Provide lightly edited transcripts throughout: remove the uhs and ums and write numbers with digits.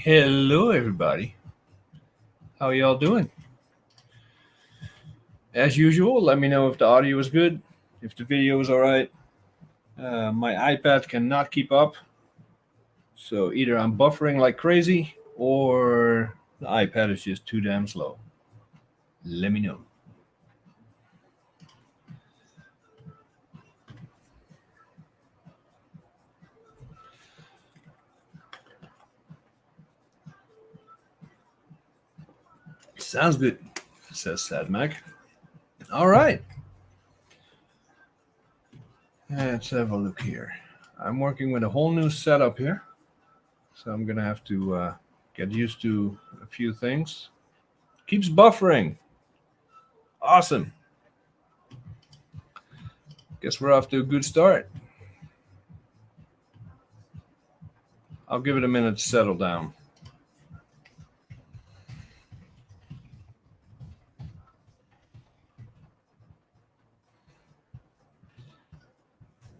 Hello, everybody. How are y'all doing? As usual, let me know if the audio is good, if the video is all right. My iPad cannot keep up, so either I'm buffering like crazy or the iPad is just too damn slow. Let me know. Sounds good, says Sad Mac. All right. Let's have a look here. I'm working with a whole new setup here, so I'm going to have to get used to a few things. Keeps buffering. Awesome. Guess we're off to a good start. I'll give it a minute to settle down.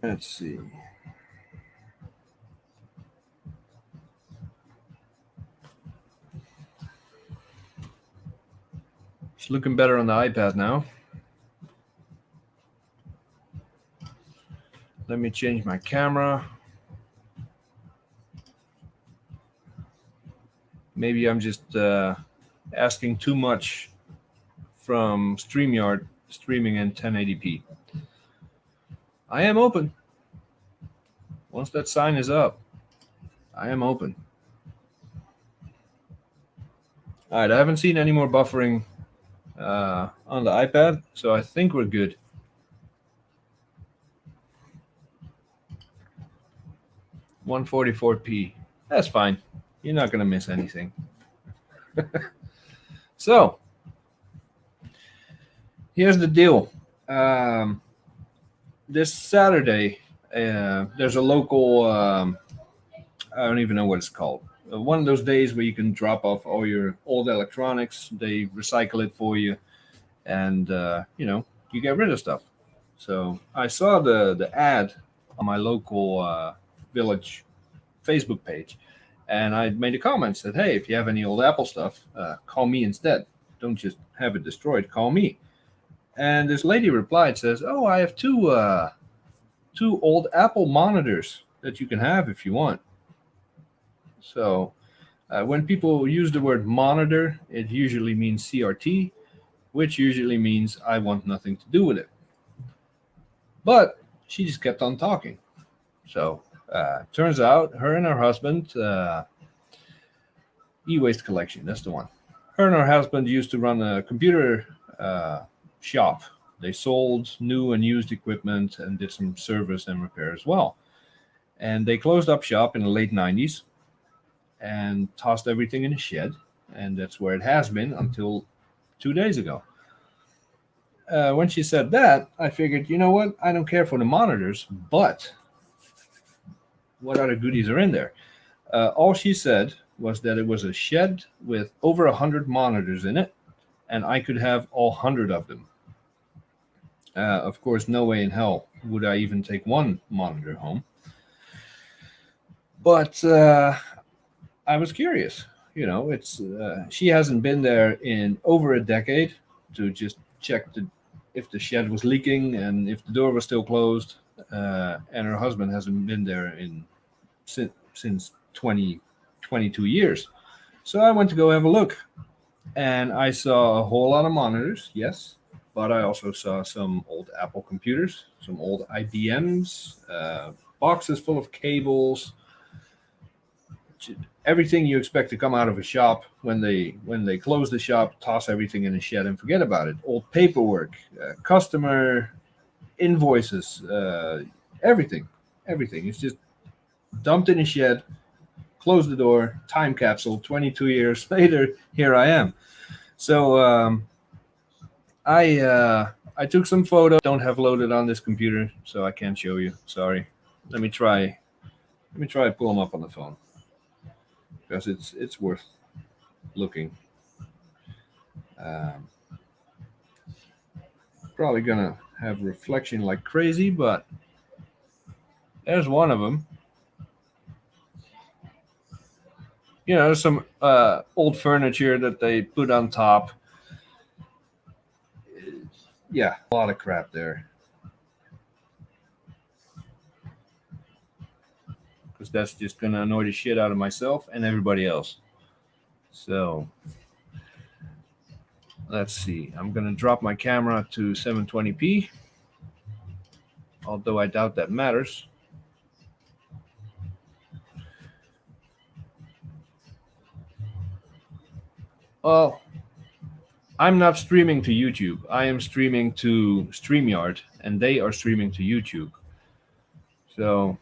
Let's see. It's looking better on the iPad now. Let me change my camera. Maybe I'm just asking too much from StreamYard streaming in 1080p. I am open. Once that sign is up, I am open. All right, I haven't seen any more buffering on the iPad, so I think we're good. $144p. That's fine. You're not going to miss anything. So, here's the deal. This Saturday, there's a local, I don't even know what it's called. One of those days where you can drop off all your old electronics. They recycle it for you, and you get rid of stuff. So I saw the ad on my local village Facebook page, and I made a comment, said, "Hey, if you have any old Apple stuff, call me instead. Don't just have it destroyed. Call me." And this lady replied, says, "Oh, I have two old Apple monitors that you can have if you want." So when people use the word monitor, it usually means CRT, which usually means I want nothing to do with it. But she just kept on talking. So turns out her and her husband, e-waste collection, that's the one. Her and her husband used to run a computer shop. They sold new and used equipment and did some service and repair as well. And they closed up shop in the late 90s and tossed everything in a shed. And that's where it has been until 2 days ago. When she said that, I figured, you know what? I don't care for the monitors, but what other goodies are in there? All she said was that it was a shed with over 100 monitors in it, and I could have all 100 of them. Of course, no way in hell would I even take one monitor home. But I was curious. It's she hasn't been there in over a decade to just check if the shed was leaking and if the door was still closed. And her husband hasn't been there since 22 years. So I went to go have a look, and I saw a whole lot of monitors, yes, but I also saw some old Apple computers, some old IBMs, boxes full of cables, everything you expect to come out of a shop when they close the shop, toss everything in a shed and forget about it. Old paperwork, customer invoices, everything. It's just dumped in a shed, close the door, time capsule. 22 years later, here I am. So I took some photos. Don't have loaded on this computer, so I can't show you. Sorry. Let me try to pull them up on the phone, because it's worth looking. Probably gonna have reflection like crazy, but there's one of them. You know, some old furniture that they put on top. Yeah, a lot of crap there. Because that's just gonna annoy the shit out of myself and everybody else. So let's see. I'm gonna drop my camera to 720p, although I doubt that matters. Well, I'm not streaming to YouTube. I am streaming to StreamYard, and they are streaming to YouTube. So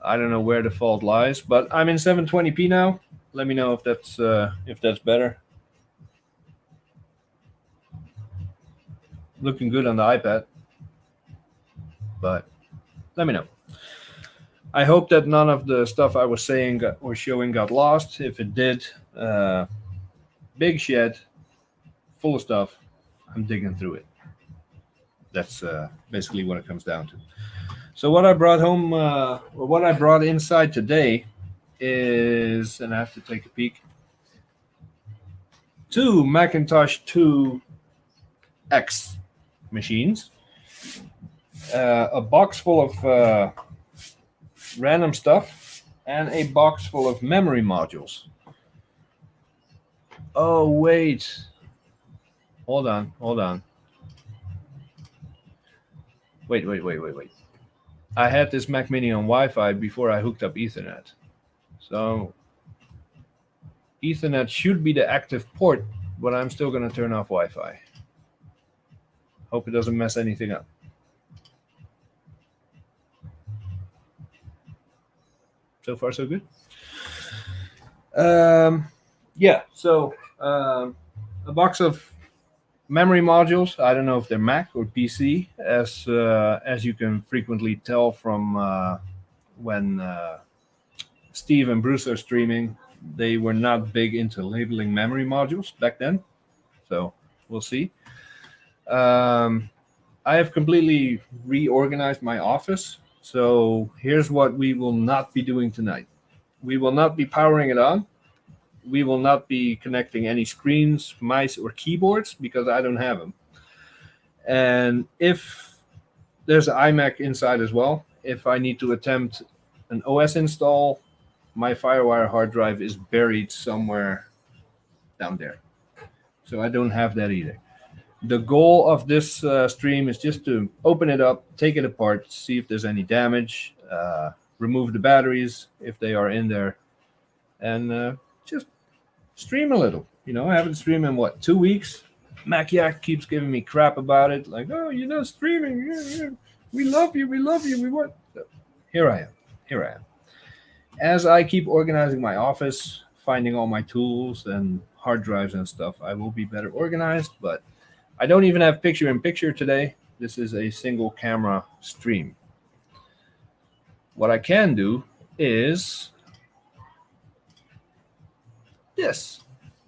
I don't know where the fault lies, but I'm in 720p now. Let me know if that's better. Looking good on the iPad, but let me know. I hope that none of the stuff I was saying or showing got lost. If it did, big shed full of stuff. I'm digging through it. That's basically what it comes down to. So what I brought home, or what I brought inside today, is, and I have to take a peek, two Macintosh 2X machines, a box full of random stuff, and a box full of memory modules. Oh, wait. Hold on. Wait. I had this Mac Mini on Wi-Fi before I hooked up Ethernet. So Ethernet should be the active port, but I'm still going to turn off Wi-Fi. Hope it doesn't mess anything up. So far, so good. Yeah, so a box of memory modules. I don't know if they're Mac or PC, as you can frequently tell from when Steve and Bruce are streaming. They were not big into labeling memory modules back then, so we'll see. I have completely reorganized my office, so here's what we will not be doing tonight. We will not be powering it on. We will not be connecting any screens, mice, or keyboards because I don't have them. And if there's an iMac inside as well, if I need to attempt an OS install, my FireWire hard drive is buried somewhere down there. So I don't have that either. The goal of this stream is just to open it up, take it apart, see if there's any damage, remove the batteries if they are in there, and just stream a little. You know, I haven't streamed in 2 weeks. Macyak keeps giving me crap about it, like, oh, you're not streaming. Yeah. We love you. We want. So, here I am. As I keep organizing my office, finding all my tools and hard drives and stuff, I will be better organized. But I don't even have picture-in-picture today. This is a single camera stream. What I can do is this.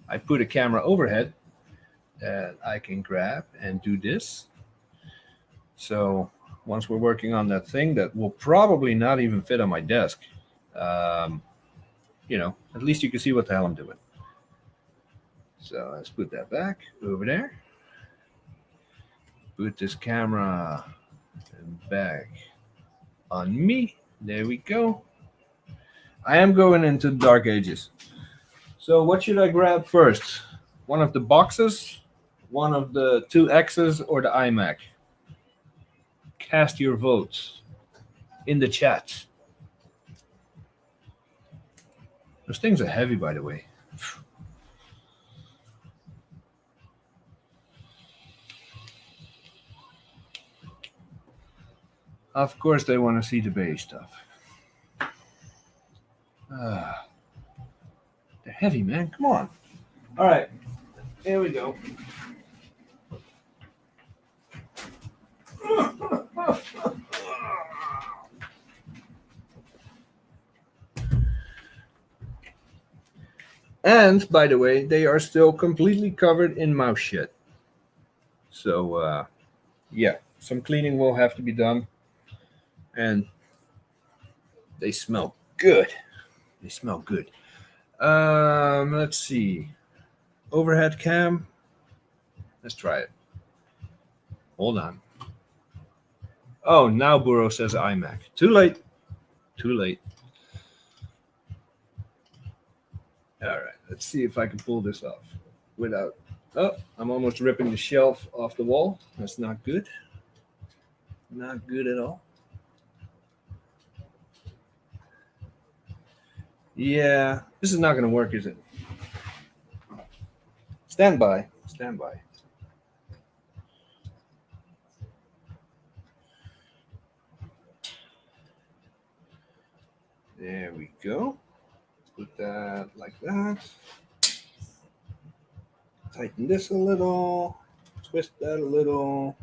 I put a camera overhead that I can grab and do this. So once we're working on that thing that will probably not even fit on my desk, you know, at least you can see what the hell I'm doing. So let's put that back over there. Put this camera back on me. There we go. I am going into the dark ages. So what should I grab first? One of the boxes, one of the 2Xs, or the iMac? Cast your votes in the chat. Those things are heavy, by the way. Of course they want to see the beige stuff. They're heavy, man. Come on. All right. Here we go. And, by the way, they are still completely covered in mouse shit. So, yeah, some cleaning will have to be done. And they smell good. Let's see. Overhead cam. Let's try it. Hold on. Oh, now Burrow says iMac. Too late. Too late. All right. Let's see if I can pull this off without. Oh, I'm almost ripping the shelf off the wall. That's not good. Not good at all. Yeah, this is not going to work, is it? Stand by. Stand by. There we go. Put that like that. Tighten this a little. Twist that a little.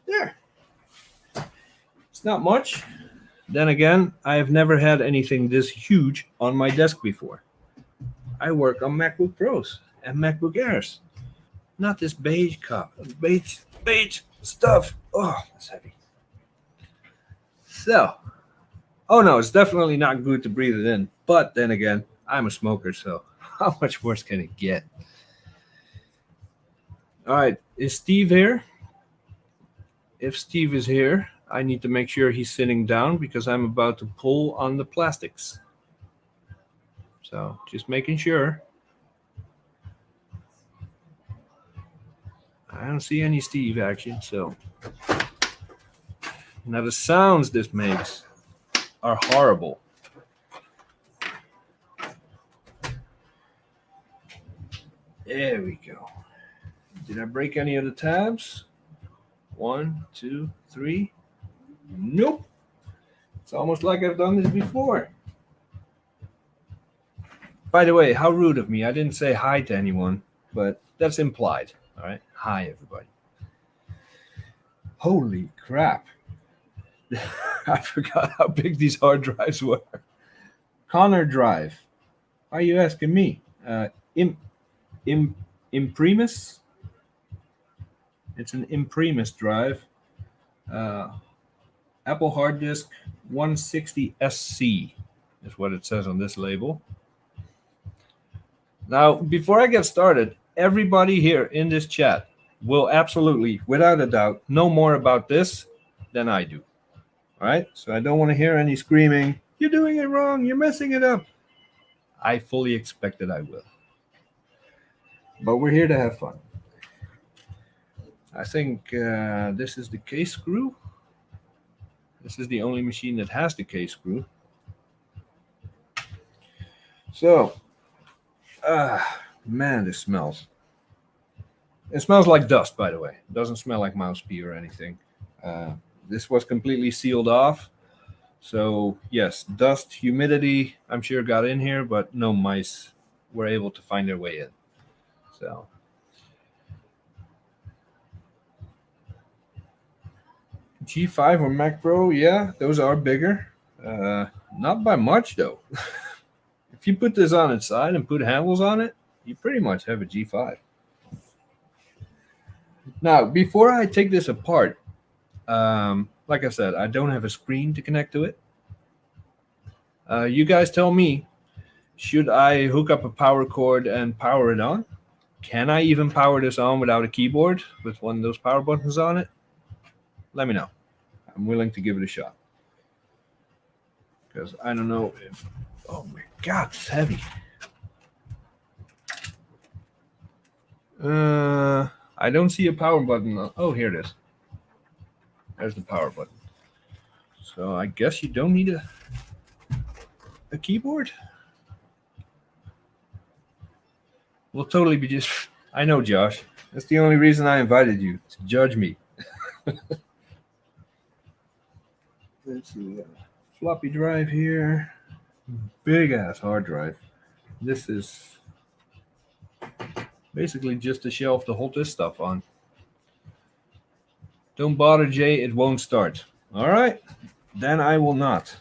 There. It's not much. Then again, I have never had anything this huge on my desk before. I work on MacBook Pros and MacBook Airs. Not this beige stuff. Oh, that's heavy. So, oh no, it's definitely not good to breathe it in. But then again, I'm a smoker, so how much worse can it get? All right, is Steve here? If Steve is here, I need to make sure he's sitting down because I'm about to pull on the plastics. So, just making sure. I don't see any Steve action, so. Now, the sounds this makes are horrible. There we go. Did I break any of the tabs? 1, 2, 3. Nope. It's almost like I've done this before. By the way, how rude of me. I didn't say hi to anyone, but that's implied. All right. Hi, everybody. Holy crap. I forgot how big these hard drives were. Connor Drive. Why are you asking me? Imprimis? It's an Imprimis drive. Uh, Apple hard disk 160SC is what it says on this label. Now, before I get started, everybody here in this chat will absolutely, without a doubt, know more about this than I do. All right? So I don't want to hear any screaming, you're doing it wrong, you're messing it up. I fully expect that I will. But we're here to have fun. I think this is the case screw. This is the only machine that has the case screw. So, man, this smells. It smells like dust, by the way. It doesn't smell like mouse pee or anything. This was completely sealed off. So, yes, dust, humidity, I'm sure got in here, but no mice were able to find their way in. So, G5 or Mac Pro, yeah, those are bigger. Not by much, though. If you put this on its side and put handles on it, you pretty much have a G5. Now, before I take this apart, like I said, I don't have a screen to connect to it. You guys tell me, should I hook up a power cord and power it on? Can I even power this on without a keyboard with one of those power buttons on it? Let me know. I'm willing to give it a shot. Because I don't know if... Oh my God, it's heavy. I don't see a power button. Oh, here it is. There's the power button. So I guess you don't need a keyboard. We'll totally be just... I know, Josh. That's the only reason I invited you, to judge me. Let's see. Floppy drive here. Big ass hard drive. This is basically just a shelf to hold this stuff on. Don't bother, Jay. It won't start. All right. Then I will not.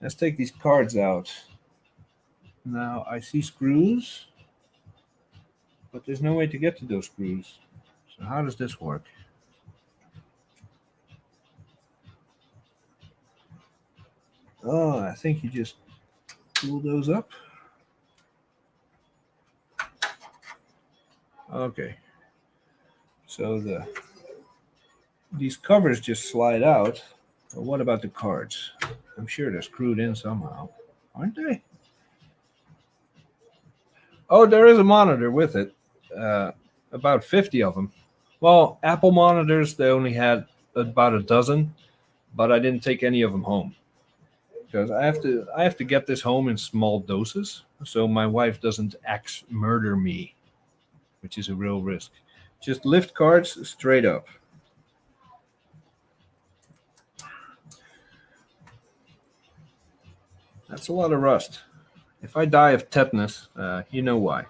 Let's take these cards out. Now I see screws, but there's no way to get to those screws. So how does this work? Oh, I think you just pull those up. Okay. So these covers just slide out. But what about the cards? I'm sure they're screwed in somehow, aren't they? Oh, there is a monitor with it. About 50 of them. Well, Apple monitors, they only had about a dozen, but I didn't take any of them home because I have to get this home in small doses so my wife doesn't axe murder me, which is a real risk. Just lift cards straight up. That's a lot of rust. If I die of tetanus, you know why.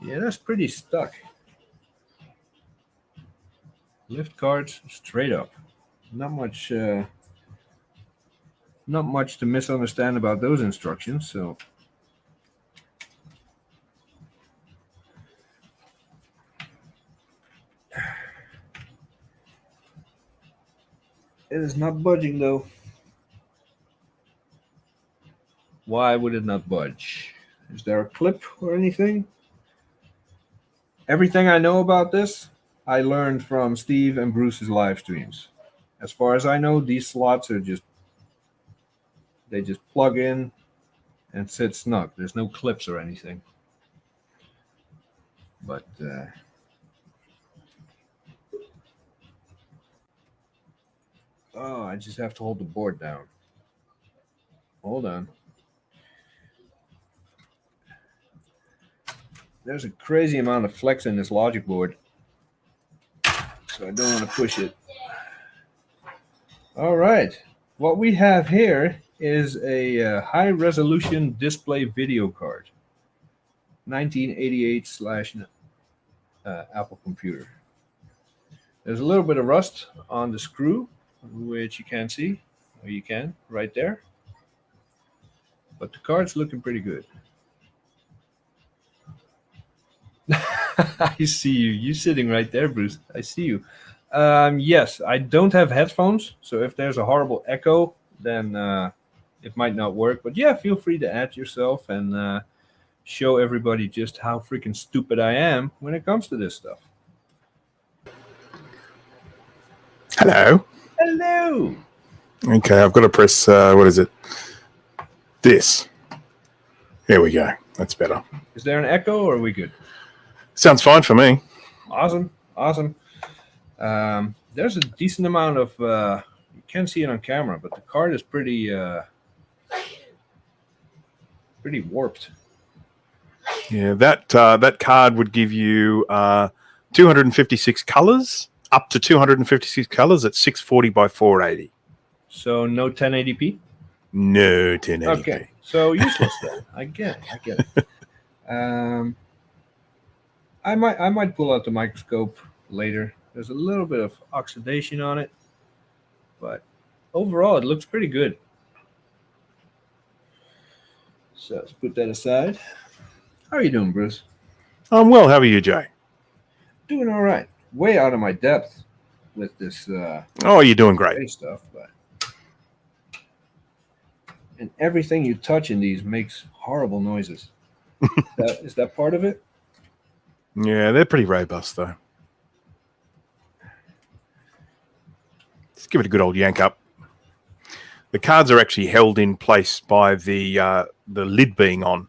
Yeah, that's pretty stuck. Lift cards straight up. Not much to misunderstand about those instructions. So it is not budging though. Why would it not budge? Is there a clip or anything? Everything I know about this, I learned from Steve and Bruce's live streams. As far as I know, these slots are just plug in and sit snug. There's no clips or anything. But oh, I just have to hold the board down. Hold on. There's a crazy amount of flex in this logic board, so I don't want to push it. All right. What we have here is a high-resolution display video card. 1988 / Apple computer. There's a little bit of rust on the screw, which you can't see. Or you can, right there. But the card's looking pretty good. I see you. You're sitting right there, Bruce. I see you. Yes, I don't have headphones, so if there's a horrible echo, then it might not work. But yeah, feel free to add yourself and show everybody just how freaking stupid I am when it comes to this stuff. Hello. Hello. Okay, I've got to press, what is it? This. There we go. That's better. Is there an echo or are we good? Sounds fine for me. Awesome. There's a decent amount of, you can't see it on camera, but the card is pretty warped. Yeah, that card would give you 256 colors, up to 256 colors at 640 by 480. So no 1080p? No 1080p. Okay, so useless then. I get it. I might pull out the microscope later. There's a little bit of oxidation on it, but overall it looks pretty good. So let's put that aside. How are you doing, Bruce? I'm well. How are you, Jay? Doing all right. Way out of my depth with this. Oh, you're doing great. Stuff, but and everything you touch in these makes horrible noises. Is that part of it? Yeah, they're pretty robust, though. Let's give it a good old yank up. The cards are actually held in place by the lid being on.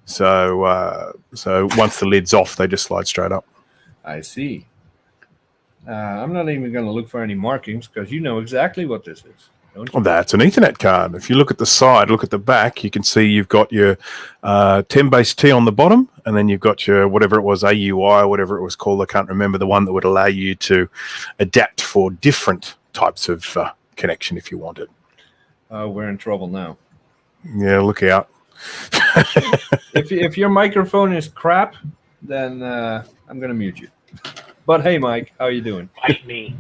So once the lid's off, they just slide straight up. I see. I'm not even going to look for any markings because you know exactly what this is. Don't you? Well, that's an Ethernet card. If you look at the side, look at the back, you can see you've got your 10 base T on the bottom, and then you've got your whatever it was, AUI, whatever it was called. I can't remember the one that would allow you to adapt for different types of connection if you wanted. We're in trouble now. Yeah, look out. If your microphone is crap, then I'm going to mute you. But hey, Mike, how are you doing? Bite me.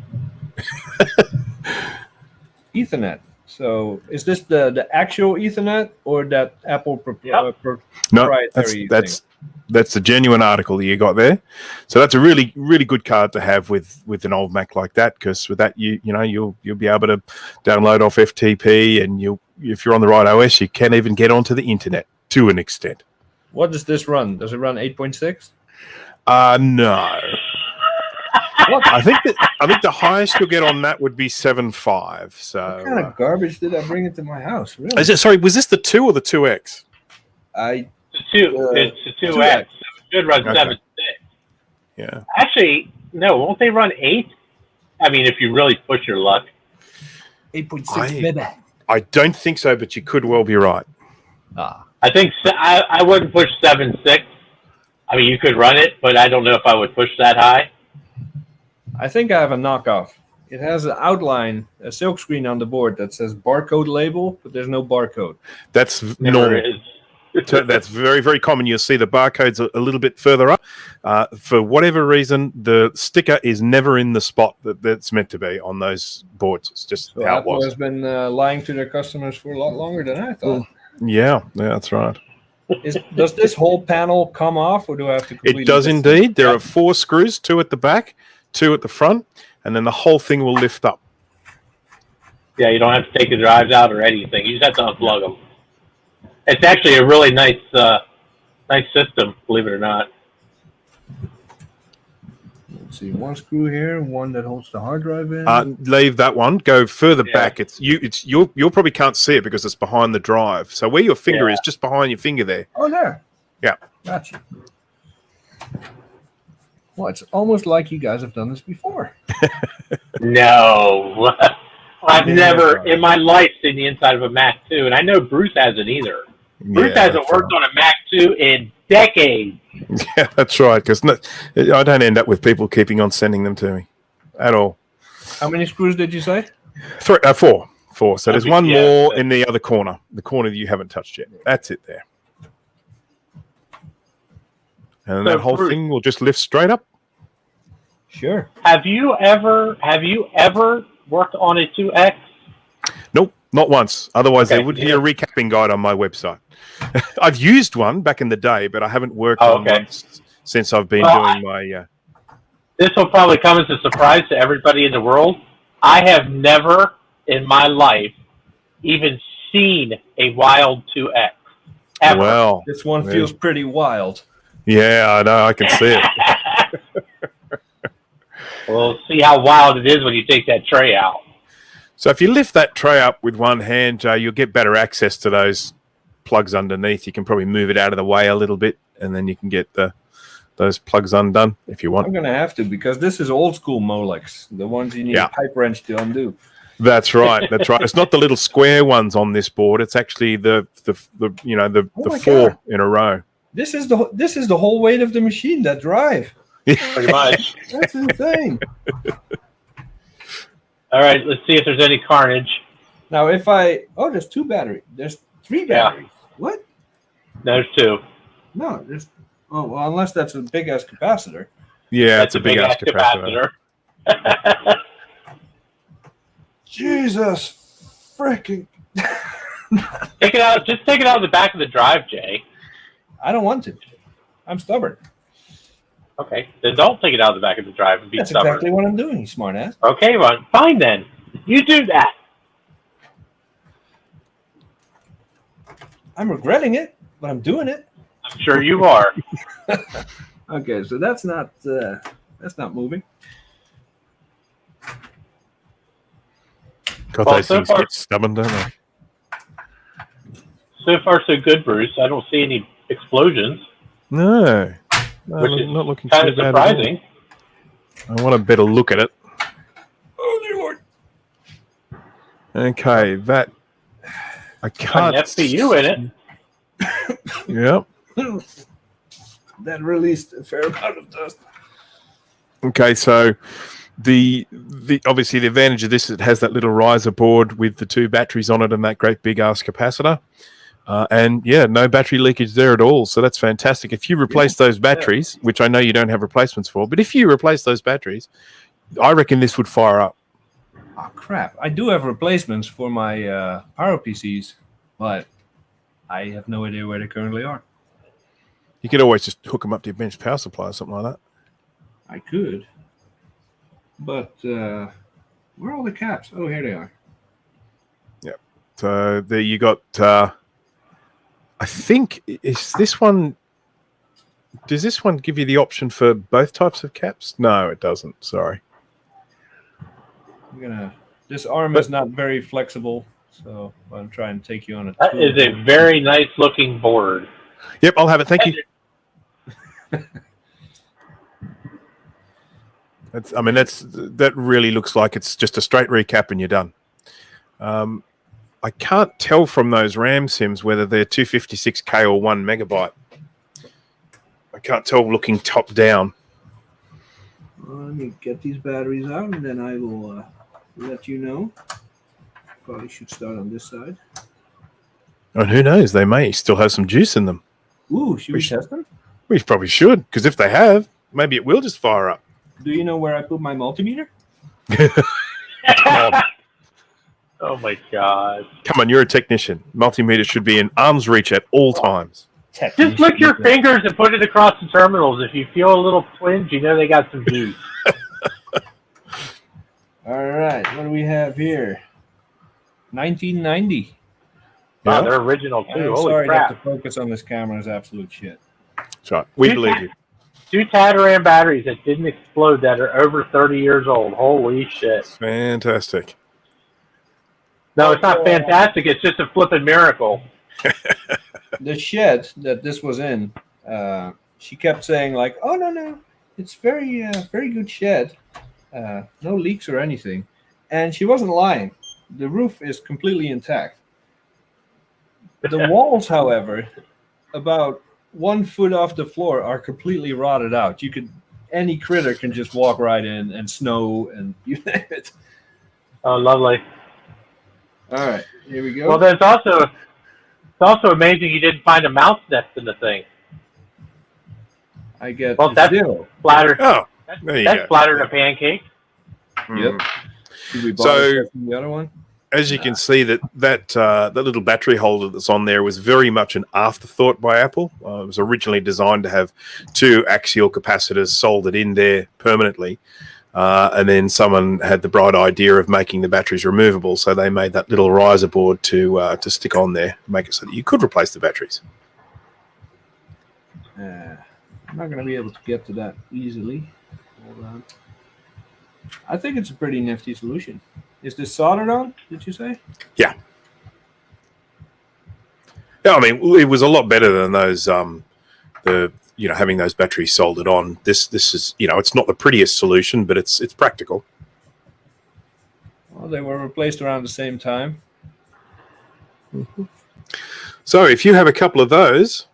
Ethernet. So is this the actual Ethernet or that Apple Yep. No, proprietary that's the genuine article that you got there. So that's a really, really good card to have with an old Mac like that, because with that you'll be able to download off FTP, and if you're on the right OS, you can even get onto the internet to an extent. What does this run? Does it run 8.6? No. I think the highest you'll get on that would be 7.5. So What kind of garbage did I bring into my house? Really? sorry, was this the 2 or the 2X? I It's a 2. It's a 2X. It should run Okay. 7.6. Yeah. Actually, no. Won't they run 8? I mean, if you really push your luck. 8.6 baby. I don't think so, but you could well be right. I think I wouldn't push 7.6. I mean, you could run it, but I don't know if I would push that high. I think I have a knockoff. It has an outline, a silk screen on the board that says barcode label, but there's no barcode. That's Never normal. is. So that's very, very common. You'll see the barcode's a little bit further up. For whatever reason, the sticker is never in the spot that's meant to be on those boards. It's just So how it Apple was. has been lying to their customers for a lot longer than I thought. Yeah, that's right. Does this whole panel come off, or do I have to completely... It does indeed. There are 4 screws, 2 at the back, 2 at the front, and then the whole thing will lift up. Yeah, you don't have to take the drives out or anything. You just have to unplug them. It's actually a really nice system, believe it or not. Let's see, 1 screw here, 1 that holds the hard drive in. Leave that one. Go further Yeah. back. You'll probably can't see it because it's behind the drive. So where your finger Yeah. is, just behind your finger there. Oh, there. Yeah. Gotcha. Well, it's almost like you guys have done this before. No. I've Yeah. never in my life seen the inside of a Mac 2, and I know Bruce hasn't either. Bruce hasn't that's worked on a Mac 2 in decades. right. Yeah, that's right. Because I don't end up with people keeping on sending them to me at all. How many screws did you say? 4. So there's one Yeah, more but- in the other corner, the corner that you haven't touched yet. That's it there. And So, that whole Bruce- thing will just lift straight up. Sure. Have you ever worked on a 2X? Nope, not once. Otherwise, Okay, there would be a recapping guide on my website. I've used one back in the day, but I haven't worked Oh, on okay. one since I've been Well, doing my... This will probably come as a surprise to everybody in the world. I have never in my life even seen a wild 2X. Ever. Well, This one Yeah. feels pretty wild. yeah, I know. I can see it. We'll see how wild it is when you take that tray out. So if you lift that tray up with one hand, Joe, you'll get better access to those plugs underneath. You can probably move it out of the way a little bit, and then you can get those plugs undone if you want. I'm going to have to, because this is old school Molex, the ones you need Yeah. a pipe wrench to undo. That's right. That's right. It's not the little square ones on this board. It's actually the my 4 God. in a row. This is the whole weight of the machine, that drive. Pretty much. That's insane. All right, let's see if there's any carnage. Now, there's 2 batteries. There's 3 Yeah. batteries. What? There's 2. No, well, unless that's a big ass capacitor. Yeah, That's it's a big ass capacitor. Jesus freaking. Take it out. Just take it out of the back of the drive, Jay. I don't want to. I'm stubborn. Okay, then don't take it out of the back of the drive and be That's stubborn. exactly what I'm doing, you smart ass. Okay, well, fine then. You do that. I'm regretting it, but I'm doing it. I'm sure you are. Okay, so that's not moving. God, Well, those so things far- get stubborn, don't they? So far, so good, Bruce. I don't see any explosions, No, which is not looking kind too of bad at all. surprising. I want a better look at it. Oh dear Lord! Okay, that I Got can't. an FPU in it. Yep. That released a fair amount of dust. Okay, so the obviously the advantage of this, it has that little riser board with the 2 batteries on it and that great big ass capacitor. And yeah, no battery leakage there at all. So that's fantastic. If you replace those batteries, which I know you don't have replacements for, but if you replace those batteries, I reckon this would fire up. Oh crap! I do have replacements for my Power PCs, but I have no idea where they currently are. You could always just hook them up to your bench power supply or something like that. I could, but where are all the caps? Oh, here they are. Yep. So there you got. I think is this one. Does this one give you the option for both types of caps? No, it doesn't. Sorry. I'm gonna. This arm is not very flexible, so I'm trying to take you on a That tour. is a very nice looking board. Yep, I'll have it. Thank you. That really looks like it's just a straight recap and you're done. I can't tell from those RAM sims whether they're 256K or 1 megabyte. I can't tell looking top down. Let me get these batteries out, and then I will let you know. Probably should start on this side. And who knows? They may still have some juice in them. Ooh, should we test them? We probably should, because if they have, maybe it will just fire up. Do you know where I put my multimeter? Oh my god. Come on, you're a technician. Multimeter should be in arm's reach at all times. Just lick your fingers and put it across the terminals. If you feel a little twinge, you know they got some juice. All right, what do we have here? 1990. Wow, Yeah. they're original too. I'm Holy sorry crap. that the focus on this camera is absolute shit. That's right. We believe you. 2 Tataran batteries that didn't explode that are over 30 years old. Holy shit. Fantastic. No, it's not fantastic. It's just a flipping miracle. The shed that this was in, she kept saying like, "Oh no, it's very good shed, no leaks or anything," and she wasn't lying. The roof is completely intact. The walls, however, about 1 foot off the floor, are completely rotted out. Any critter can just walk right in, and snow, and you name it. Oh, lovely. All right, here we go. Well, it's also amazing you didn't find a mouse nest in the thing. I get that's 0. Flattered. Oh, there you That's go. flattered a pancake. Yep. Should we So- bother the other one? As you can see, that little battery holder that's on there was very much an afterthought by Apple. It was originally designed to have 2 axial capacitors soldered in there permanently. And then someone had the bright idea of making the batteries removable, so they made that little riser board to stick on there, make it so that you could replace the batteries. I'm not going to be able to get to that easily. Hold on. I think it's a pretty nifty solution. Is this soldered on, did you say? Yeah, I mean, it was a lot better than those, having those batteries soldered on. This is, it's not the prettiest solution, but it's practical. Well, they were replaced around the same time. Mm-hmm. So if you have a couple of those,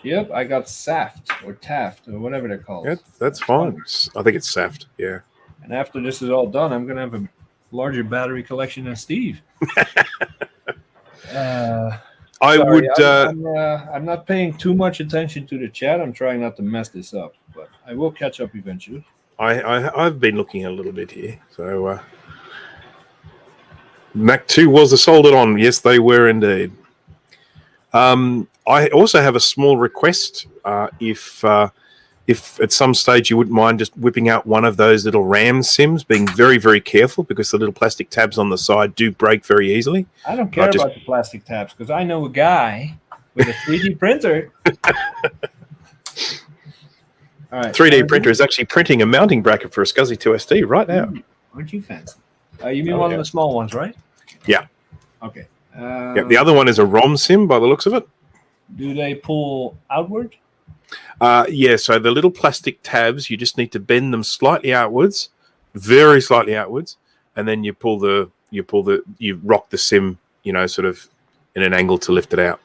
Yep, I got Saft or Taft or whatever they're called. yeah, that's fine. I think it's Saft, yeah. And after this is all done, I'm going to have a larger battery collection than Steve. I'm not paying too much attention to the chat. I'm trying not to mess this up, but I will catch up eventually. I've been looking a little bit here. So Mac 2 was soldered on. Yes, they were indeed. I also have a small request. If at some stage you wouldn't mind just whipping out one of those little RAM sims, being very, very careful because the little plastic tabs on the side do break very easily. I don't care about the plastic tabs because I know a guy with a 3D printer. All right, 3D printer is actually printing a mounting bracket for a SCSI 2SD right now. Ooh, aren't you fancy? You mean one of the small ones, right? Yeah. Okay. The other one is a ROM sim by the looks of it. Do they pull outward? Yeah, so the little plastic tabs, you just need to bend them slightly outwards, very slightly outwards, and then you rock the sim, sort of in an angle to lift it out.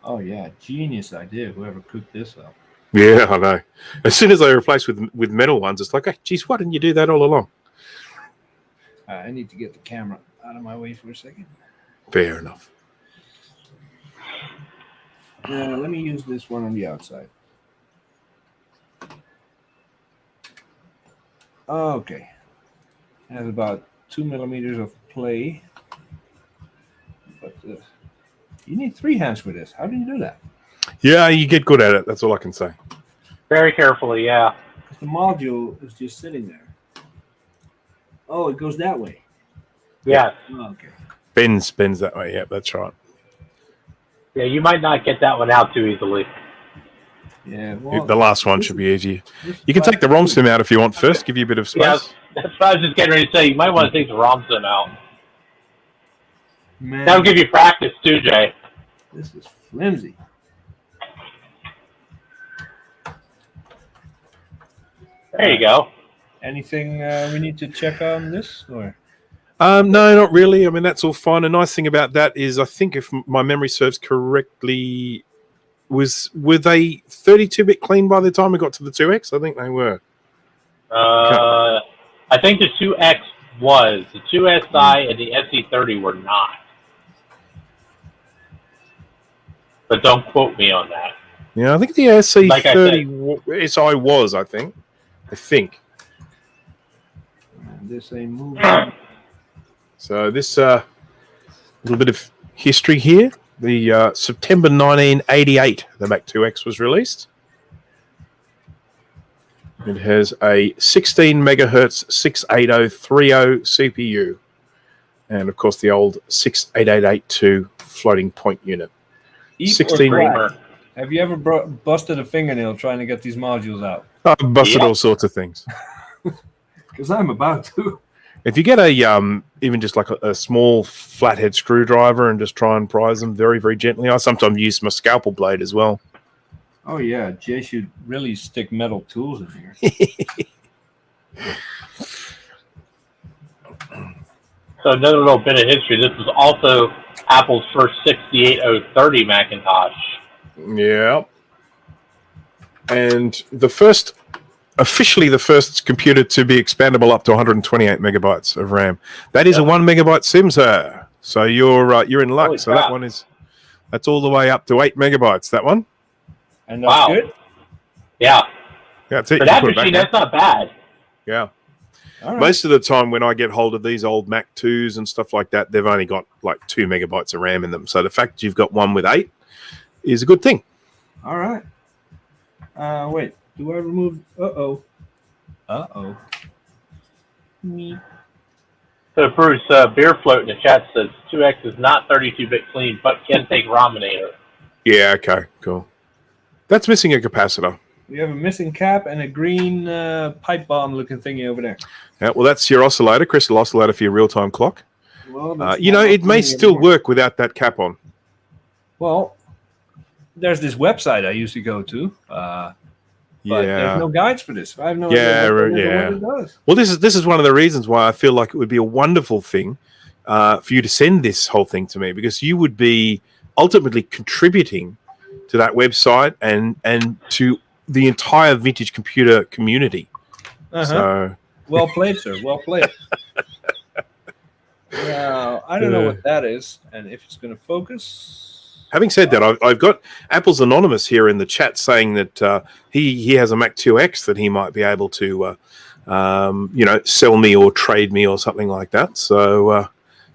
Oh yeah, genius idea. Whoever cooked this up. Yeah, I know. As soon as they replace with metal ones, it's like, hey, geez, why didn't you do that all along? I need to get the camera out of my way for a second. Fair enough. Let me use this one on the outside. Okay. Has about 2 millimeters of play. But you need 3 hands for this. How do you do that? Yeah, you get good at it. That's all I can say. Very carefully, yeah. Because the module is just sitting there. Oh, it goes that way. Yes. Oh, okay. Bends that way. Yeah, that's right. Yeah, you might not get that one out too easily. Yeah. Well, The last one should be easier. this You can take the ROM sim out if you want first. Give you a bit of space. Yeah, that's what I was just getting ready to say. You might want to take the ROM sim out. Man, That'll give you practice too, Jay. this is flimsy. There you go. Anything we need to check on this? Or No, not really. I mean, that's all fine. The nice thing about that is, I think if my memory serves correctly, were they 32-bit clean by the time we got to the 2X? I think they were. I think the 2X was. The 2SI and the SE30 were not. But don't quote me on that. Yeah, I think the SE30 SI was, I think. this ain't moving. So this little bit of history here. The September 1988, the Mac 2X was released. It has a 16 megahertz 68030 CPU, and of course the old 68882 floating point unit. 16. Have you ever busted a fingernail trying to get these modules out? I've busted all sorts of things. Because I'm about to. If you get a even just like a small flathead screwdriver and just try and prise them very, very gently. I sometimes use my scalpel blade as well. Oh yeah, Jay should really stick metal tools in here. So another little bit of history. This was also Apple's first 68030 Macintosh. Yeah. And officially the first computer to be expandable up to 128 megabytes of RAM. That is a 1 megabyte sim, sir. So you're in luck. Holy so crap. that's all the way up to 8 megabytes. That one. And that's good? Yeah. Yeah, that's it. For You that put it back machine, now. that's not bad. Yeah. All right. Most of the time when I get hold of these old Mac 2s and stuff like that, they've only got like 2 megabytes of RAM in them. So the fact you've got one with 8 is a good thing. All right. Wait. Do I remove? Uh-oh. Me. So Bruce, Beer Float in the chat says 2X is not 32-bit clean, but can take Rominator. Yeah, okay, cool. That's missing a capacitor. We have a missing cap and a green pipe bomb looking thingy over there. Yeah, well, that's your oscillator, crystal oscillator for your real-time clock. Well, It may still work without that cap on. Well, there's this website I used to go to. But there's no guides for this. I have no idea what it does. Well, this is one of the reasons why I feel like it would be a wonderful thing for you to send this whole thing to me, because you would be ultimately contributing to that website and to the entire vintage computer community. So well played, sir. Well played. Now, I don't know what that is, and if it's going to focus. Having said that, I've got Apple's Anonymous here in the chat saying that he has a Mac 2X that he might be able to, sell me or trade me or something like that. So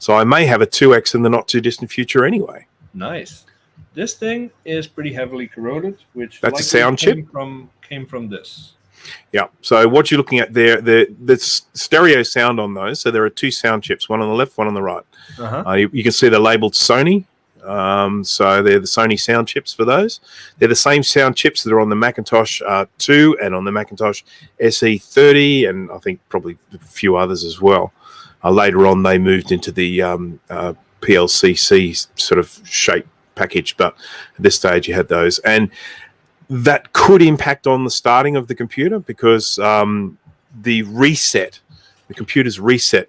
I may have a 2X in the not too distant future anyway. Nice. This thing is pretty heavily corroded, which that's a sound chip came from this. Yeah. So what you're looking at there, the stereo sound on those. So there are 2 sound chips, one on the left, one on the right. You can see they're labeled Sony. So they're the Sony sound chips for those. They're the same sound chips that are on the Macintosh 2 and on the Macintosh SE30, and I think probably a few others as well. Later on, they moved into the PLCC sort of shape package, but at this stage, you had those. And that could impact on the starting of the computer because the computer's reset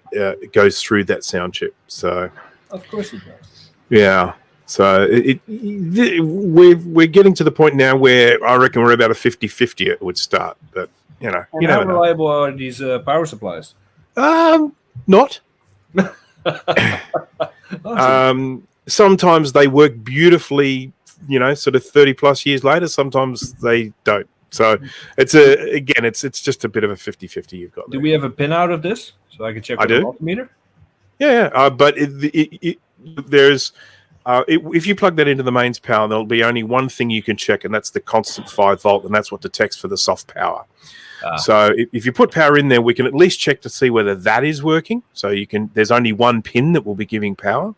goes through that sound chip. So, of course it does. Yeah. So we're getting to the point now where I reckon we're about a 50-50 it would start. But, and how reliable are these power supplies? Not. Sometimes they work beautifully, sort of 30 plus years later. Sometimes they don't. So it's just a bit of a 50-50 you've got there. Do we have a pin out of this so I can check with the multimeter? Yeah. But there's if you plug that into the mains power, there'll be only one thing you can check, and that's the constant 5 volt, and that's what detects for the soft power. So if you put power in there, we can at least check to see whether that is working. So there's only one pin that will be giving power.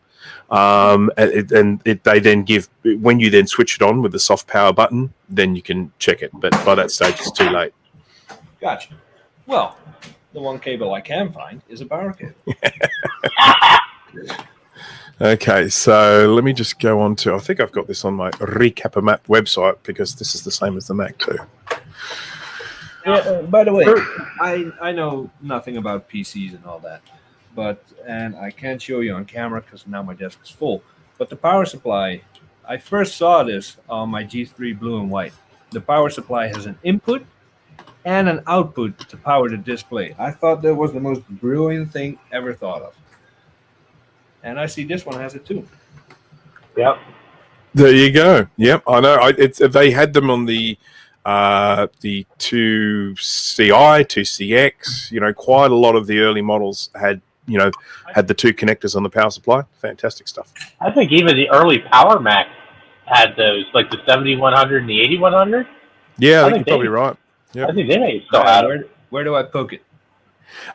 They then give, when you then switch it on with the soft power button, then you can check it. But by that stage, it's too late. Gotcha. Well, the one cable I can find is a power cable. Okay, so let me just go on to, I think I've got this on my Recap-A-Map website because this is the same as the Mac too. Yeah, by the way, I know nothing about PCs and all that, and I can't show you on camera because now my desk is full. But the power supply, I first saw this on my G3 Blue and White. The power supply has an input and an output to power the display. I thought that was the most brilliant thing ever thought of. And I see this one has it too. Yep. There you go. Yep, I know. They had them on the 2CI, 2CX. Quite a lot of the early models had the two connectors on the power supply. Fantastic stuff. I think even the early Power Mac had those, like the 7100 and the 8100. Yeah, I think you're probably right. Yep. I think they may still have it. Where do I poke it?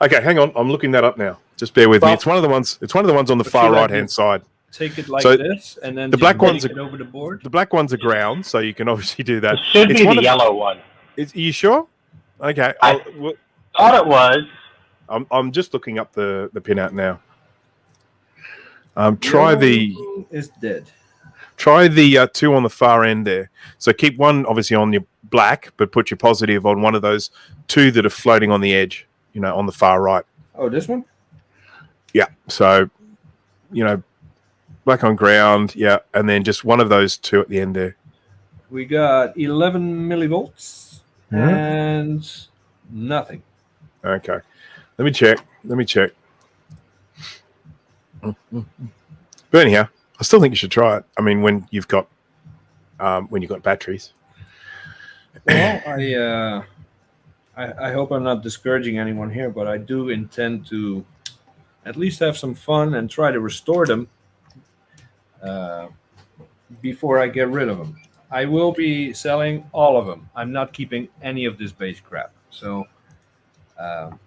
Okay, hang on. I'm looking that up now. Just bear with me. It's one of the ones. It's one of the ones on the far right hand side. Take it like this, and then the black ones are over the board. The black ones are ground, so you can obviously do that. It should be the yellow one. Are you sure? Okay. I thought it was. I'm just looking up the pinout now. Try is dead. Try the two on the far end there. So keep one obviously on your black, but put your positive on one of those two that are floating on the edge. On the far right. Oh, this one? Yeah. So, black on ground. Yeah, and then just one of those two at the end there. We got 11 millivolts and nothing. Okay. Let me check. But anyhow, I still think you should try it. I mean, when you've got batteries. Well, I hope I'm not discouraging anyone here, but I do intend to at least have some fun and try to restore them before I get rid of them. I will be selling all of them. I'm not keeping any of this Beige crap. So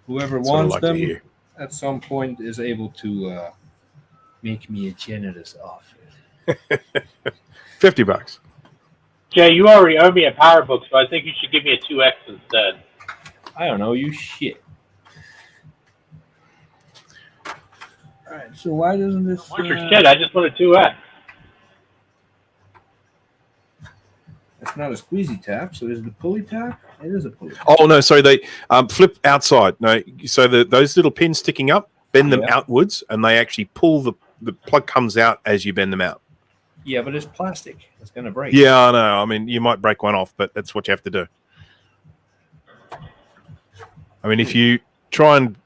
whoever wants them at some point is able to make me a generous offer. $50. Jay, you already owe me a PowerBook, so I think you should give me a 2X instead. I don't know, you shit. All right, so why doesn't this... What's your shit? I just want a 2X. It's not a squeezy tap, so is it a pulley tap? It is a pulley tap. Oh, no, so they flip outside. No, so those little pins sticking up, bend them outwards, and they actually pull the plug comes out as you bend them out. Yeah, but it's plastic. It's going to break. Yeah, I know. I mean, you might break one off, but that's what you have to do. I mean, if you try and,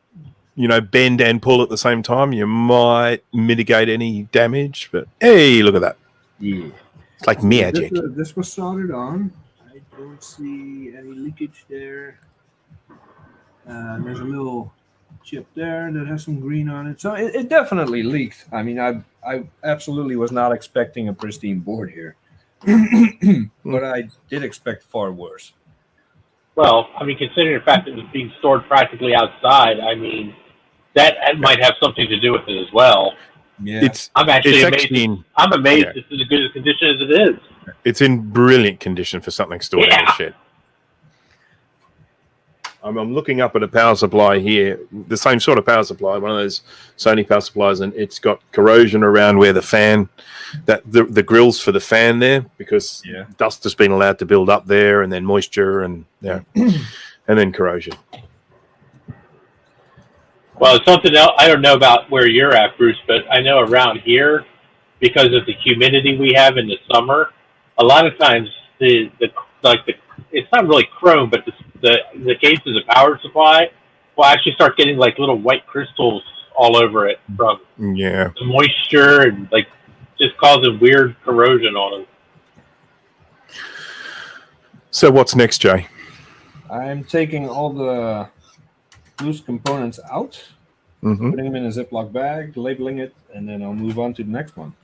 bend and pull at the same time, you might mitigate any damage. But, hey, look at that. Yeah. It's like magic. This was soldered on. I don't see any leakage there. There's a little chip there that has some green on it. So it definitely leaked. I mean, I absolutely was not expecting a pristine board here. But I did expect far worse. Well, I mean, considering the fact that it was being stored practically outside, I mean, that might have something to do with it as well. Yeah, I'm actually amazed. I'm amazed it's in as good a condition as it is. It's in brilliant condition for something stored in a shed. I'm looking up at a power supply here, the same sort of power supply, one of those Sony power supplies, and it's got corrosion around where the fan, the grills for the fan there, because dust has been allowed to build up there, and then moisture, and and then corrosion. Well, it's something else. I don't know about where you're at, Bruce, but I know around here, because of the humidity we have in the summer, a lot of times it's not really chrome, but the case of the power supply will actually start getting like little white crystals all over it from the moisture and like just causing weird corrosion on them. So what's next, Jay? I'm taking all the loose components out, Mm-hmm. putting them in a Ziploc bag, labeling it, and then I'll move on to the next one.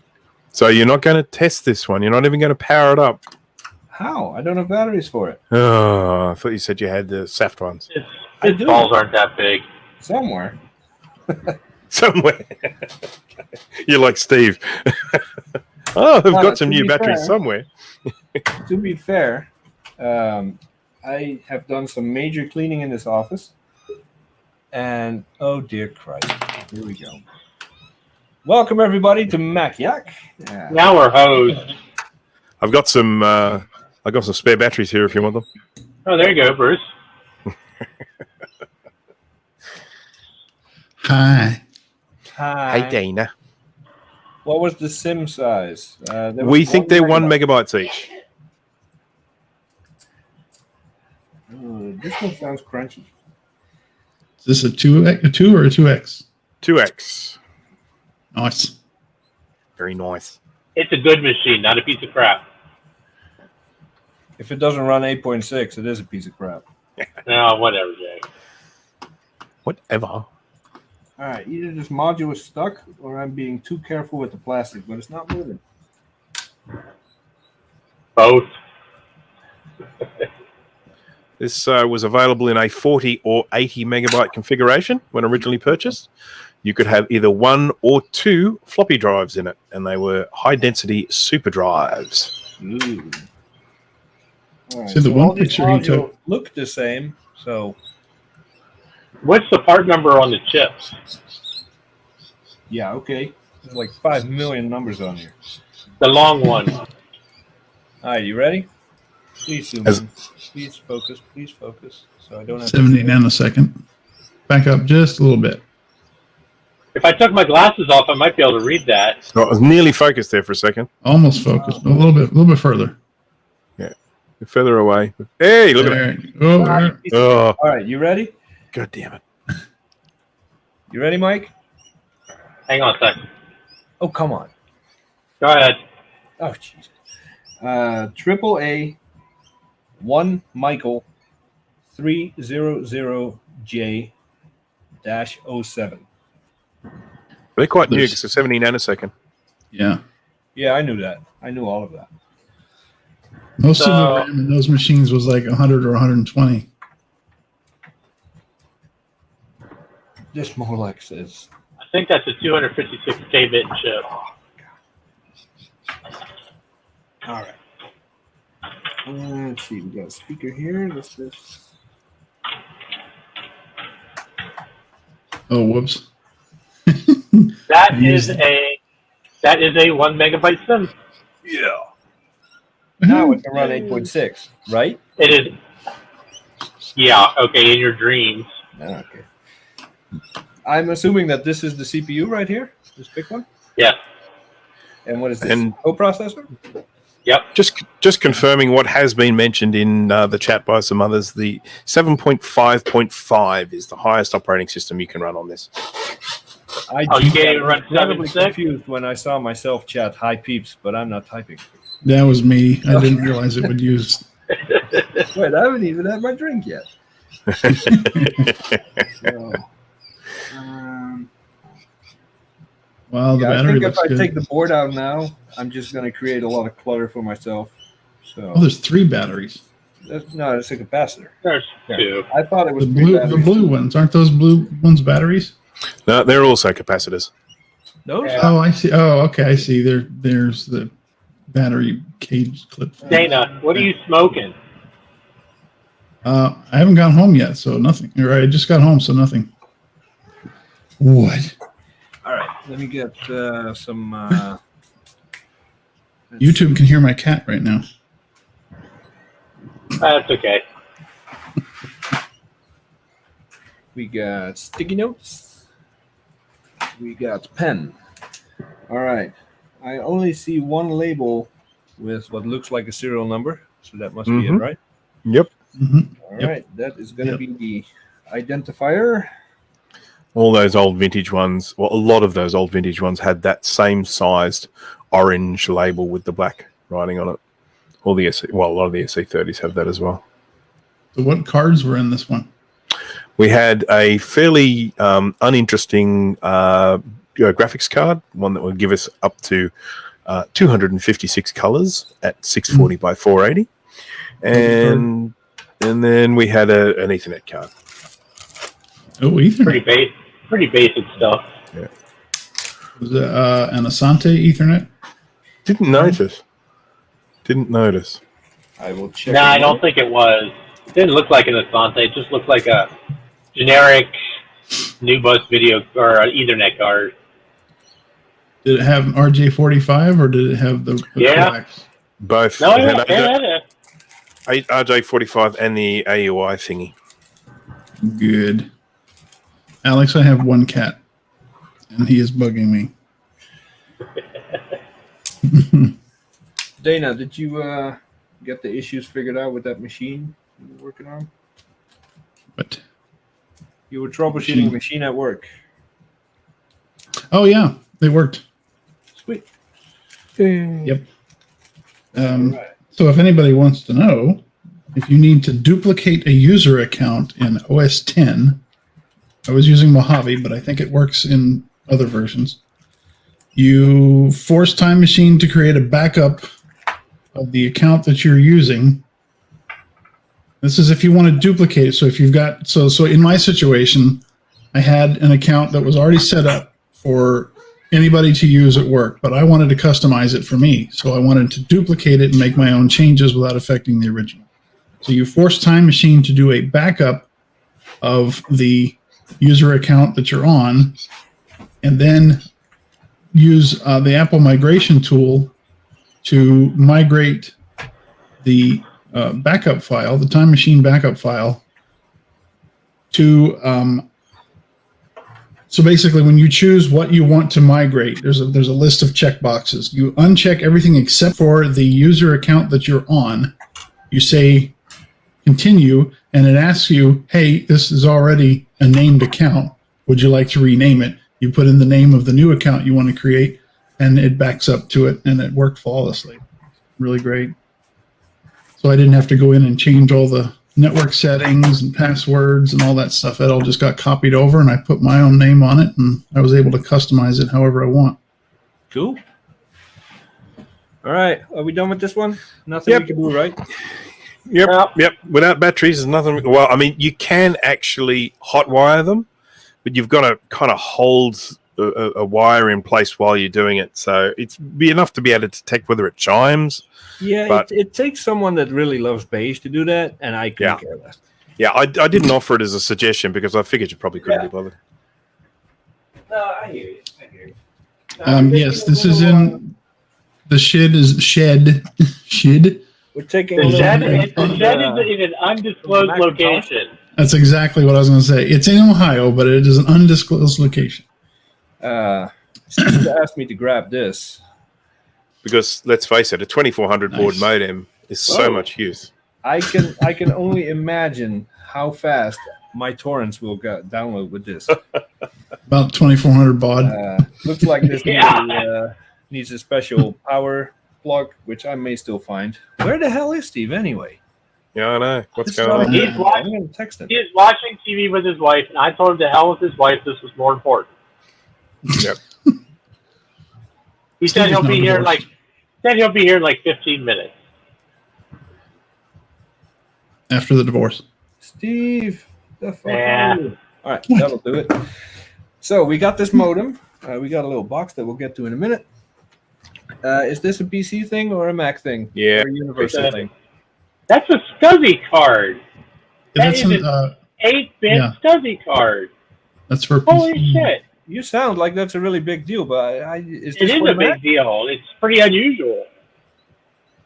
So you're not going to test this one. You're not even going to power it up. How? I don't have batteries for it. Oh, I thought you said you had the Saft ones. Its balls aren't that big. Somewhere. Somewhere. You're like Steve. Oh, they've got some to new be batteries fair- somewhere. To be fair, I have done some major cleaning in this office. And, oh dear Christ, here we go. Welcome everybody to Mac Yak. Yeah. Now we're hosed. I've got some spare batteries here if you want them. Oh, there you go, Bruce. Hi. Hi. Hey, Dana. What was the SIM size? We think they're 1 megabytes each. This one sounds crunchy. Is this a 2 or a 2X? 2X. Nice. Very nice. It's a good machine, not a piece of crap. If it doesn't run 8.6, it is a piece of crap. No, whatever, Jay. Whatever. All right, either this module is stuck or I'm being too careful with the plastic, but it's not moving. Both. This was available in a 40 or 80 megabyte configuration when originally purchased. You could have either 1 or 2 floppy drives in it, and they were high-density super drives. Ooh. All right, See, the one all these picture he modules took- look the same, so What's the part number on the chips? yeah, okay. There's like 5 million numbers on here. The long one. All right, you ready? Please zoom As- in. Please focus, so I don't have 70 nanosecond. Back up just a little bit. If I took my glasses off, I might be able to read that. Oh, I was nearly focused there for a second. Almost focused, but a little bit further. Further away. Hey, look at There. Oh, there. it. Oh, All right, you ready? God damn it. You ready, Mike? Hang on a second. Oh, come on. Go ahead. Oh, Jesus. AAA 1 Michael 300J-07. They're quite new because they're 70 nanosecond. Yeah. Yeah, I knew that. I knew all of that. Most of So- the RAM in those machines was like 100 or 120. This Molex is. I think that's a 256K bit chip. All right. Let's see. We got a speaker here. This is. Oh, whoops. That is a 1 megabyte sim. Yeah. Now it can run 8.6, right? It is. Yeah. Okay. In your dreams. Okay. I'm assuming that this is the CPU right here. This big one. Yes. And what is this? And- coprocessor? Yep. Just confirming what has been mentioned in the chat by some others. The 7.5.5 is the highest operating system you can run on this. Oh, you can't even run incredibly 7.6? confused when I saw myself chat hi peeps, but I'm not typing. That was me. I didn't realize it would use. Wait, I haven't even had my drink yet. So, Wow, the yeah, I battery think if looks I good. take the board out now, I'm just going to create a lot of clutter for myself. So Oh, there's 3 batteries. no, it's a capacitor. There's Yeah. 2. I thought it was The three blue batteries. ones. Aren't those blue ones batteries? No, they're also capacitors. Those? Yeah. Oh, I see. Oh, okay. I see. There's the battery cage clip. Dana, what are you smoking? I haven't gone home yet, so nothing. Or I just got home, so nothing. What? All right, let me get some. YouTube can hear my cat right now. That's okay. We got sticky notes. We got pen. All right. I only see one label with what looks like a serial number, so that must be it, Mhm. right? Yep. All Yep. right. That is going to Yep. be the identifier. All those old vintage ones, well, a lot of those old vintage ones had that same sized orange label with the black writing on it. All the SE, well, a lot of the SE30s have that as well. So what cards were in this one? We had a fairly uninteresting graphics card, one that would give us up to 256 colors at 640 by 480. And then we had an Ethernet card. Oh, Ethernet. Pretty basic stuff. Yeah. Was it an Asante Ethernet? Didn't notice. I will check. No, I don't think it was. It didn't look like an Asante. It just looked like a generic new bus video or an Ethernet card. Did it have an RJ45 or did it have the coax? Both. No, It had yeah. RJ45 and the AUI thingy. Good. Alex, I have one cat, and he is bugging me. Dana, did you get the issues figured out with that machine you were working on? But You were troubleshooting a machine at work. oh yeah, they worked. Sweet. Yep. So if anybody wants to know, if you need to duplicate a user account in OS 10, I was using Mojave, but I think it works in other versions. You force Time Machine to create a backup of the account that you're using. This is if you want to duplicate it. So if you've got, so in my situation, I had an account that was already set up for anybody to use at work, but I wanted to customize it for me. So I wanted to duplicate it and make my own changes without affecting the original. So you force Time Machine to do a backup of the user account that you're on, and then use the Apple migration tool to migrate the backup file, the Time Machine backup file, to so basically when you choose what you want to migrate, there's a list of checkboxes. You uncheck everything except for the user account that you're on. You say continue, and it asks you, hey, this is already a named account. Would you like to rename it? You put in the name of the new account you want to create, and it backs up to it, and it worked flawlessly. Really great. So I didn't have to go in and change all the network settings and passwords and all that stuff. It all just got copied over, and I put my own name on it, and I was able to customize it however I want. Cool. All right. Are we done with this one? Nothing we can do, right? Yep. Without batteries, there's nothing. Well, I mean, you can actually hotwire them, but you've got to kind of hold a wire in place while you're doing it. So it's be enough to be able to detect whether it chimes. Yeah, but it takes someone that really loves Beige to do that, and I couldn't care less. Yeah, I didn't offer it as a suggestion because I figured you probably couldn't be bothered. No, I hear you. Yes, this is in the shed. We're taking The a shed little is in an undisclosed location. That's exactly what I was going to say. It's in Ohio, but it is an undisclosed location. Steve asked me to grab this. Because let's face it, a 2400 board modem is so much use. I can only imagine how fast my torrents will download with this. About 2400 baud. Looks like this needs a special power plug, which I may still find. Where the hell is Steve anyway? Yeah, I know. What's This going on? He's I'm watching, going to text him. he is watching TV with his wife, and I told him to hell with his wife. This was more important. Yep. He said he'll be here in like 15 minutes. After the divorce. Steve, the fuck Yeah. are you? All right, that'll do it. So we got this modem. We got a little box that we'll get to in a minute. Is this a PC thing or a Mac thing? Yeah. Or a universal thing? That's a SCSI card. That That's is an 8-bit SCSI card. That's for Holy PC. shit. You sound like that's a really big deal, but is this It is for a Mac? big deal. It's pretty unusual.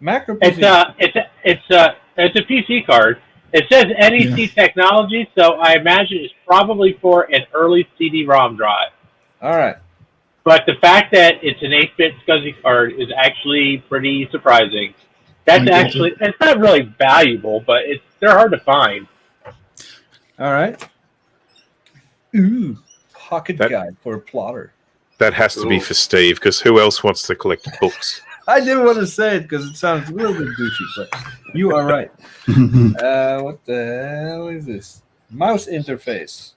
Mac or PC? It's a PC card. It says NEC technology, so I imagine it's probably for an early CD-ROM drive. All right. But the fact that it's an 8-bit SCSI card is actually pretty surprising. It's not really valuable, but they're hard to find. All right. Ooh, pocket guide for a plotter. That has to be for Steve, because who else wants to collect books? I didn't want to say it because it sounds a little bit douchey, but you are right. What the hell is this? Mouse interface.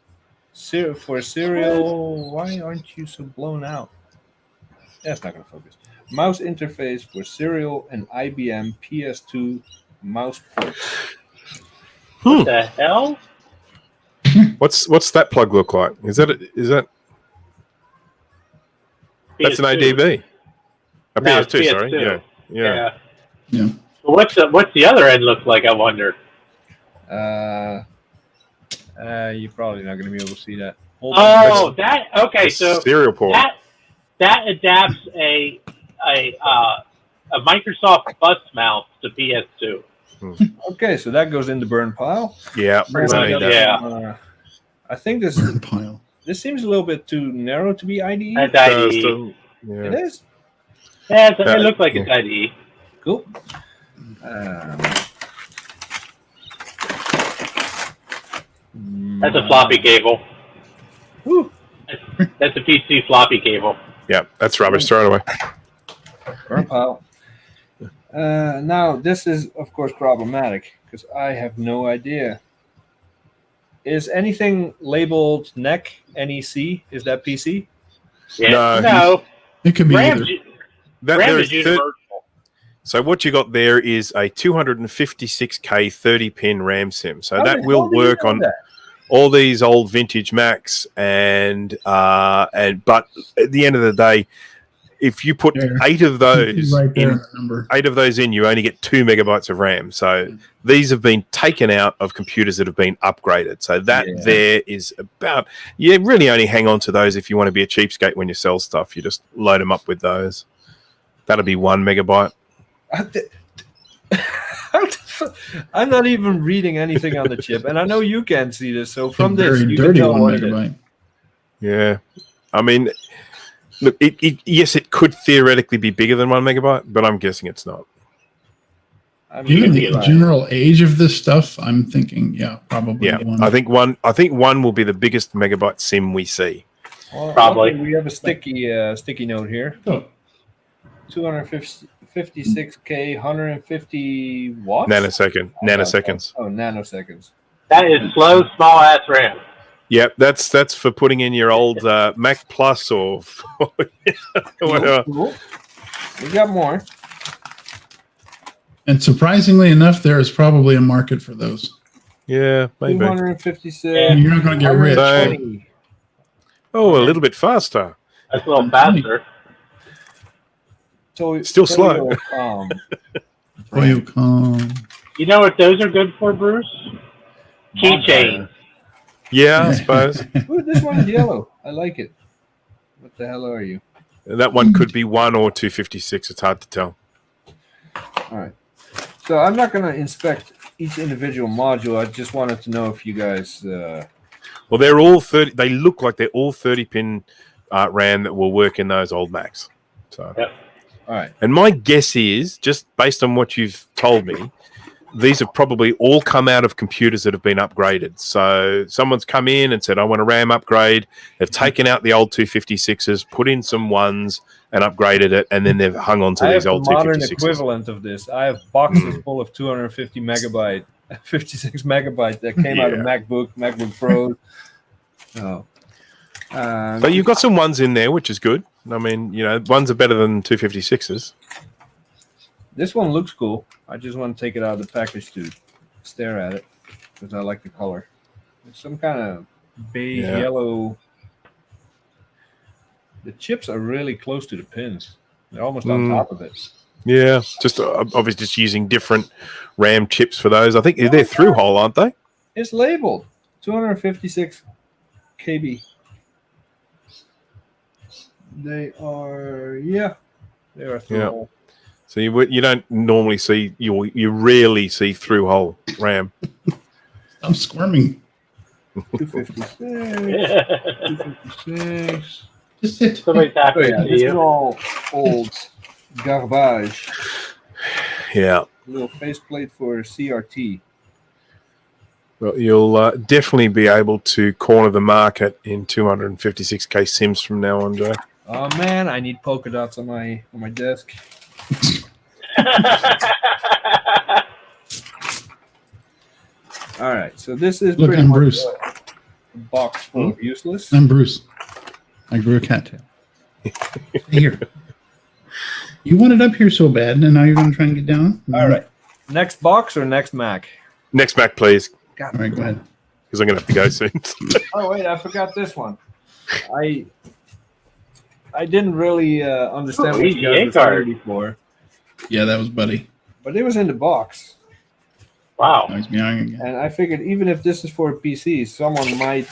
For serial. Why aren't you so blown out? That's not going to focus. Mouse interface for serial and IBM PS2 mouse ports. What the hell? What's that plug look like? Is that that's an PS2. ADB? A No, it's PS2, sorry. PS2. Yeah. Yeah. Well, what's the other end look like? I wonder. You're probably not going to be able to see that. Hold Oh, on. that okay. So serial port. that adapts a Microsoft bus mount to PS2. Okay, so that goes in the burn pile. Yeah. Pretty I need much, that. yeah. I think this Burn pile. seems a little bit too narrow to be IDE. That's So IDE. still- It yeah. is. Yeah, it looks like it's IDE. Cool. That's a floppy cable. Whew. That's a PC floppy cable. Yeah, that's rubbish. Throw it away. Burn pile. Now, this is, of course, problematic because I have no idea. Is anything labeled NEC, NEC? Is that PC? Yeah. No. No. It could be RAM, either. That, RAM there is is thir- universal. so what you got there is a 256K 30-pin RAM sim. So How that the will hell do you work know on that? all these old vintage Macs, and but at the end of the day, if you put There. 8 of those Right there, in, the number. 8 of those in, you only get 2 megabytes of RAM. So these have been taken out of computers that have been upgraded. So that there is about, you really only hang on to those if you want to be a cheapskate when you sell stuff. You just load them up with those. That'll be 1 megabyte. I'm not even reading anything on the chip, and I know you can't see this. So from this, Very you can dirty tell 1 what it is. megabyte. Yeah. I mean, look, yes, it could theoretically be bigger than 1 megabyte, but I'm guessing it's not. I Given mean, the general age of this stuff, I'm thinking, probably Yeah, 1. I think one will be the biggest megabyte sim we see. well, Probably. okay, we have a sticky note here. Oh, 256K, 150 watts. Nanoseconds. Oh, nanoseconds. That is slow, small ass RAM. Yep, that's for putting in your old Mac Plus or whatever. Cool. We got more. and surprisingly enough, there is probably a market for those. Yeah, maybe. 256. Yeah. You're not going to get rich. 120. Oh, a little bit faster. That's a little faster. So Still slow. Toyocom. You know what those are good for, Bruce? Keychains. Yeah, I suppose. Ooh, this one's yellow. I like it. What the hell are you? That one could be 1 or 256. It's hard to tell. All right. So I'm not going to inspect each individual module. I just wanted to know if you guys. Well, they're all 30. They look like they're all 30-pin RAM that will work in those old Macs. So, Yep. All right. and my guess is, just based on what you've told me, these have probably all come out of computers that have been upgraded. So someone's come in and said, I want a RAM upgrade. They've taken out the old 256s, put in some ones and upgraded it, and then they've hung on to I these have old the modern 256s. equivalent of this. I have boxes full of 250 megabyte, 56 megabyte that came out of Yeah. MacBook Pro. Oh. But you've got some ones in there, which is good. I mean, ones are better than 256s. This one looks cool. I just want to take it out of the package to stare at it because I like the color. It's some kind of beige yellow. The chips are really close to the pins. They're almost on top of it. Yeah, just obviously just using different RAM chips for those. I think they're through hole, aren't they? It's labeled 256 KB. They are, they are through Yeah. hole. So you don't normally see you rarely see through hole RAM. I'm squirming. 256, Yeah. 256. Just it. Somebody's Oh, happening yeah, to this is you. all old garbage. Yeah. Little faceplate for CRT. Well, you'll definitely be able to corner the market in 256K sims from now on, Joe. Oh man, I need polka dots on my desk. All right, so this is Look, pretty I'm much Bruce. a box full of useless. I'm Bruce. I grew a cattail. Here. You want it up here so bad, and now you're going to try and get down? All right, next box or next Mac? Next Mac, please, All right, go ahead. because I'm going to have to go soon. Oh wait, I forgot this one. I didn't really understand what you guys EGA were card. saying before, Yeah, that was Buddy. but it was in the box, Wow. That was meowing again. and I figured even if this is for a PC, someone might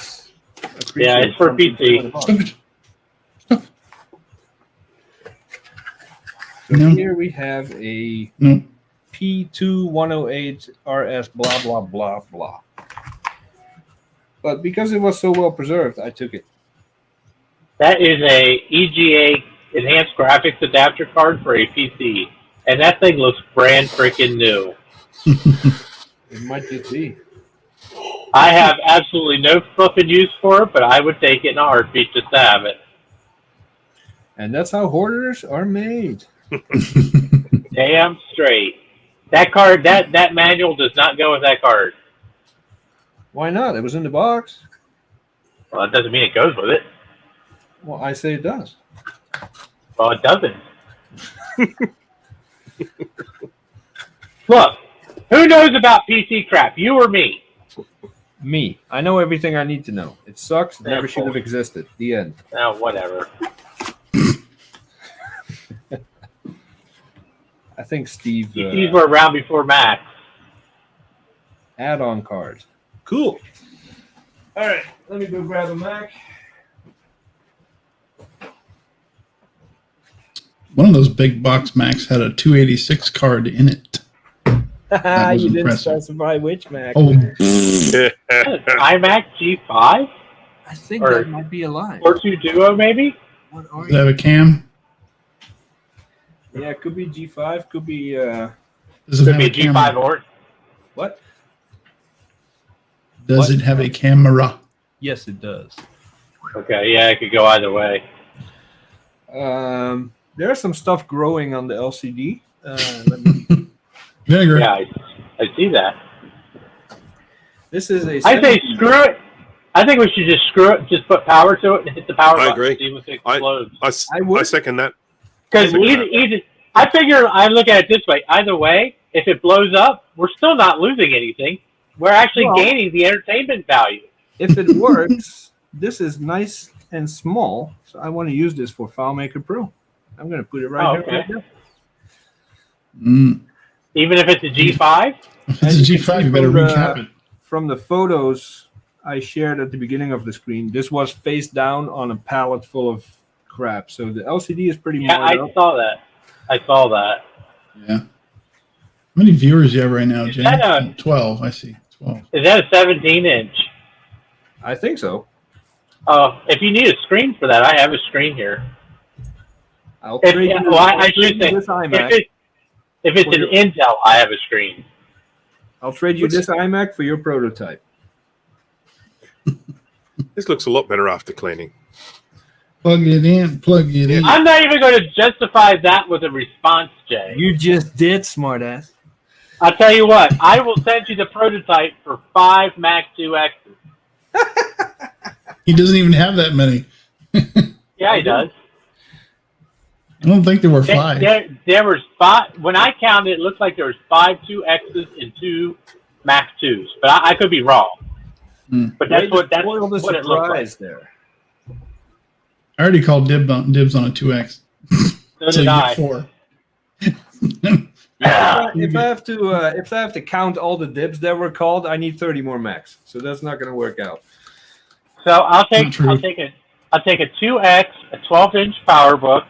appreciate. Yeah, it's for something PC. in the box. Stop it. So No. here we have a No. P2108 RS blah blah blah blah. But because it was so well preserved, I took it. That is a EGA enhanced graphics adapter card for a PC, and that thing looks brand freaking new. It might just be. I have absolutely no flipping use for it, but I would take it in a heartbeat just to have it. And that's how hoarders are made. Damn straight. That card, that manual does not go with that card. Why not? It was in the box. Well, it doesn't mean it goes with it. Well, I say it does. Well, it doesn't. Look, who knows about PC crap? You or me? Me. I know everything I need to know. It sucks. It Yeah, never should have boy. existed. The end. Oh, whatever. I think Steve PCs were around before Mac. add-on card. Cool. All right, let me go grab a Mac. One of those big box Macs had a 286 card in it. That was You didn't impressive. specify which Mac. Oh, iMac G5? I think or- that might be a lie. 42 Duo, maybe? What are does it have you? a cam? Yeah, it could be G5. Could be Does it Could have be a a G5 camera? or... what? Does What? it have a camera? Yes, it does. Okay, yeah, it could go either way. There's some stuff growing on the LCD. Let me, Vinegar. Yeah, I see that. this is a. I say screw it. I think we should just screw it, just put power to it and hit the power I button. agree. See if it explodes. I would. I second that. Because I would. either, I figure, I look at it this way. Either way, if it blows up, we're still not losing anything. We're actually Well- gaining the entertainment value. If it works, this is nice and small. So I want to use this for FileMaker Pro. I'm going to put it right Oh, here. okay. Right now. Mm. Even if it's a G5? If it's a As you can G5, see you better from the- recap it. From the photos I shared at the beginning of the screen, this was face down on a pallet full of crap. So the LCD is pretty Yeah, marred I up. saw that. I saw that. Yeah. How many viewers do you have right now, Is Jay? that a- 12, I see. 12. Is that a 17-inch? I think so. Oh, if you need a screen for that, I have a screen here. I'll If, trade you, well, I I'll should trade you say, this iMac. if it's an Intel, I have a screen. I'll trade you this iMac for your prototype. This looks a lot better after cleaning. Plug it in, plug it in. I'm not even going to justify that with a response, Jay. You just did, smartass. I'll tell you what, I will send you the prototype for 5 Mac 2Xs. He doesn't even have that many. Yeah, he does. I don't think there were 5. There was 5. When I counted, it looked like there was 5 2Xs and 2 Mac 2s. But I could be wrong. Hmm. But that's what Spoil the what it looked like. surprise there. I already called dibs on a 2X. So So did you I. get 4. Yeah. If I have to count all the dibs that were called, I need 30 more Macs. So that's not going to work out. So I'll take Not true. a 2X, a 12-inch PowerBook.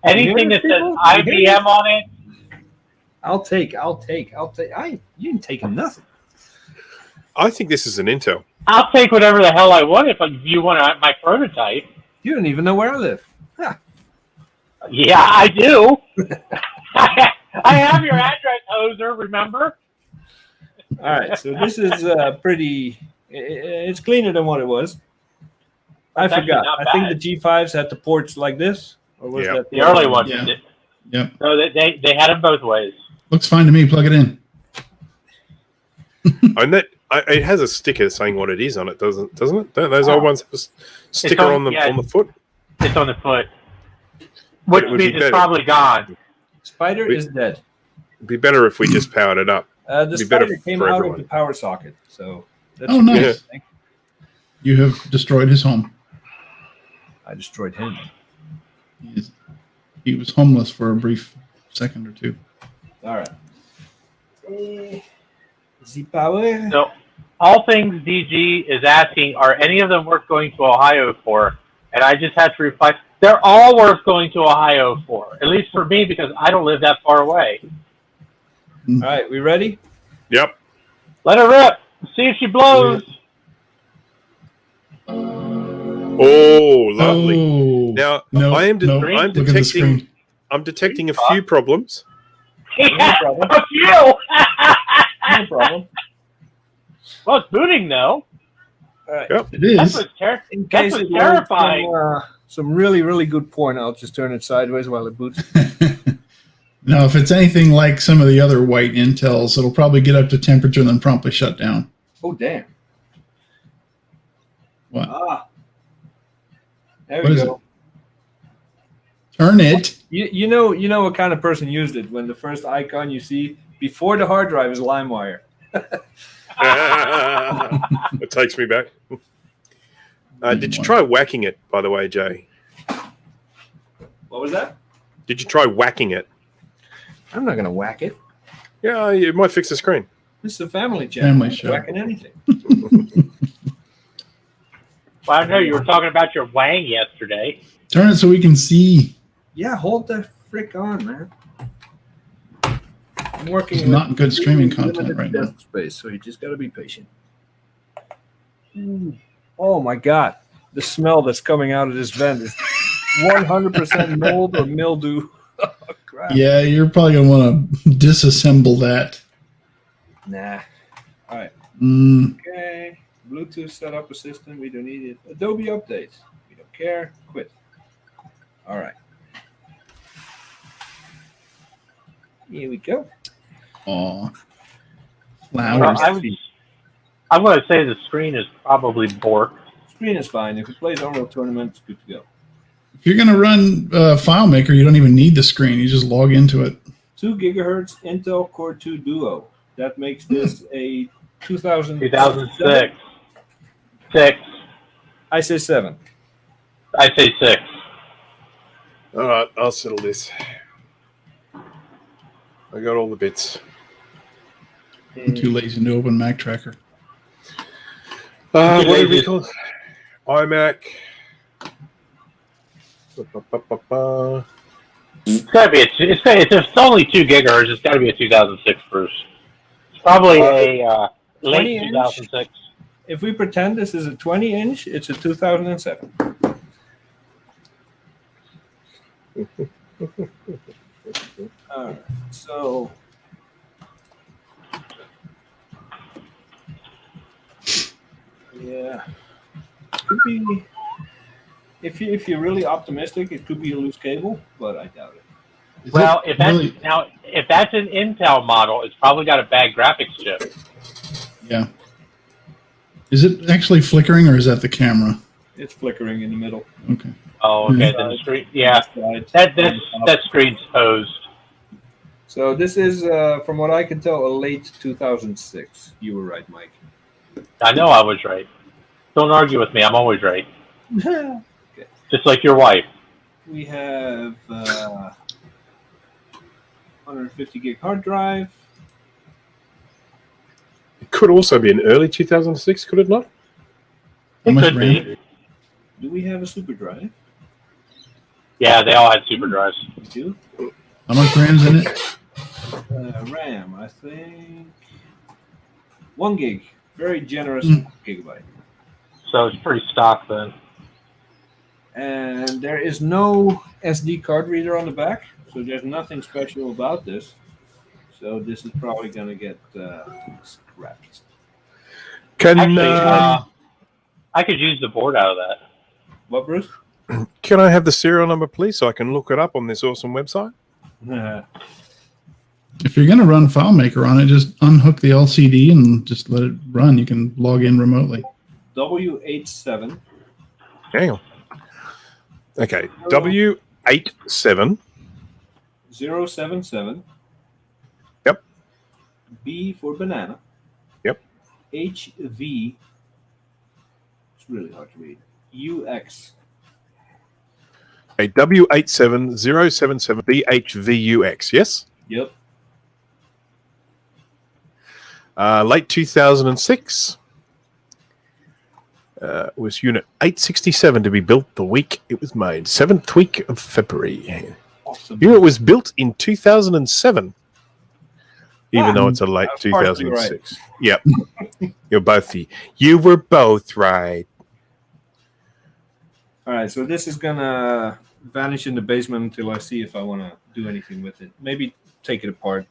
Anything that says people? IBM on it. I'll take. You ain't taking nothing. I think this is an Intel. I'll take whatever the hell I want if you want my prototype. You don't even know where I live. Yeah, I do. I have your address, hoser, remember? All right. So this is pretty. It's cleaner than what it was. I That's actually forgot. not I think bad. the G5s had the ports like this, or was Yeah. that The early ones. Yeah. did. Yep. No, they had them both ways. Looks fine to me. Plug it in. And it has a sticker saying what it is on it, doesn't it? Don't those Oh. old ones have a sticker on the foot? It's on the foot, But which it would be means it's better. probably gone. Spider is dead. It'd be better if we just powered it up. The It'd be better Spider came for out everyone. of the power socket, so that's Oh, a good nice. thing. You have destroyed his home. I destroyed him. He was homeless for a brief second or two. All right. The power. So, all things DG is asking, are any of them worth going to Ohio for? And I just had to reply, they're all worth going to Ohio for. At least for me, because I don't live that far away. All right, we ready? Yep. Let her rip. See if she blows. Oh, lovely. Oh, Now no, I'm no. I'm Look at the screen. detecting a few problems. Yeah, problem. a few. No problem. Well, it's booting, though. All right. Yep. It That's is. what's, In That's case what's it loads terrifying. some really, really good porn, I'll just turn it sideways while it boots. Now, if it's anything like some of the other white Intels, it'll probably get up to temperature and then promptly shut down. Oh, damn. What? Ah. There What we is go. Turn it. You know what kind of person used it when the first icon you see before the hard drive is LimeWire. It takes me back. Did you try whacking it, by the way, Jay? What was that? Did you try whacking it? I'm not going to whack it. Yeah, it might fix the screen. This is a family channel. Family I'm not show. whacking anything. Well, I know you were talking about your Wang yesterday. Turn it so we can see. Yeah, hold the frick on, man. I'm working It's with not good streaming content limited right now. disk space, so you just got to be patient. Ooh. Oh my God, the smell that's coming out of this vent is 100% mold or mildew. Oh, crap. Yeah, you're probably going to want to disassemble that. Nah. All right. Mm, Okay. Bluetooth setup assistant. We don't need it. Adobe updates. We don't care. Quit. All right. Here we go. aw. Well, Flowers. I'm going to say the screen is probably borked. Screen is fine. If it plays Unreal Tournament, it's good to go. If you're going to run FileMaker, you don't even need the screen. You just log into it. 2 gigahertz Intel Core 2 Duo. That makes this a 2006. 6. I say 7. I say 6. All right, I'll settle this. I got all the bits. I'm too lazy to open Mac Tracker. What do we call it? iMac. It's got to be if it's only 2 gigahertz, it's got to be a 2006 Bruce. It's probably a late 20-inch? 2006. If we pretend this is a 20-inch, it's a 2007. All right, so yeah, could be. If you're really optimistic, it could be a loose cable, but I doubt it. Is Well, it if that's really- if that's an Intel model, it's probably got a bad graphics chip. Yeah. Is it actually flickering or is that the camera? It's flickering in the middle. Okay. Oh, okay. Then the screen, yeah, Side, that screen's posed. So this is, from what I can tell, a late 2006. You were right, Mike. I know I was right. Don't argue with me. I'm always right. Okay. Just like your wife. We have 150 gig hard drive. It could also be an early 2006, could it not? How It much could RAM? be. Do we have a super drive? Yeah, they all had super drives. We do. How much RAM's in it? RAM, I think 1 gig. Very generous gigabyte. So it's pretty stock then. And there is no SD card reader on the back, so there's nothing special about this. So this is probably going to get scrapped. Can Actually, I could use the board out of that. What, Bruce? Can I have the serial number, please, so I can look it up on this awesome website? If you're going to run FileMaker on it, just unhook the LCD and just let it run. You can log in remotely. W87. Hang on. Okay, W87. 077. Yep. B for banana. Yep. HV. It's really hard to read. UX. A W87077BHVUX, yes? Yep. Late 2006 was Unit 867 to be built the week it was made, 7th week of February. Awesome. Unit was built in 2007, even though it's a late That's partially 2006. Yep. You were both right. All right, so this is gonna vanish in the basement until I see if I want to do anything with it. Maybe take it apart.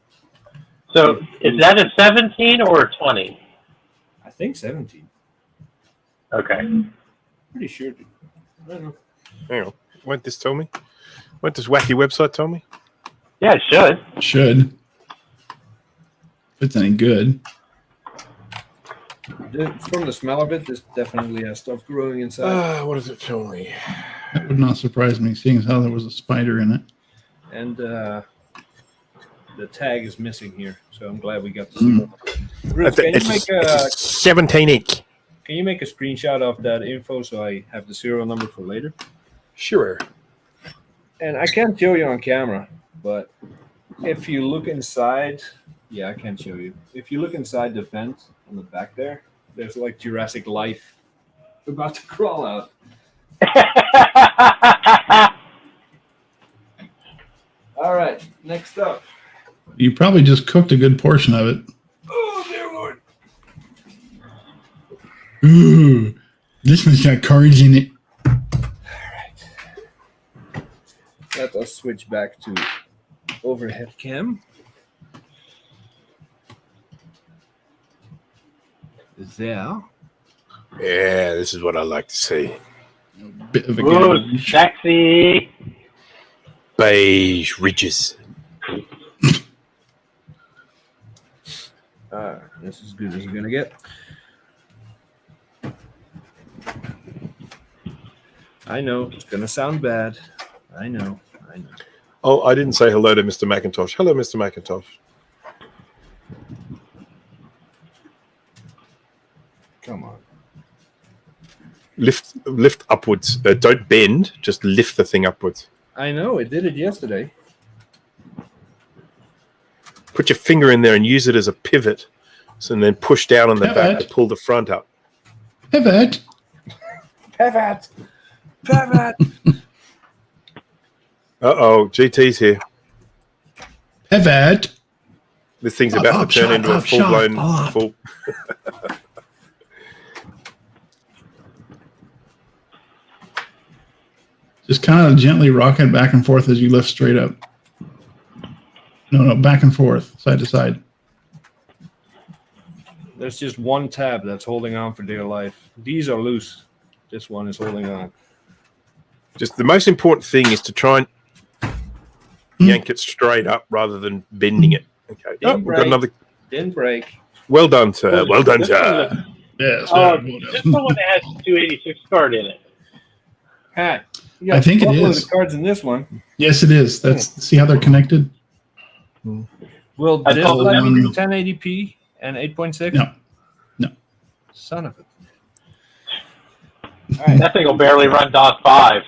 So is that a 17 or a 20? I think 17. Okay. Pretty sure. Dude. I don't know. Hang on. Won't this tell me? Won't this wacky website tell me? Yeah, it should. Should. If it's any good. From the smell of it, this definitely has stuff growing inside. What does it tell me? That would not surprise me, seeing as how there was a spider in it. And the tag is missing here, so I'm glad we got the serial. Bruce, can you make a 17 inch. Can you make a screenshot of that info so I have the serial number for later? Sure. And I can't show you on camera, but if you look inside, yeah, I can't show you. If you look inside the vent on the back there, there's like Jurassic life about to crawl out. All right, next up. You probably just cooked a good portion of it. Oh, dear Lord. Ooh, this one's got cards in it. All right. Let us switch back to overhead cam. There. Yeah, this is what I like to see. Bit of a Ooh, gouge. sexy. Beige ridges. This is as good as you're gonna get. I know it's gonna sound bad. I know. Oh, I didn't say hello to Mr. McIntosh. Hello, Mr. McIntosh. Come on. Lift upwards. Don't bend. Just lift the thing upwards. I know it did it yesterday. Put your finger in there and use it as a pivot. So, and then push down on the back to pull the front up. Pivot. Pivot. Uh-oh, GT's here. Pivot. This thing's about to turn into a full-blown... Full... Just kind of gently rock it back and forth as you lift straight up. No, back and forth, side to side. There's just one tab that's holding on for dear life. These are loose. This one is holding on. Just the most important thing is to try and yank it straight up rather than bending it. Okay. Oh, we've got another. Didn't break. Well done, sir. Well done, sir. Yes. This is the one that has 286 card in it. Hi. I think it is. The cards in this one. Yes, it is. See how they're connected? Will I this told let them. me do 1080p and 8.6? No. Son of a. All right. That thing will barely run DOS 5.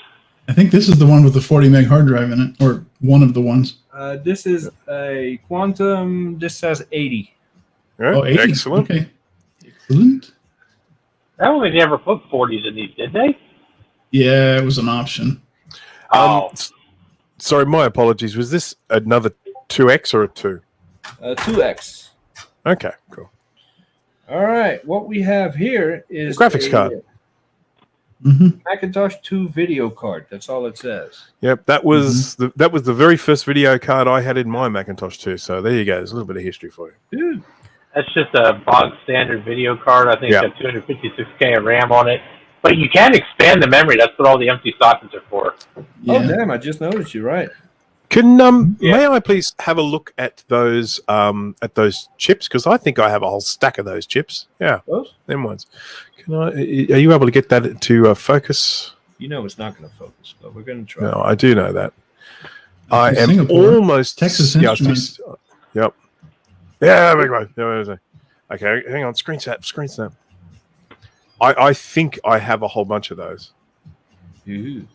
I think this is the one with the 40 meg hard drive in it, or one of the ones. This is a Quantum. This says 80. All right, 80. excellent. Okay. Excellent. I don't think they ever put 40s in these, did they? Yeah, it was an option. Oh. Sorry, my apologies. Was this another 2X or a 2? 2X. Okay, cool. All right. What we have here is Graphics card. Macintosh 2 video card. That's all it says. Yep, that was that was the very first video card I had in my Macintosh too. So there you go. There's a little bit of history for you. Dude. That's just a bog standard video card. I think it's got 256K of RAM on it. But you can expand the memory. That's what all the empty sockets are for. Yeah. Oh, damn, I just noticed you're right. Can Yeah. may I please have a look at those chips? Because I think I have a whole stack of those chips. Yeah, Those? them ones. Can I? Are you able to get that to focus? You know it's not going to focus, but we're going to try. No, I do know that. I am Singapore. almost Texas yeah, Instruments. Yep. Yeah, there we go. Okay, hang on. Screen snap. I think I have a whole bunch of those. Ooh.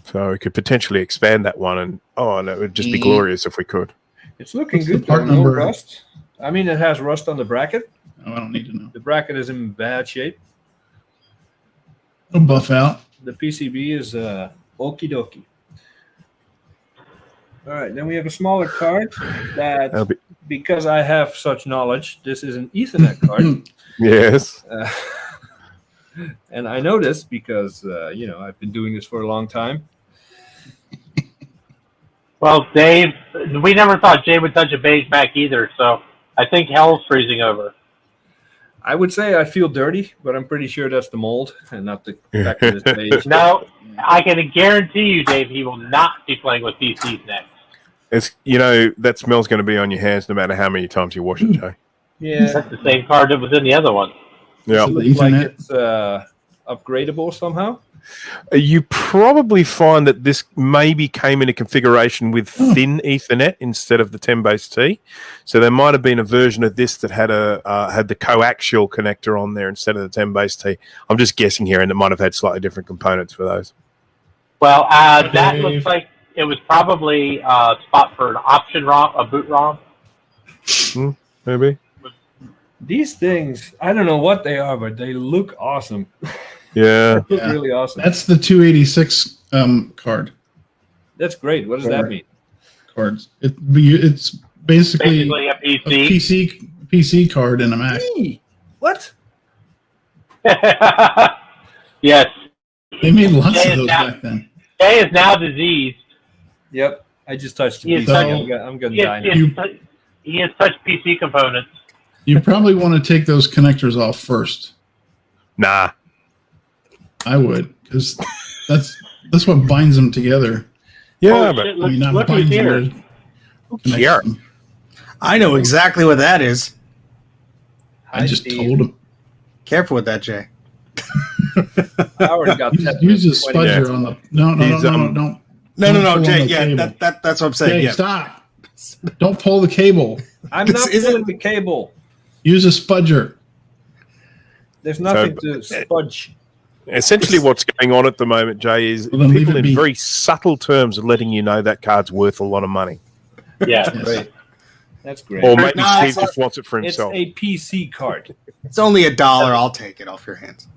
So we could potentially expand that one, and it would just be glorious if we could. It's looking What's the good. part No number? rust. I mean, it has rust on the bracket. Oh, I don't need to know. The bracket is in bad shape. It'll buff out. The PCB is okie dokie. All right, then we have a smaller card that, That'll be- because I have such knowledge, this is an Ethernet card. Yes. And I know this because, I've been doing this for a long time. Well, Dave, we never thought Jay would touch a beige Mac either, so I think hell's freezing over. I would say I feel dirty, but I'm pretty sure that's the mold and not the fact that it's beige. No, I can guarantee you, Dave, he will not be playing with PCs next. It's that smell's going to be on your hands no matter how many times you wash it, Jay. Yeah, That's the same card that was in the other one. Yeah. it looks like Ethernet. it's upgradable somehow. You probably find that this maybe came in a configuration with thin Ethernet instead of the 10 base T. So there might have been a version of this that had had the coaxial connector on there instead of the 10 base T. I'm just guessing here, and it might have had slightly different components for those. Well, that Dave. looks like it was probably a spot for an option ROM, a boot ROM. Maybe. These things, I don't know what they are, but they look awesome. Yeah. They look Yeah. really awesome. That's the 286 card. That's great. What does that mean? Cards. It's basically Basically a a PC. PC card in a Mac. What? Yes. They made lots Jay of is those now- back then. Jay is now diseased. Yep. I just touched the Yes, PC. so- I'm going He to die has, now. he has touched PC components. You probably want to take those connectors off first. Nah. I would, because that's what binds them together. Yeah, Oh, but shit, I mean, not look who's binds them, here. but connects Yeah. them. I know exactly what that is. I just Steve. told him. Careful with that, Jay. I already got that. Use a spudger on the. No, He's, don't. No, Don't pull Jay. on the Yeah, cable. that's what I'm saying. Jay, Yeah. stop. Don't pull the cable. I'm Is not it- pulling the cable. Use a spudger. There's nothing to spudge. essentially what's going on at the moment, Jay, is Well, then leave people it in be. very subtle terms are letting you know that card's worth a lot of money. Yeah. Yes. Great. That's great. Or maybe No, Steve it's just wants it for It's himself. a PC card. It's only $1. I'll take it off your hands.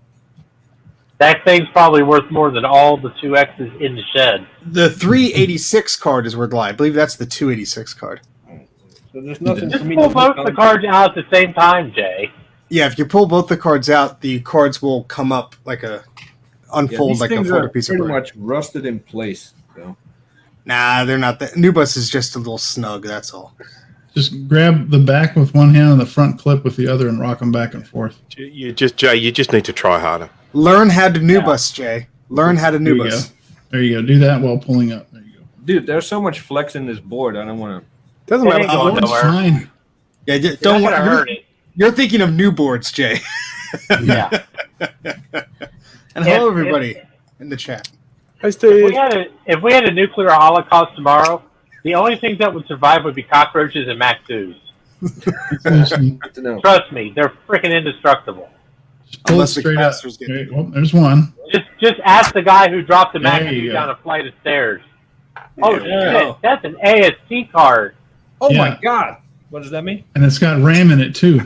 That thing's probably worth more than all the 2X's in the shed. The 386 card is worth a lot. I believe that's the 286 card. So there's nothing for Just me to pull look both the on. cards out at the same time, Jay. Yeah, if you pull both the cards out, the cards will come up like Yeah, unfold these like a things folded are piece of pretty bread. much rusted in place. So. Nah, they're not. Nubus is just a little snug. That's all. Just grab the back with one hand and the front clip with the other and rock them back and forth. Jay, you just need to try harder. Learn how to Nubus, Jay. Learn how to There you go. Nubus. There you go. Do that while pulling up. There you go. Dude, there's so much flex in this board. I don't want to. Doesn't It matter. ain't going It's nowhere. fine. Yeah, You're don't not gonna hurt worry. it. You're thinking of new boards, Jay. Yeah. And hello, If- everybody in the chat. Hey, If Steve. we had a nuclear holocaust tomorrow, the only things that would survive would be cockroaches and Mac 2s. Seriously, Good to know. Trust me, they're freaking indestructible. just pull it Unless the straight up. capacitors get There, well, there's one. Just ask the guy who dropped the Mac There you 2 go. down a flight of stairs. Oh Yeah. shit, that's an AST card. Oh Yeah. my God. What does that mean? And it's got RAM in it too.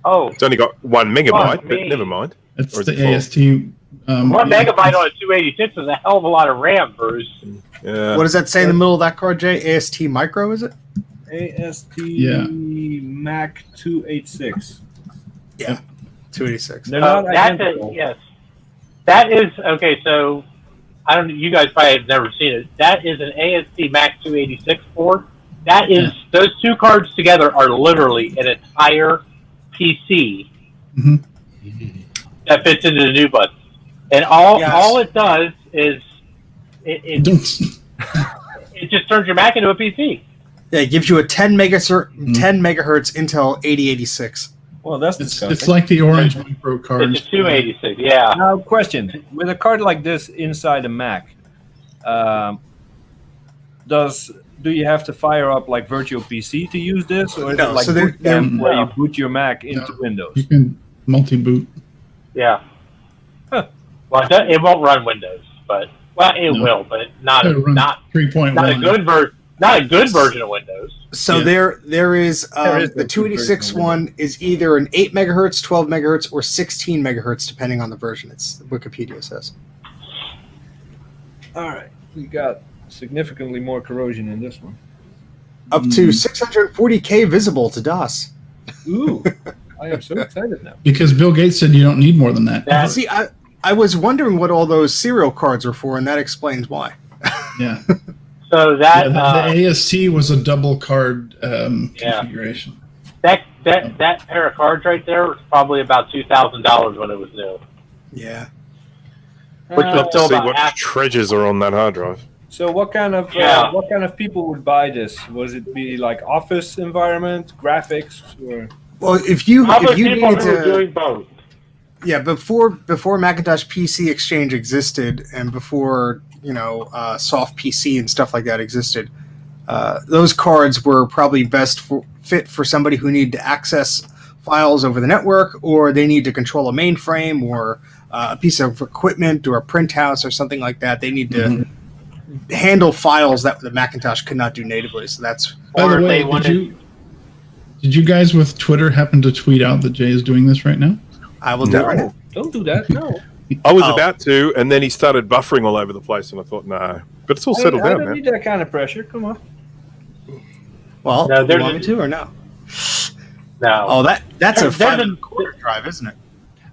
Oh, It's only got 1 megabyte, but me. never mind. That's Or is the it full? AST. 1 yeah, megabyte on a 286 is a hell of a lot of RAM, Bruce. Yeah. What does that say in the middle of that card, Jay? AST Micro, is it? AST Yeah. Mac 286. 286. They're not That's identical. yes. That is okay. So I don't. You guys probably have never seen it. That is an AST Mac 286 board. That is those two cards together are literally an entire PC Mhm. that fits into the new bus. And Yes. all it does is it just turns your Mac into a PC. Yeah, it gives you a 10 megahertz Intel 8086. Well, that's It's disgusting. like the orange micro cards. It's a 286. Yeah. Now, question: with a card like this inside a Mac, do you have to fire up like Virtual PC to use this, or is No, it like so they're- boot camp where no. you boot your Mac into Windows? You can multi-boot. Yeah. Huh. Well, it won't run Windows, but it No. will, but not It'll run not 3.1. not a good version. Not a good version of Windows. So Yeah. there is There is the no 286 good version of one is either an 8 megahertz, 12 megahertz, or 16 megahertz, depending on the version. It's Wikipedia says. All right, we got significantly more corrosion in this one. Up to 640K visible to DOS. Ooh, I am so excited now. Because Bill Gates said you don't need more than that. That- See, I was wondering what all those serial cards were for, and that explains why. Yeah. So Yeah, that the ASC was a double card configuration. that pair of cards right there was probably about $2,000 when it was new. Yeah. Which was Love to still see about what half. treasures are on that hard drive. So, what kind of people would buy this? Was it be like office environment, graphics, or Well, if you Probably people needed who were to, doing both. yeah, before Macintosh PC Exchange existed, and before soft PC and stuff like that existed, those cards were probably best fit for somebody who needed to access files over the network, or they need to control a mainframe, or a piece of equipment, or a print house, or something like that. They need to handle files that the Macintosh could not do natively. So that's By Or the if way, they wanted- did you guys with Twitter happen to tweet out that Jay is doing this right now? I will do it right now. don't do that? No, I was Oh. about to, and then he started buffering all over the place, and I thought, no. But it's all settled I down don't now. need that kind of pressure. Come on. Well, No, do there's you want a- me to or no? No. Oh, that's a There's 5.25 drive, isn't it?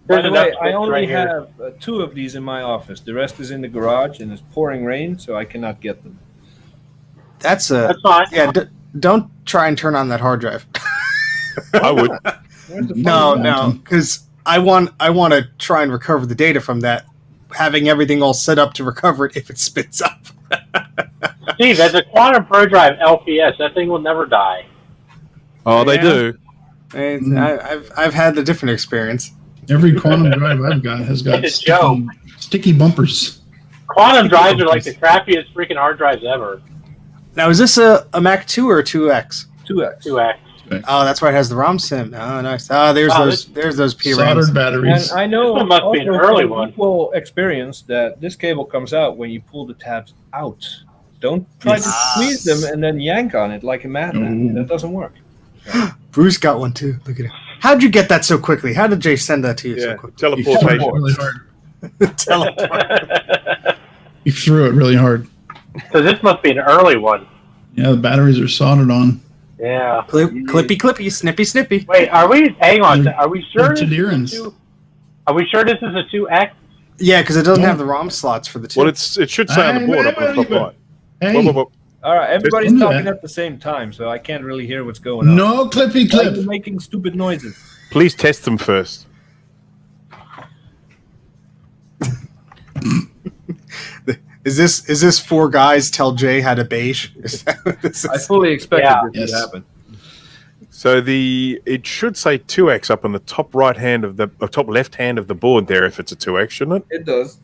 By There's the an way, extra I only right here. have 2 of these in my office. The rest is in the garage, and it's pouring rain, so I cannot get them. That's That's fine. yeah. Don't try and turn on that hard drive. I would. Where's the No, phone? no, because I want to try and recover the data from that, having everything all set up to recover it if it spits up. Steve, as a Quantum Pro Drive LPS, that thing will never die. Oh, they Yeah. do. And I've had the different experience. Every quantum drive I've got has got It's a joke. sticky bumpers. Quantum drives are like the crappiest freaking hard drives ever. Now, is this a Mac 2 or a 2X? 2x. 2X. Oh, that's why it has the ROM sim. Oh, nice. Oh, there's Oh, those PRAMs. Soldered batteries. And I know This one must be an also early from one. equal experience that this cable comes out when you pull the tabs out. Don't try to Yes. squeeze them and then yank on it like a madman. Ooh. That doesn't work. Bruce got one too. Look at him. How'd you get that so quickly? How did Jay send that to you so Yeah, quickly? He threw it teleportation. really hard. Teleport. He threw it really hard. So this must be an early one. Yeah, the batteries are soldered on. Yeah. Clippy, clippy, snippy, snippy. Wait, hang on. Are we sure? They're Tadirians. Are we sure this is a 2X? Yeah, because it doesn't have the ROM slots for the two. Well, it should say on the board up on the top right. Hey, Whoa, whoa, whoa. All right, everybody's Don't do talking that. at the same time, so I can't really hear what's going on. no clippy Why are you clip. making stupid noises? Please test them first. Is this 4 guys tell Jay how to beige? Is that what this I is? fully expected Yeah. this to Yes. happen. So it should say 2x up on the top right hand of the top left hand of the board there if it's a 2x, shouldn't it? It does.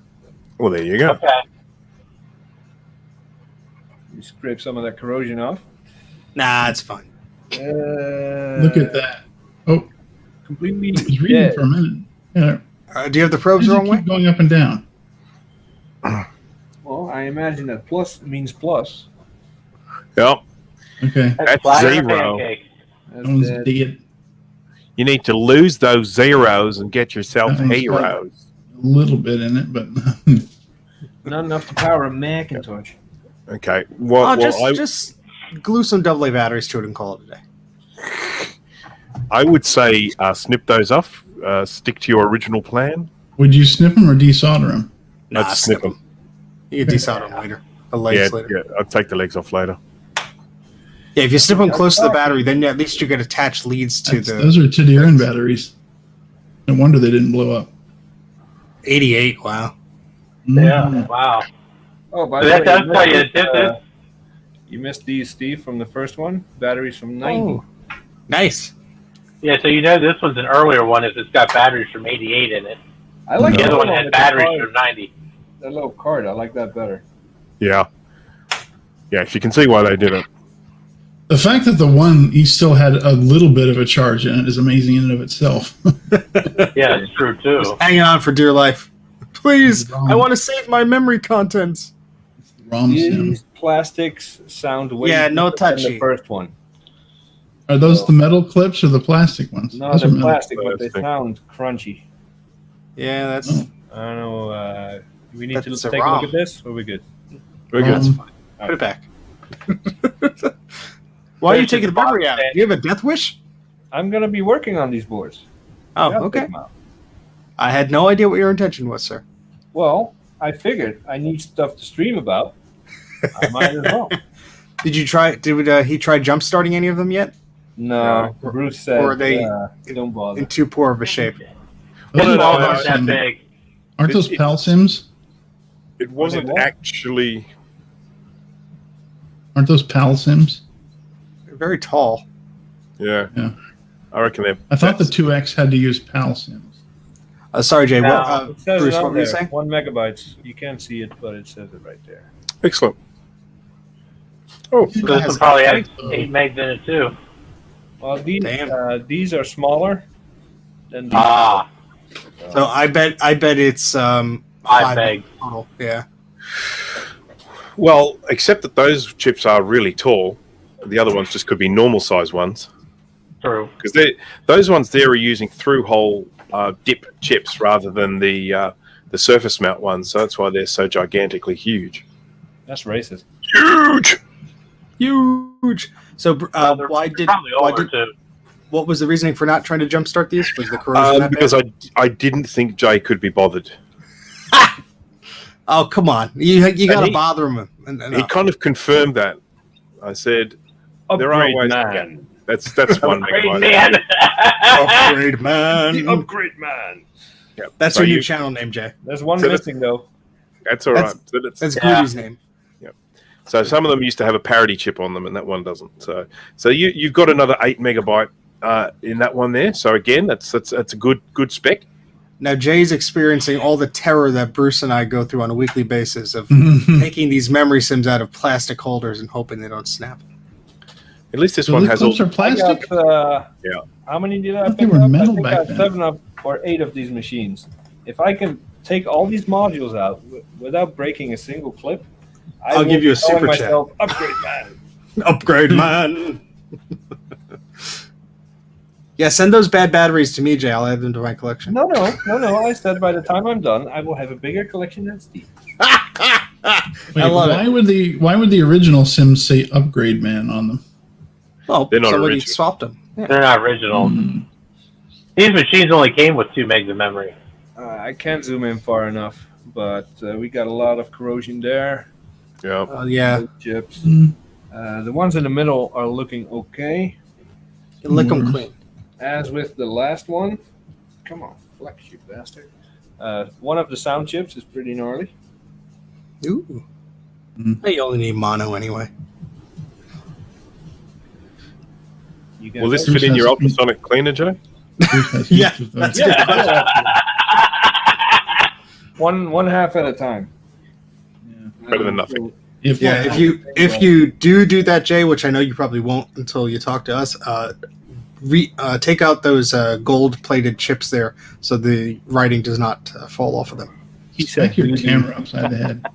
Well, there you go. Okay. You scrape some of that corrosion off. Nah, it's fine. Look at that. Oh, Completely he's reading dead. for a minute. Yeah. Do you have the Why probes does the it wrong way? keep going up and down? Well, I imagine that plus means plus. Yep. Okay. That's flat as a 0. pancake. That's Someone's dead. dead. You need to lose those zeros and get yourself That one's heroes. A little bit in it, but Not enough to power a Macintosh. Okay. Well, Just glue some AA batteries to it and call it a day. I would say snip those off. Stick to your original plan. would you snip them or desolder them? Nah, I'd snip them. You can desolder them later. The Yeah, legs later. yeah. I'll take the legs off later. Yeah, if you snip them close to the battery, then at least you get attached leads to the Those are Tadiran batteries. No wonder they didn't blow up. 88. Wow. Yeah. Wow. Oh, by So the way, that's why you did this. you missed these, Steve, from the first one. Batteries from 90. Oh, nice. Yeah. So this one's an earlier one. If it's got batteries from '88 in it. I like The other one with had the batteries card, from '90. that little card. I like that better. Yeah. Yes, you can see why they did it. The fact that the one you still had a little bit of a charge in it is amazing in and of itself. Yeah, it's true too. Just hanging on for dear life. Please, ROM. I want to save my memory contents. ROM sim. These plastics sound way Yeah, no different than the touchy. first one. Are those the metal clips or the plastic ones? No, Those are they're metal. plastic, but they Plastic. sound crunchy. Yeah, that's Oh. I don't know. We need That's to a take a ROM. look at this. Or are we good? Very good. put it back. Why are you There's taking the a box battery out? stand. Do you have a death wish? I'm gonna be working on these boards. Oh, Yeah, okay. take 'em out. I had no idea what your intention was, sir. Well, I figured I need stuff to stream about. I might as well. Did you try? Did he try jump starting any of them yet? No, Bruce said. Or are they- don't bother. In too poor of a shape. Those Well, are no, PAL Not that sim- big. Aren't those It- PAL sims? It wasn't what? actually. Aren't those PAL sims? They're very tall. Yeah. Yeah. I reckon they're. I thought the that's- 2X had to use PAL sims. Sorry, Jay. No, What, It says Bruce, it what on were you there. saying? 1 megabytes. You can't see it, but it says it right there. Excellent. Oh, That This has one probably has Oh. 8 megs in it too. Well, Damn. these are smaller than these. Ah, So I bet it's 5 megs. total. Yeah. well, except that those chips are really tall. The other ones just could be normal size ones. True. Because those ones there are using through-hole dip chips rather than the surface mount ones, so that's why they're so gigantically huge. That's racist. Huge. Huge. So They're why did probably older too. what was the reasoning for not trying to jumpstart these? Was the corrosion that Because bad? I didn't think Jay could be bothered. Oh, come on. You got to he- bother him. He kind of confirmed that. I said there are Upgrade ways. man. That's 1 Great megabyte. man. Upgrade, man. The upgrade man. Yeah. That's So your new you- channel name, Jay. There's one So that's- missing though. That's all right. That's Yeah. Goody's name. So some of them used to have a parity chip on them, and that one doesn't. So you've got another 8 megabyte in that one there. So again, that's a good spec. Now Jay's experiencing all the terror that Bruce and I go through on a weekly basis of taking these memory sims out of plastic holders and hoping they don't snap. At least this So one these has all. clips are I plastic? got, Yeah. How many did I thought they pick were up? I metal think I back have then. 7 or 8 of these machines. If I can take all these modules out without breaking a single clip, I'll will give you a be calling super chat. myself upgrade man. Upgrade, man. Yeah, send those bad batteries to me, Jay. I'll add them to my collection. No. I said by the time I'm done, I will have a bigger collection than Steve. Wait, I love why it. would the original Sims say "Upgrade Man" on them? Well, They're not somebody original. swapped them. Yeah. They're not original. Hmm. These machines only came with 2 megs of memory. I can't zoom in far enough, but we got a lot of corrosion there. Yeah. Yeah, No chips. Hmm. The ones in the middle are looking okay. lick them Hmm. clean. As with the last one, come on, flex, you bastard. One of the sound chips is pretty gnarly. Ooh. Mm. Hey, you only need mono anyway. You guys Will this have- fit in your has- ultrasonic cleaner, Joe? Bruce has Yeah, heaps of those. that's a good question. one half at a time. Better than nothing. If, Yeah, if you do that, Jay, which I know you probably won't until you talk to us, take out those gold-plated chips there so the writing does not fall off of them. Stack your camera upside the head.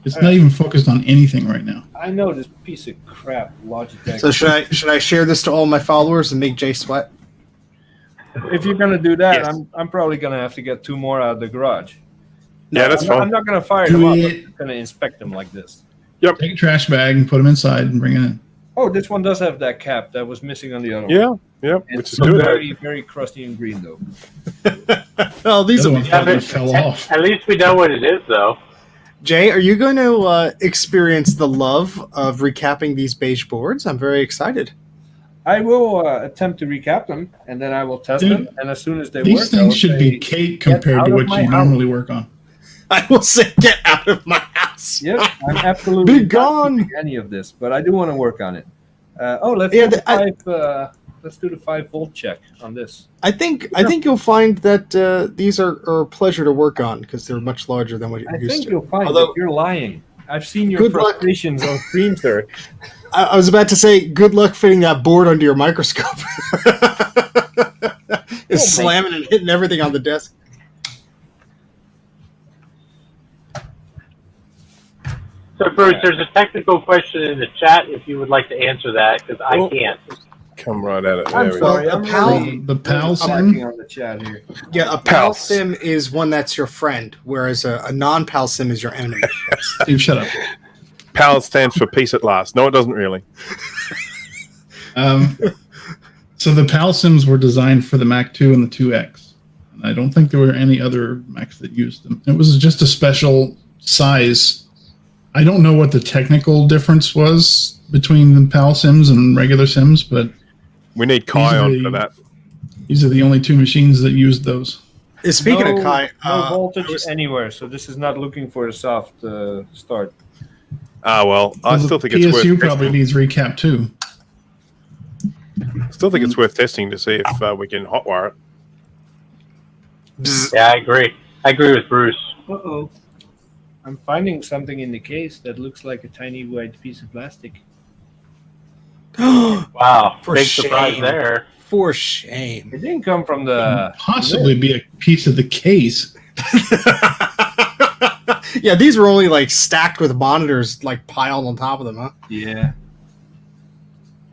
It's not even focused on anything right now. I know this piece of crap Logitech. So should I share this to all my followers and make Jay sweat? If you're gonna do that, Yes. I'm probably gonna have to get 2 more out of the garage. Yeah, that's I'm fine. not gonna fire Do them up. I'm it. just gonna inspect them like this. Take a trash bag and put them inside and bring it in. Oh, this one does have that cap that was missing on the other one. Yeah, which It's is good. very, very crusty and green though. Oh, these The will other be one fun. probably fell off. At least we know what it is, though. Jay, are you going to experience the love of recapping these beige boards? I'm very excited. I will attempt to recap them, and then I will test them. And as soon as they work, These things should be cake compared to what you normally work on. I will say, get out of my house. Yep, I'm absolutely Be not gone. keeping any of this, but I do want to work on it. Let's do the 5-volt check on this. I think you'll find that these are a pleasure to work on because they're much larger than what you're used to. I think you'll find Although- that you're lying. I've seen your Good luck. frustrations on stream, sir. I was about to say, good luck fitting that board under your microscope. It's slamming and hitting everything on the desk. So, Bruce, there's a technical question in the chat if you would like to answer that, because I can't. Come right at it. There I'm we sorry. go. I'm the PAL sim? marking on the chat here. Yeah, a PAL sim is one that's your friend, whereas a non-PAL sim is your enemy. Steve, shut up. PAL stands for peace at last. No, it doesn't really. So the PAL sims were designed for the Mac 2 and the 2X. And I don't think there were any other Macs that used them. It was just a special size. I don't know what the technical difference was between the PAL sims and regular sims, but We need Kai on for that. these are the only two machines that used those. Speaking of Kai, no voltage anywhere, so this is not looking for a soft start. Well, I Well, still think the it's worth PSU probably testing. needs recap too. Still think it's worth testing to see if we can hotwire it. Yeah, I agree. I agree with Bruce. Uh-oh. I'm finding something in the case that looks like a tiny white piece of plastic. Wow, For big surprise shame. there. for shame. It didn't come from the... Possibly be a piece of the case. Yeah, these were only like stacked with monitors like piled on top of them, huh? Yeah.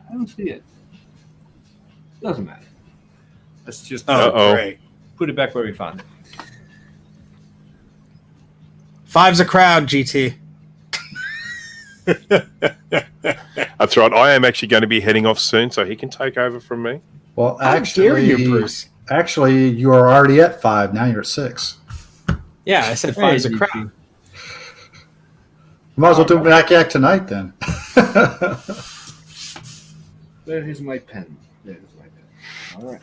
I don't see it. Doesn't matter. Let's just Uh-oh. Great. put it back where we found it. Five's a crowd, GT. That's right. I am actually going to be heading off soon, so he can take over from me. Well, How dare you, Bruce? actually, you are already at 5. Now you're at 6. Yeah, I said five's a Hey, crowd. GT. You might as well do Mac Yak tonight then. There is my pen. There's my pen. All right.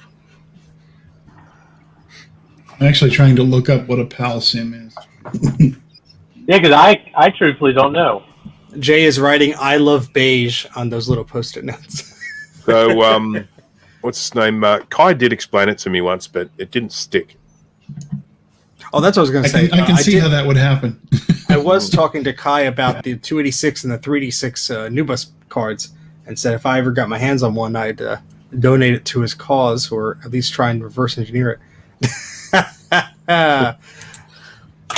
I'm actually trying to look up what a PAL sim is. Yeah, because I truthfully don't know. Jay is writing "I love beige" on those little post-it notes. So, what's his name? Kai did explain it to me once, but it didn't stick. Oh, that's what I was going to say. I can see how that would happen. I was talking to Kai about the 286 and the 386 Nubus cards, and said if I ever got my hands on one, I'd donate it to his cause, or at least try and reverse engineer it.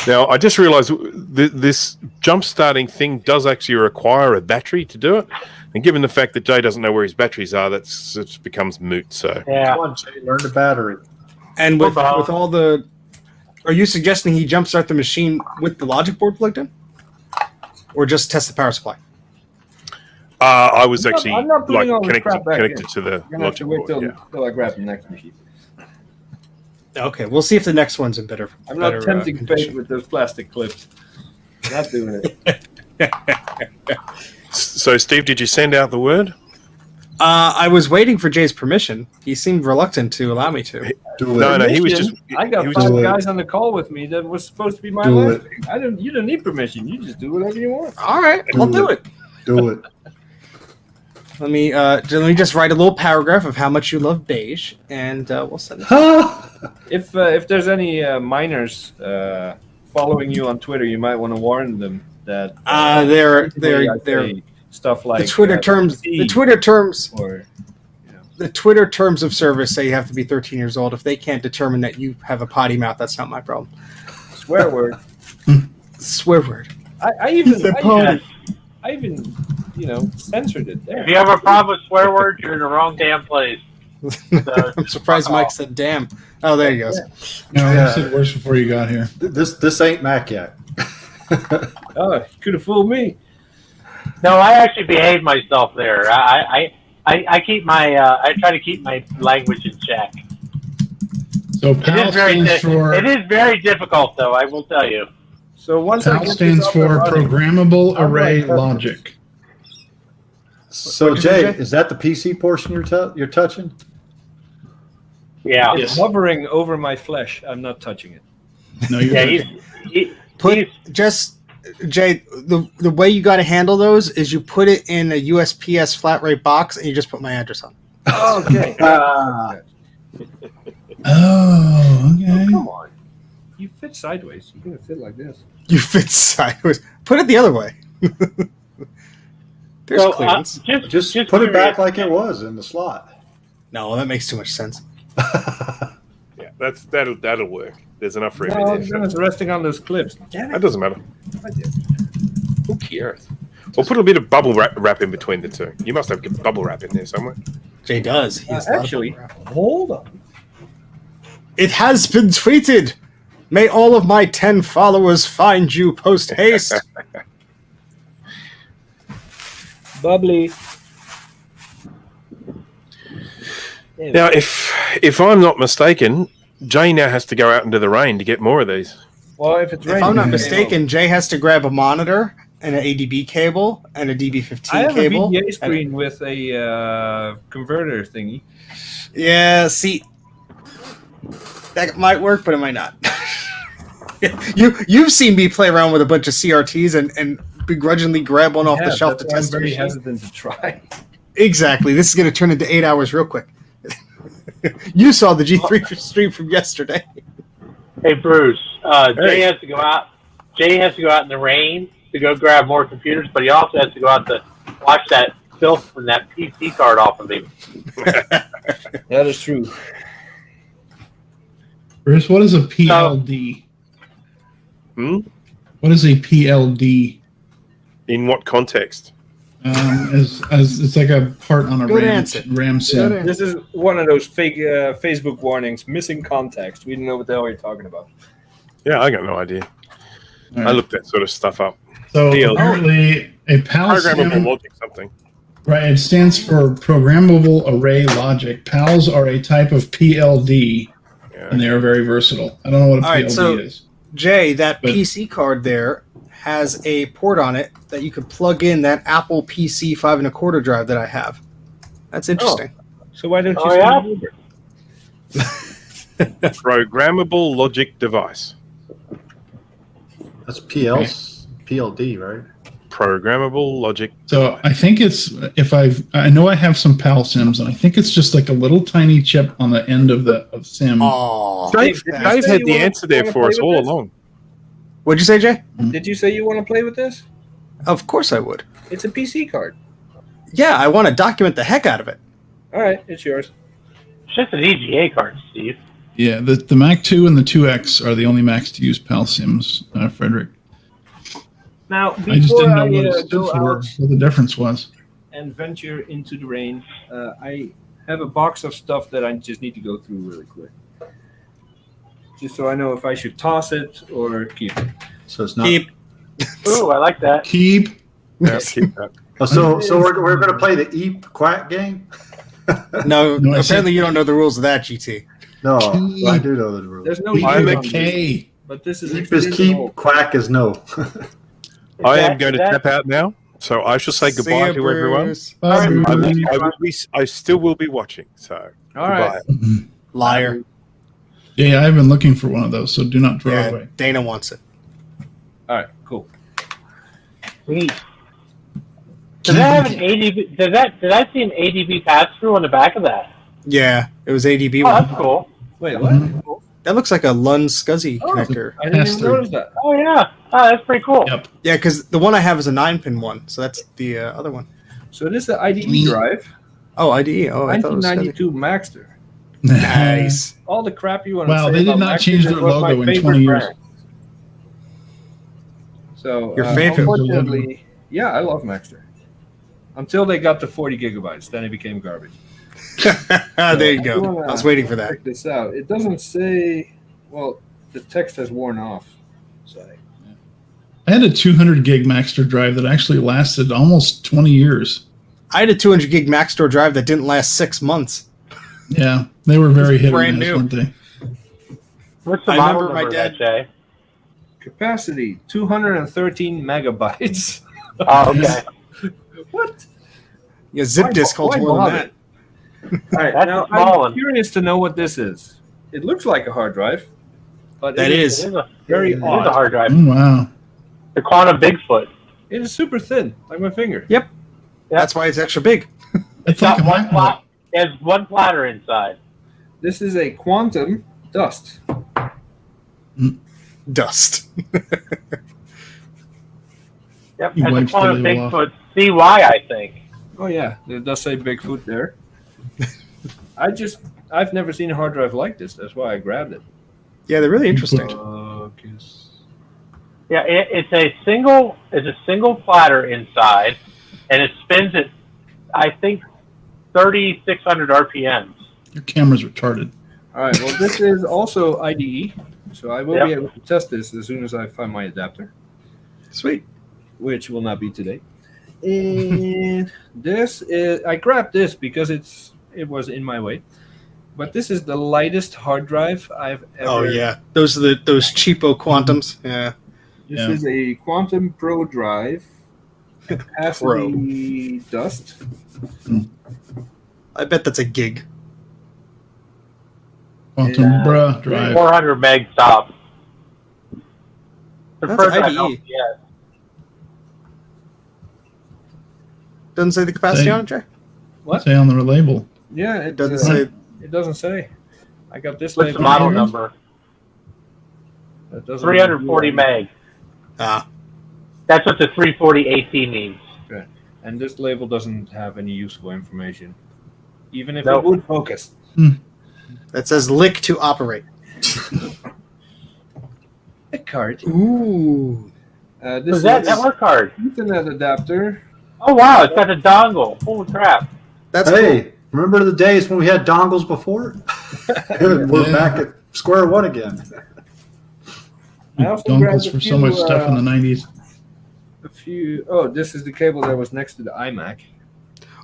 Now, I just realised this jump-starting thing does actually require a battery to do it. And given the fact that Jay doesn't know where his batteries are, it becomes moot. So, Yeah. Come on, Jay, learn the battery. And with Bob. all the, are you suggesting he jumpstart the machine with the logic board plugged in, or just test the power supply? I was actually I'm not putting all this crap back connected in. to the You're going to have logic to wait board. till I grab the next machine. Okay, we'll see if the next one's in better. I'm not better, tempting condition. fate with those plastic clips. I'm not doing it. So, Steve, did you send out the word? I was waiting for Jay's permission. He seemed reluctant to allow me to. Do it. No, he was just. I got he was 5 just- guys on the call with me that was supposed to be my Do last it. thing. You don't need permission. You just do whatever you want. All right, I'll do it. Do it. Let me just write a little paragraph of how much you love beige, and we'll send it. If there's any minors following you on Twitter, you might want to warn them that They're say stuff like the Twitter terms. C The Twitter terms. or The Twitter terms of service say you have to be 13 years old. If they can't determine that you have a potty mouth, that's not my problem. swear word. Swear word. I even censored it there. If you have a problem with swear words, you're in the wrong damn place. So, I'm surprised Mike said "damn." Oh, there he goes. No, Yeah. you said worse before you got here. This ain't Mac Yak. Oh, you could have fooled me. no, I actually behave myself there. I keep my I try to keep my language in check. So It PAL is very stands for it is very difficult, though. I will tell you. So once I PAL get stands this up and for running, Programmable I'll Array write that. Logic. So What'd you Jay, say, Jay? is that the PC portion you're touching? Yeah. It's hovering over my flesh. I'm not touching it. No, you're Yeah, Put just Jay. The way you got to handle those is you put it in a USPS flat rate box and you just put my address on. Okay. Ah. Oh, okay. Come on. You fit sideways. You're gonna fit like this. You fit sideways. Put it the other way. There's So, clearance. Just put it curious. back like it was in the slot. No, that makes too much sense. Yeah, that'll work. There's enough room No, in there. then it's resting on those clips. Damn That it. doesn't matter. Who cares? We'll put a bit of bubble wrap in between the two. You must have bubble wrap in there somewhere. Jay does. He has a lot of Actually, bubble wrap. hold on. It has been tweeted. May all of my 10 followers find you post haste. Bubbly. Now, if I'm not mistaken, Jay now has to go out into the rain to get more of these. Well, if it's If raining, I'm not it's mistaken, Jay has to grab a monitor and an ADB cable and a I DB15 have cable. a VGA screen with a converter thingy. Yeah, see, that might work, but it might not. You've seen me play around with a bunch of CRTs and begrudgingly grab one off the shelf to that's why test I'm the very machine. hesitant to try. Exactly. This is going to turn into 8 hours real quick. You saw the G3 stream from yesterday. Hey, Bruce. Hey. Jay has to go out. Jay has to go out in the rain to go grab more computers, but he also has to go out to wash that filth from that PC card off of him. That is true. Bruce, what is a PLD? Hmm? What is a PLD? In what context? As it's like a part on a Good RAM, answer. RAM Good sim. answer. This is one of those fake Facebook warnings. Missing context. We don't know what the hell you're talking about. Yeah, I got no idea. All I right. looked that sort of stuff up. So PLD. apparently, a PAL Programmable sim, logic something. right? It stands for Programmable Array Logic. PALs are a type of PLD, Yeah. and they are very versatile. I don't know what a All right, PLD so- is. Jay, that But- PC card there has a port on it that you could plug in that Apple PC 5 1/4 drive that I have. That's interesting. So why don't you Oh, send yeah? it over? Programmable logic device. That's PLD, right? Programmable logic. So I think it's I know I have some PAL sims, and I think it's just like a little tiny chip on the end of sim. Oh, Dave did you had say the you answer there wanna for play us with all this? along. what'd you say, Jay? Did you say you want to play with this? Of course I would. It's a PC card. Yeah, I want to document the heck out of it. All right, it's yours. It's just an EGA card, Steve. Yeah, the Mac 2 and the 2X are the only Macs to use PAL sims, Frederick. Now, I just before didn't I, know what it stood go for, out what the difference was. and venture into the rain, I have a box of stuff that I just need to go through really quick. Just so I know if I should toss it or keep it. So it's not. Keep. Ooh, I like that. Keep. Yeah, keep that. Oh, so we're going to play the Eep Quack game? No, No, I apparently said- you don't know the rules of that, GT. No, Keep. I do know the rules. There's no Keep I'm year a on this, K. but this is Eep is keep, incidental. quack is no. I am going to tap out now, so I shall say See goodbye ya, to everyone. Bruce. Bye, I still will be watching. So All right. goodbye. Liar. Yeah, I've been looking for one of those, so do not throw it Yeah, away. Dana wants it. All right. Cool. Sweet. Does that have an ADB? Did I see an ADB pass through on the back of that? Yeah, it was ADB Oh, one. that's cool. Wait, what? Mhm. That looks like a Lund SCSI Oh. connector. I didn't Pass even through. notice that. Oh yeah. Oh, that's pretty cool. Yep. Yeah, because the one I have is a 9-pin one, so that's the other one. So this is the IDE drive, Oh, IDE. Oh, I thought it was SCSI. 1992 Maxter. Nice. All the crap you want to Wow, say they did about not Maxter change is their what my logo in favorite 20 years. brand. So Your favorite? unfortunately, yeah, I love Maxter. Until they got to 40 gigabytes, then it became garbage. There you I go. wanna I was waiting for that. Check this out. It doesn't say. Well, the text has worn off. So I had a 200 gig Maxter drive that actually lasted almost 20 years. I had a 200 gig Maxtor drive that didn't last 6 months. Yeah, they were very hit or brand miss, new. weren't they? What's the I model remember my number of that, dad- Jay? capacity 213 megabytes. Oh, okay. What? Yeah, zip disk holds Why more than bother? that. All right, That's now a small I'm one. curious to know what this is. It looks like a hard drive, but That It is. is a very it is odd. a hard drive. Oh, wow. The quantum Bigfoot. It is super thin, like my finger. Yep. That's why it's extra big. It's Got like a one MacBook. flat. It has one platter inside. This is a quantum dust. Dust. Yep, He that's a wipes the quantum label off. Bigfoot CY, I think. Oh yeah, it does say Bigfoot there. I've never seen a hard drive like this. That's why I grabbed it. Yeah, they're really interesting. Focus. Yeah, it's a single platter inside, and it spins at, I think, 3,600 RPMs. Your camera's retarded. All right. Well, this is also IDE, so I will Yep. be able to test this as soon as I find my adapter, Sweet. which will not be today. And this is I grabbed this because it was in my way, but this is the lightest hard drive I've ever. Oh yeah, those are those cheapo quantums. Yeah. This Yeah. is a Quantum Pro drive. Capacity dust. I bet that's a gig. Quantum Yeah. Bruh drive. 400 meg top. The That's first I IDE. don't- yeah. Doesn't say the capacity Say- on it, Jay. What? Say on the label. Yeah, It doesn't say. It doesn't say. I got this. What's the label model here. number? That doesn't 340 meg. Ah, That's what the 340 AC means. And this label doesn't have any useful information, even if Nope. it would focus. that says lick to operate. A card. Ooh. This Is that is network card? Ethernet adapter. Oh wow, it's got a dongle. Holy crap! That's Hey, remember the days when we had dongles before? We're back at square one again. I also grabbed Dongles a for so few, much stuff in the 90s. A few. Oh, this is the cable that was next to the iMac.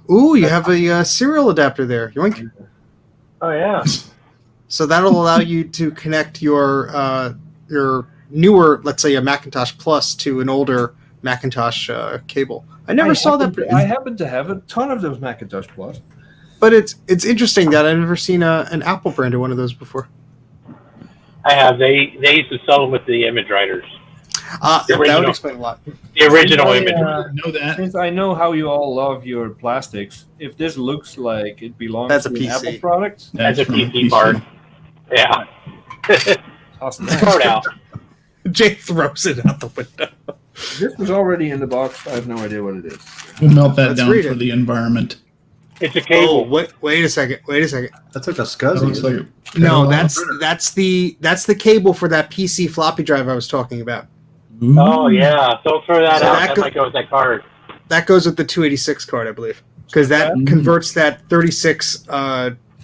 cool. Ooh, you have a serial adapter there. Yoink. Oh yeah. So that'll allow you to connect your newer, let's say, a Macintosh Plus to an older Macintosh cable. I never saw that, I happen to have a ton of those Macintosh Plus. but it's interesting that I've never seen an Apple branded one of those before. I have. They used to sell them with the image writers. That would original. explain a lot. The original I, image. Know that. Since I know how you all love your plastics, if this looks like it belongs That's a to an PC. Apple product, That's a from PC part. Yeah. toss it Throw it out. Jay throws it out the window. This was already in the box. I have no idea what it is. We'll melt that Let's down read for it. the environment. It's a Oh, cable. wait a second. That took a That scuzzy. looks like a No, parallel. that's the cable for that PC floppy drive I was talking about. Ooh. Oh yeah. Don't throw that So out. that That go- might go with that card. That goes with the 286 card, I believe, because that Okay. converts that 36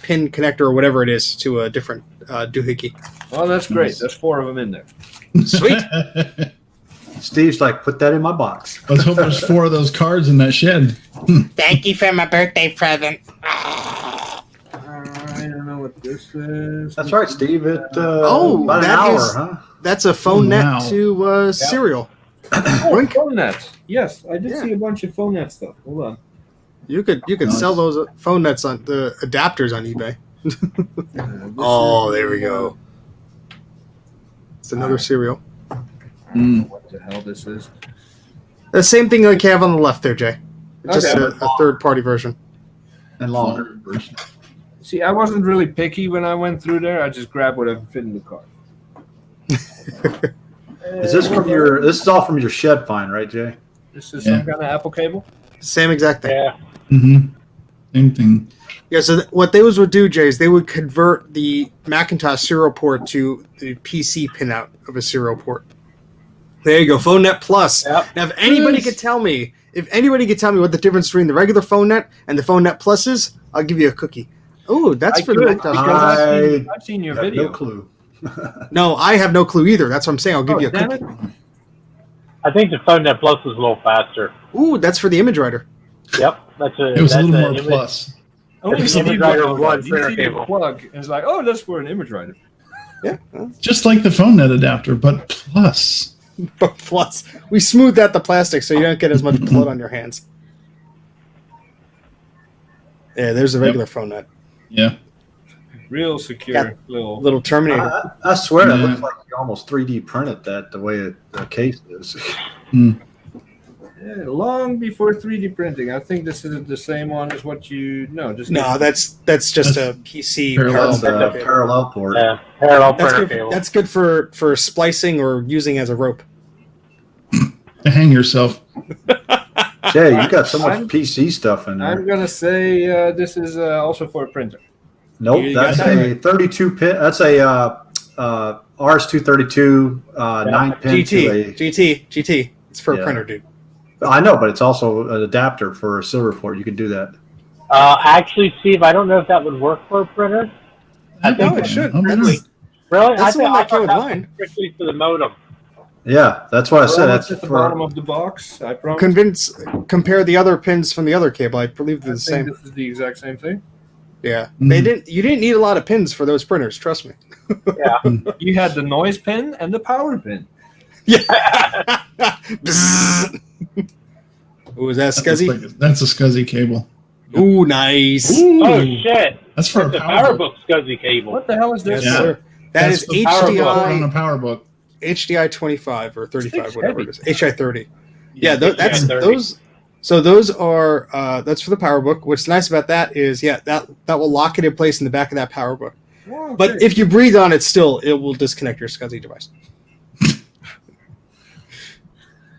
pin connector or whatever it is to a different doohickey. Well, that's great. Nice. There's 4 of them in there. Sweet. Steve's like, put that in my box. Let's hope there's 4 of those cards in that shed. Thank you for my birthday present. I don't know what this is. That's right, Steve. About an that hour, is- huh? That's a phone net Wow. to serial. Oh, phone nets. Yes, I did Yeah. see a bunch of phone net stuff. Hold on. You could Nice. sell those phone nets on the adapters on eBay. This Oh, is- there we go. It's another serial. What the hell this is? The same thing like you have on the left there, Jay. It's just Okay. a third-party version. And longer. See, I wasn't really picky when I went through there. I just grabbed whatever fit in the cart. Is this from your? This is all from your shed find, right, Jay? This is Yeah. some kind of Apple cable. Same exact thing. Yeah. Mm-hmm. Same thing. Yeah, so what they would do, Jay, is they would convert the Macintosh serial port to the PC pinout of a serial port. There you go, Phone Net Plus. Yep. Now, if anybody Yes. could tell me what the difference between the regular Phone Net and the Phone Net Plus is, I'll give you a cookie. Oh, that's I for the could, Macintosh. because I've seen your I have video. no clue. No, I have no clue either. That's what I'm saying. I'll give Oh, you a damn cookie. it. I think the Phone Net Plus is a little faster. Ooh, that's for the image writer. Yep. That's a. It was a that's little more image- plus. Only It's see an image the writer plug. with one You see printer the cable. plug, and it's like, oh, that's for an image writer. Yeah. Just like the phone net adapter, but plus. But plus, we smoothed out the plastic so you don't get as much blood on your hands. Yeah, there's a regular phone net. Yeah. Real secure Got little. Little Terminator. I swear, it Yeah. looks like you almost 3D printed that the way the case is. Yeah, long before 3D printing. I think this is the same one as what you. No, just No, that's just a PC Parallel. That's parallel a printer. parallel port. Yeah, parallel That's printer good. cable. That's good for splicing or using as a rope. To hang yourself. Jay, you got so much I'm- PC stuff in there. I'm gonna say this is also for a printer. Nope, You got that's that a 32 pin. That's a RS-232 9 pin GT. It's for Yeah. a printer, dude. I know, but it's also an adapter for a silver port. You can do that. Actually, Steve, I don't know if that would work for a printer. I know it should. Oh, That's, Really? That's the one that came with that mine. was strictly for the modem. Yeah, that's what I said. Well, That's at the bottom for. of the box. I promise. compare the other pins from the other cable. I believe they're I the think same. this is the exact same thing. Yeah, Mhm. you didn't need a lot of pins for those printers. Trust me. Yeah. You had the noise pin and the power pin. Yeah. Ooh, is that SCSI? That's a SCSI cable. Ooh, nice. Oh shit! That's for That's a a power PowerBook SCSI cable. What the hell is Yes, this? Yeah. sir. That That's is the power book on HDI a power book. HDI 25 or 35, It's whatever heavy. it is. HDI 30. Yeah, HDI that's 30. those. So those are that's for the PowerBook. What's nice about that is, that will lock it in place in the back of that PowerBook. Wow, But okay. if you breathe on it, still it will disconnect your SCSI device.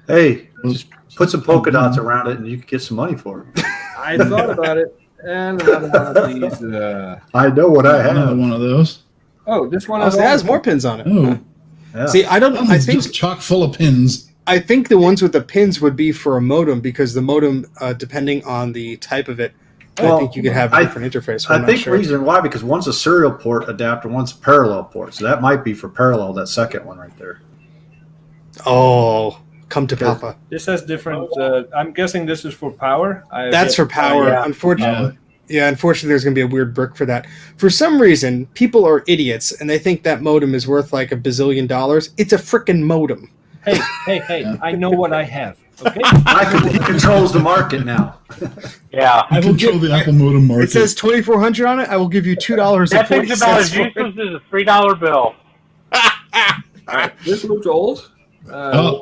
Hey, just put some polka dots around it, and you can get some money for it. I thought about it, and another one of these. I know what I Another have. one of those. Oh, this one Oh, has so it has more pins on it. Oh, Yeah. See, I that one's just chock full of pins. I think the ones with the pins would be for a modem because the modem, depending on the type of it, I Well, think you could have a I- different interface. but I I'm not think sure. reason why, because one's a serial port adapter, one's a parallel port. So that might be for parallel, that second one right there. Oh, come to Papa. This has different. I'm guessing this is for power. That's for power. yeah. Unfortunately, unfortunately, there's going to be a weird brick for that. For some reason, people are idiots and they think that modem is worth like $1 billion. It's a freaking modem. Hey, Yeah. I know what I have. Okay. He controls the market now. Yeah. I control the Apple modem market. It says 2,400 on it. I will give you $2. That thing's about as useless as a $3 bill. This looks old.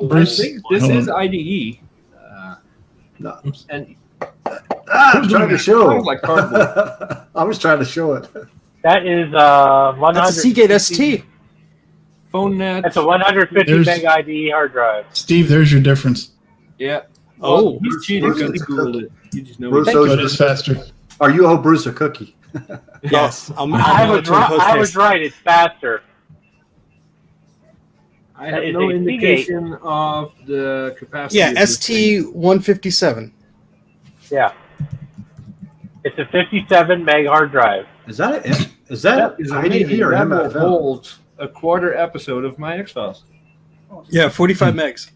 Bruce, I think this hold is on. IDE. No. And I'm trying to show. sounds like cardboard. I was trying to show it. That is 100. That's a Seagate ST. Phone net. That's a 150 There's- meg IDE hard drive. Steve, there's your difference. Yeah. Oh. He's cheating Bruce because he is googled it. You just know. Bruce it. owes But it's faster. Or you owe Bruce a cookie. Yes, I'll I mail it was to him right. I post-haste. was right. It's faster. I have It's no a indication of the capacity. Yeah, of this thing. ST157. Yeah. It's a 57 meg hard drive. Is that That is IDE amazing. or That will MFM? hold a quarter episode of my X Files. Yeah, 45 megs.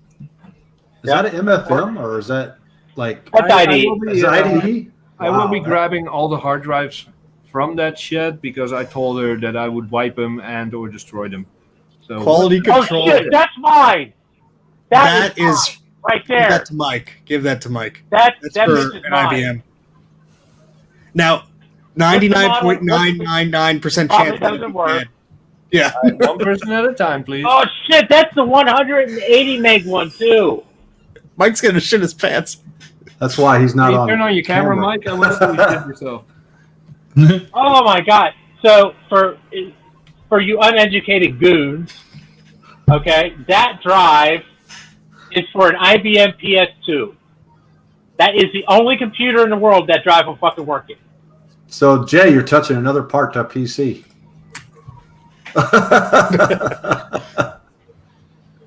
Is that an MFM or is that like That's IDE. is it IDE? I will be Wow. grabbing all the hard drives from that shed because I told her that I would wipe them and or destroy them. So Quality control. Oh shit! That's mine. That is is. mine right Give there. that to Mike. Give that to Mike. That That's that for bitch is an mine. IBM. Now, 99.999% Probably chance that doesn't work. Yeah. All right, one person at a time, please. Oh shit! That's the 180 meg one too. Mike's going to shit his pants. That's why he's not Can you on. turn on your camera, Mike. I want to see you shit yourself. Oh my god! So for you uneducated goons, okay, that drive is for an IBM PS2. That is the only computer in the world that drive will fucking work it. So Jay, you're touching another part to PC.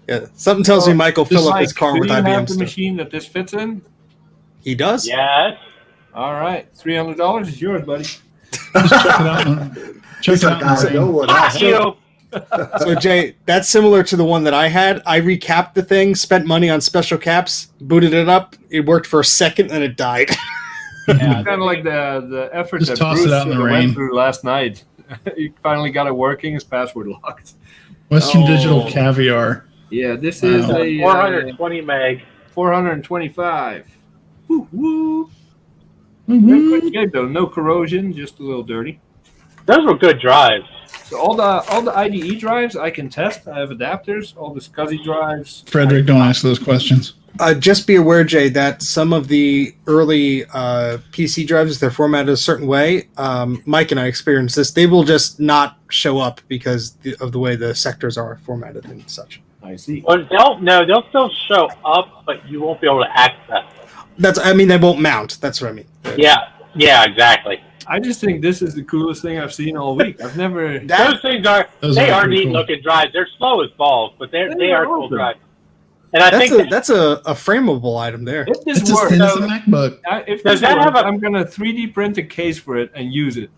Yeah. Something tells me Mike will fill up his car do with you have IBM the stuff. machine that this fits in? He does? Yes. All right, $300 is yours, buddy. Just check it out. Check He's it like, out. I know what I Fuck have. you. So, Jay, that's similar to the one that I had. I recapped the thing, spent money on special caps, booted it up. It worked for a second, and it died. Yeah, kind of like the effort Just that toss Bruce it out in the went rain. through last night. He finally got it working. His password locked. Western Oh. Digital Caviar. Yeah, this is Wow. a 420 meg. 425. Woo, woo. Good shape though, no corrosion, just a little dirty. Those were good drives. So all the IDE drives I can test. I have adapters. All the SCSI drives. Frederick, don't ask those questions. Just be aware, Jay, that some of the early PC drives, they're formatted a certain way. Mike and I experienced this. They will just not show up because of the way the sectors are formatted and such. I see. Well, they'll still show up, but you won't be able to access them. They won't mount. That's what I mean. Yeah, exactly. I just think this is the coolest thing I've seen all week. I've never. Those things are neat looking drives. They're slow as balls, but they are cool drives. And I think that's a frameable item there. If this It's as works, thin as a MacBook. if Does this that works, have a- I'm gonna 3D print a case for it and use it.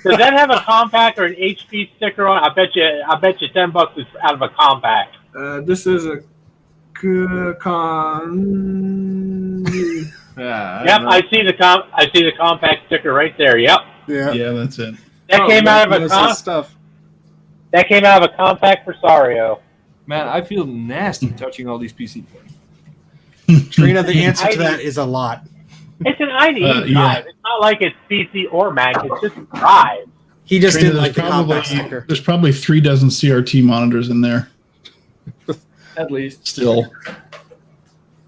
does that have a compact or an HP sticker on? I bet you $10 is out of a compact. This is a con. Yep, I see the compact sticker right there. Yep, Yeah. Yeah, that's it. that came out of a stuff. that came out of a compact Rosario. Man, I feel nasty touching all these PC parts. Trina, the answer to that is a lot. It's an IDE drive. yeah. It's not like it's PC or Mac. It's just a drive. He just Trina, didn't like the compact sticker. there's probably 3 dozen CRT monitors in there At least. still.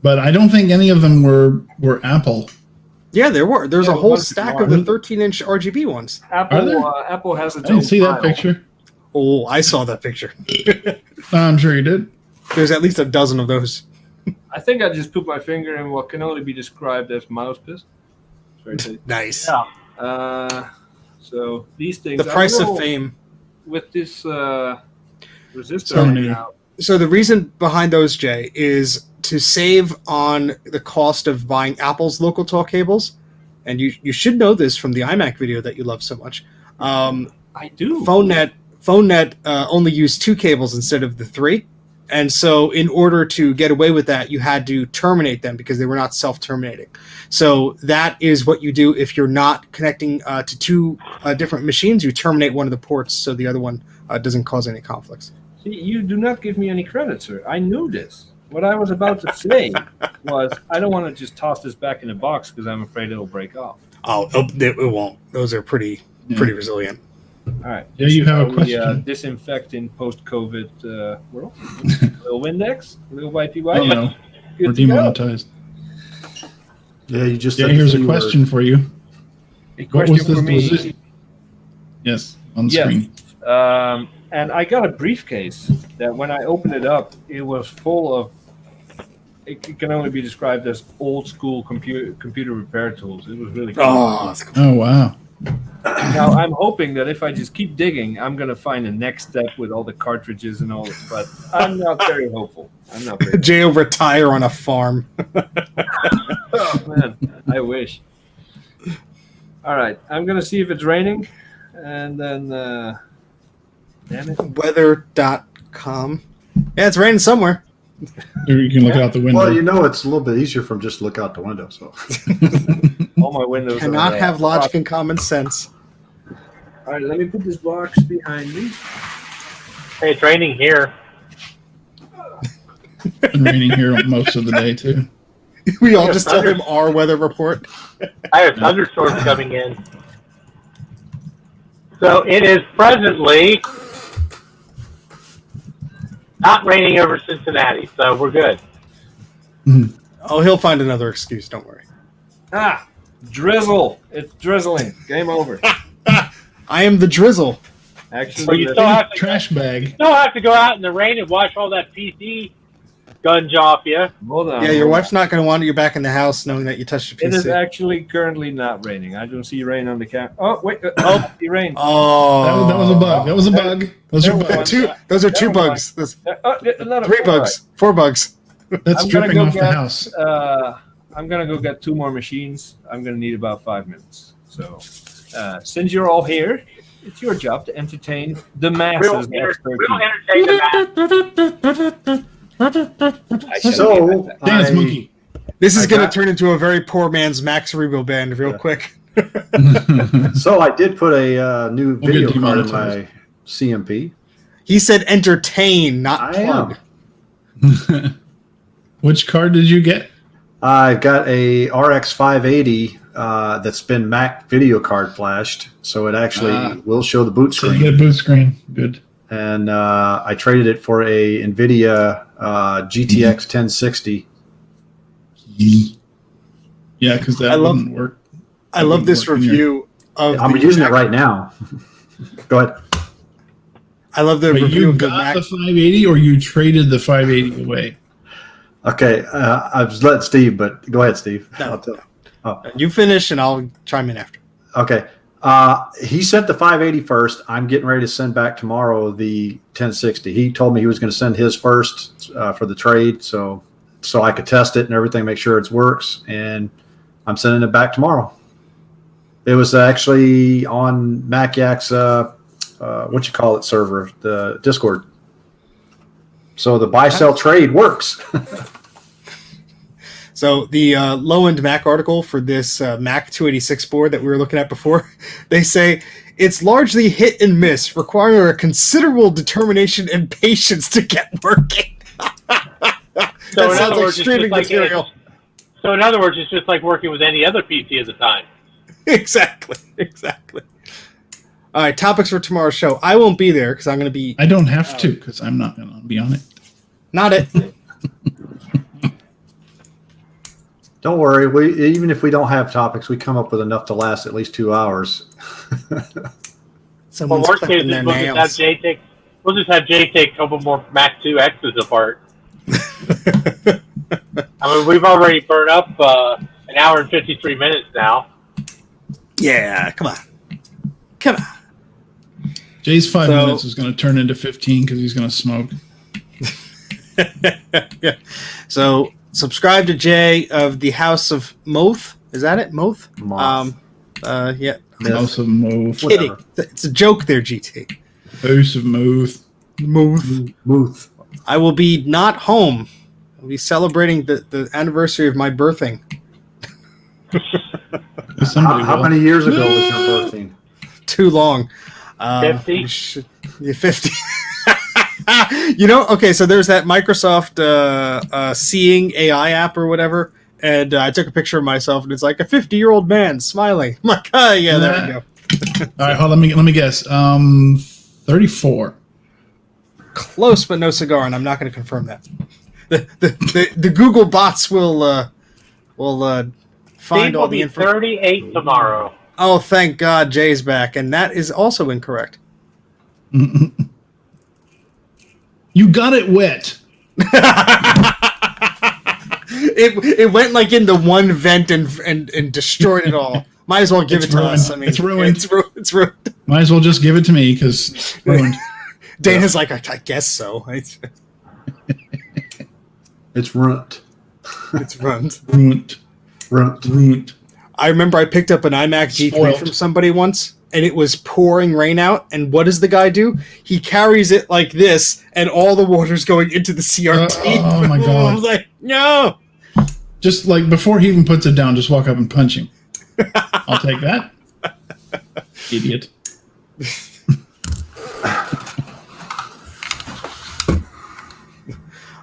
But I don't think any of them were Apple. Yeah, there were. There's Yeah, a whole bunch of stack them of the are. 13-inch RGB ones. Are there? Apple has its I own didn't see that file. picture. Oh, I saw that picture. I'm sure you did. There's at least a dozen of those. I think I just put my finger in what can only be described as mouse piss. It's very tasty. Nice. Yeah. So these things. The price I of will, fame. with this resistor Sony. right now. So the reason behind those, Jay, is to save on the cost of buying Apple's local talk cables. And you should know this from the iMac video that you love so much. I do. PhoneNet only used 2 cables instead of the 3. And so in order to get away with that, you had to terminate them because they were not self-terminating. So that is what you do if you're not connecting to 2 different machines. You terminate one of the ports so the other one doesn't cause any conflicts. See, you do not give me any credit, sir. I knew this. What I was about to say was I don't want to just toss this back in the box because I'm afraid it'll break off. Oh, it won't. Those are pretty resilient. All right. Yeah, you have a Are we, question. disinfecting post-COVID world? Little Windex? Little wipey wipe? Oh no, we're Good to go. demonetized. Yeah, you just Yeah, said here's the a C word. question for you. A What question was this? for me. Was this? Yes, on the Yes. screen. And I got a briefcase that when I opened it up, it was full of. It can only be described as old school computer repair tools. It was really cool. Oh, that's cool. Oh wow. Now I'm hoping that if I just keep digging, I'm gonna find the next step with all the cartridges and all. But I'm not very hopeful. I'm not very. Jay will retire on a farm. Oh man, I wish. All right, I'm gonna see if it's raining, and then. Damn it! Weather.com. Yeah, it's raining somewhere. Or you can look out the window. Well, you know, it's a little bit easier from just look out the window. So All my windows Cannot are, have logic and common sense. All right, let me put this box behind me. Hey, it's raining here. It's been raining here most of the day too. We all just tell him our weather report. I have thunderstorms coming in. So it is presently not raining over Cincinnati, so we're good. Oh, he'll find another excuse. Don't worry. Ah, drizzle! It's drizzling. Game over. I am the drizzle. Actually, But you still have to Trash bag. go out in the rain and wash all that PC gunge off you. hold on. Yeah, your wife's not going to want you back in the house knowing that you touched a It is PC. actually currently not raining. I don't see rain on the camera. Oh wait! Oh, it rained. Oh, That was a bug. That was a bug. Those are There was bugs. Those are 2 Never mind. bugs. That's Another 3 bugs. 4 bugs. That's I'm gonna dripping go off the get, house. I'm gonna go get 2 more machines. I'm gonna need about 5 minutes. So, since you're all here, it's your job to entertain the masses. We'll of entertain the masses. I shall So, leave it at that. Dance I- monkey. This is I going to got- turn into a very poor man's Max Rebo band real quick. so I did put a new We'll video get card in demonetized. my CMP. He said entertain, not I plug. am. Which card did you get? I got a RX 580 that's been Mac video card flashed, so it actually will show the boot So you screen. get a boot screen. Good. And I traded it for a NVIDIA GTX 1060. Yeah, because that wouldn't work. I love this review of. I'm using it right now. Go ahead. I love the But review you of the got Mac. the 580, or you traded the 580 away? Okay, I was letting Steve, but go ahead, Steve. No. You finish, and I'll chime in after. Okay. He sent the 580 first. I'm getting ready to send back tomorrow the 1060. He told me he was going to send his first for the trade, so I could test it and everything, make sure it works. And I'm sending it back tomorrow. It was actually on MacYak's server, the Discord. So the buy sell trade works. So the low-end Mac article for this Mac 286 board that we were looking at before, they say it's largely hit and miss, requiring a considerable determination and patience to get working. So That in sounds other like words, streaming material. So in other words, it's just like working with any other PC at the time. Exactly. All right, topics for tomorrow's show. I won't be there because I'm going to be... I don't have to, because I'm not going to be on it. Not it. Don't worry. Even if we don't have topics, we come up with enough to last at least 2 hours. Someone's Worst case clipping is their we'll just have Jay take a couple more Mac 2X's apart. I mean, we've already burned up an hour and 53 minutes now. Yeah, come on. Jay's 5 minutes is going to turn into 15 because he's going to smoke. Yeah. So subscribe to Jay of the House of Moth. Is that it? Moth? Moth. Yeah. House of Moth. Kidding. Whatever. It's a joke there, GT. House of Moth. Muth. I will be not home. I'll be celebrating the anniversary of my birthing. How many years ago was your birthday? Too long. 50? 50. Okay, so there's that Microsoft Seeing AI app or whatever, and I took a picture of myself, and it's like a 50-year-old man smiling. I'm like, oh, yeah, there we go. All right, hold on, let me guess. 34. Close, but no cigar, and I'm not going to confirm that. The Google bots will find Steve all will the be information. 38 tomorrow. Oh, thank God, Jay's back, and that is also incorrect. You got it wet. It went like in the one vent and destroyed it all. Might as well give It's it to ruined. us. I mean, It's ruined. It's ruined. Might as well just give it to me because it's ruined. Dana's like, I guess so. It's runt. It's ruined. Ruined. I remember I picked up an iMac G3 Spoiled. from somebody once, and it was pouring rain out. And what does the guy do? He carries it like this, and all the water's going into the CRT. Oh, my God. I was like, no. Just like before he even puts it down, just walk up and punch him. I'll take that. Idiot.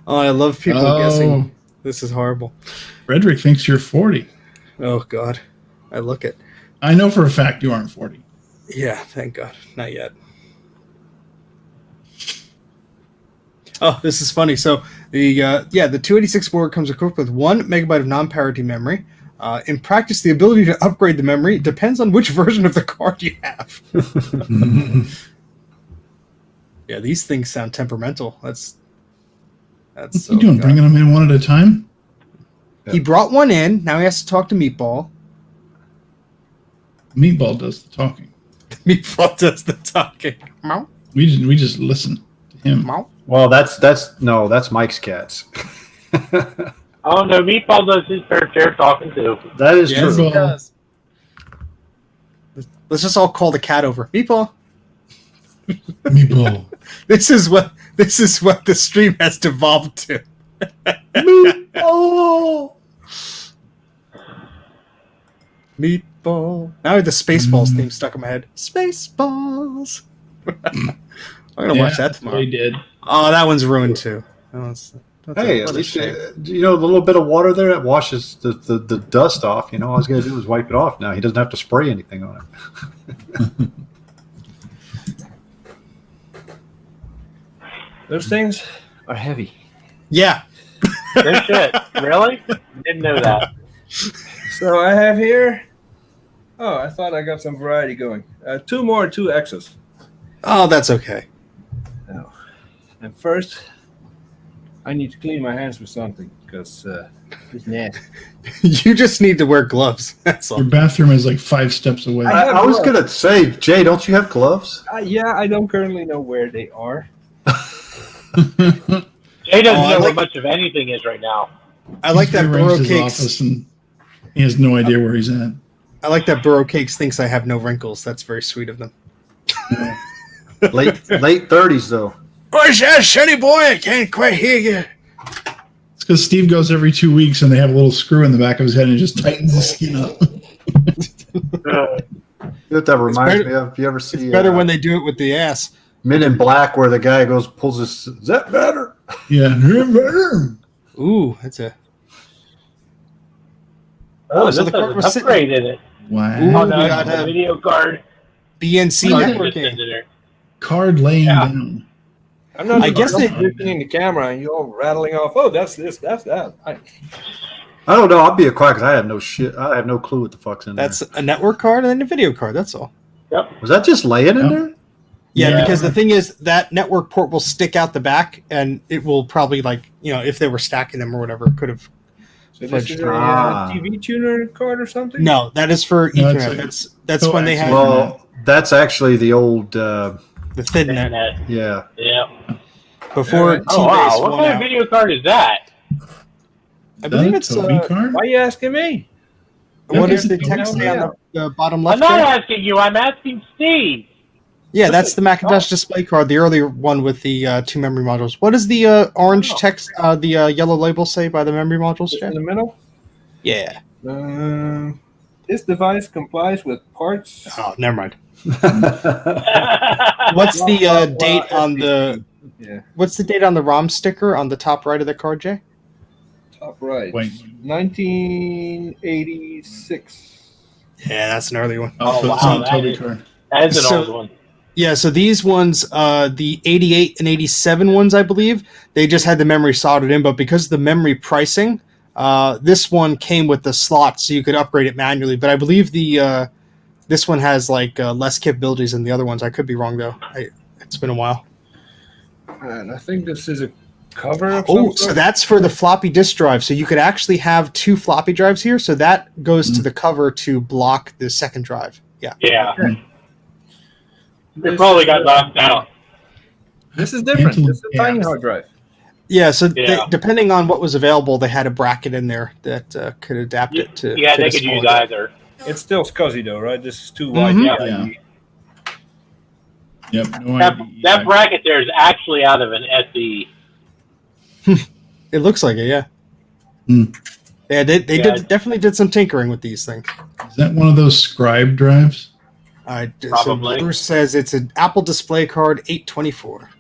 Oh, I love people guessing. This is horrible. Frederick thinks you're 40. Oh, God. I look it. I know for a fact you aren't 40. Yeah, thank God. Not yet. Oh, this is funny. So the 286 board comes equipped with 1 megabyte of non-parity memory. In practice, the ability to upgrade the memory depends on which version of the card you have. Yeah, these things sound temperamental. That's What's he doing? God. Bringing them in one at a time? He brought one in. Now he has to talk to Meatball. Meatball does the talking. Meatball does the talking. Meow, We just listen to him. meow. Well, that's Mike's cats. Oh, no, Meatball does his fair share talking too. That is Yes, true. he does. Let's just all call the cat over. Meatball. Meatball. This is what the stream has devolved to. Meatball. Meatball. Now I have the Spaceballs theme stuck in my head. Spaceballs. I'm gonna watch that tomorrow. They did. Oh, that one's ruined too. That Hey, at least you know the little bit of water there that washes the dust off. You know, all he's got to do is wipe it off. Now he doesn't have to spray anything on it. Those things are heavy. Yeah. Good shit. Really? Didn't know that. So I have here. Oh, I thought I got some variety going. 2 more 2Xs. Oh, that's okay. And first, I need to clean my hands with something because it's nasty. You just need to wear gloves. That's all. Your bathroom is like 5 steps away. I was gonna say, Jay, don't you have gloves? Yeah, I don't currently know where they are. Jay doesn't know where much of anything is right now. I like that Burrow his Cakes. office and he has no idea where he's at. I like that Burrow Cakes thinks I have no wrinkles. That's very sweet of them. late 30s though. What's that, sonny boy? I can't quite hear you. It's because Steve goes every 2 weeks and they have a little screw in the back of his head and it just tightens his skin up. You know what that reminds me of? If you ever see It's better when they do it with the ass. Men in Black, where the guy pulls his. Is that better? Yeah. Ooh, that's a. Oh, so this the has card an was sitting- upgrade in it. Wow. Ooh. Oh, no, we it's got a video card. BNC Card just networking. into there. Card laying down. I'm not. I guess they- looking the camera and you're all rattling off. Oh, that's this. That's that. I don't know. I'll be a quiet because I have no shit. I have no clue what the fuck's in That's a network card and then a video card. That's all. there. Was that just laying in Yep. there? Yeah, Yeah. because the thing is that network port will stick out the back, and it will probably if they were stacking them or whatever, could have. So this is a Ah. TV tuner card or something. No, that is for No, it's Ethernet. a- That's when they have Well, that's actually the old. the thin net Internet. Yeah. Yeah. before Yeah. T-Base Oh, wow. What won kind of out. video card is that? I believe it's Toby card? Why are you asking me? what Okay. does the text say on the bottom I'm left not there? asking you. I'm asking Steve. Yeah, that's the Macintosh display card, the earlier one with the 2 memory modules. What does the orange text, the yellow label say by the memory modules, Just Jeff? in the middle. Yeah. This device complies with parts. Oh, never mind. What's the date on the? Yeah, What's the date on the ROM sticker on the top right of the card, Jay? top right. Wait. 1986. Yeah, that's an early one. Oh, so it's wow, not a that Toby is- card. That's an So- old one. Yeah, so these ones, the 88 and 87 ones, I believe, they just had the memory soldered in, but because of the memory pricing, this one came with the slot, so you could upgrade it manually. But I believe this one has less capabilities than the other ones. I could be wrong though. It's been a while. And I think this is a cover. Of Oh, some so sort. that's for the floppy disk drive. So you could actually have 2 floppy drives here. So that goes to the cover to block the second drive. Yeah. Yeah. Okay. It probably got knocked out. This is different. This is a Yeah. tiny hard drive. Yeah, so Yeah. depending on what was available, they had a bracket in there that could adapt it to. Yeah, fit they a could use smaller- either. It's still SCSI though, right? This is too wide. Mhm. Yeah. Yep. No That, idea. that bracket there is actually out of an SE. It looks like it, yeah. Hmm. Yeah, they Yeah. definitely did some tinkering with these things. Is that one of those scribe drives? Probably. So Bruce says it's an Apple Display Card 824.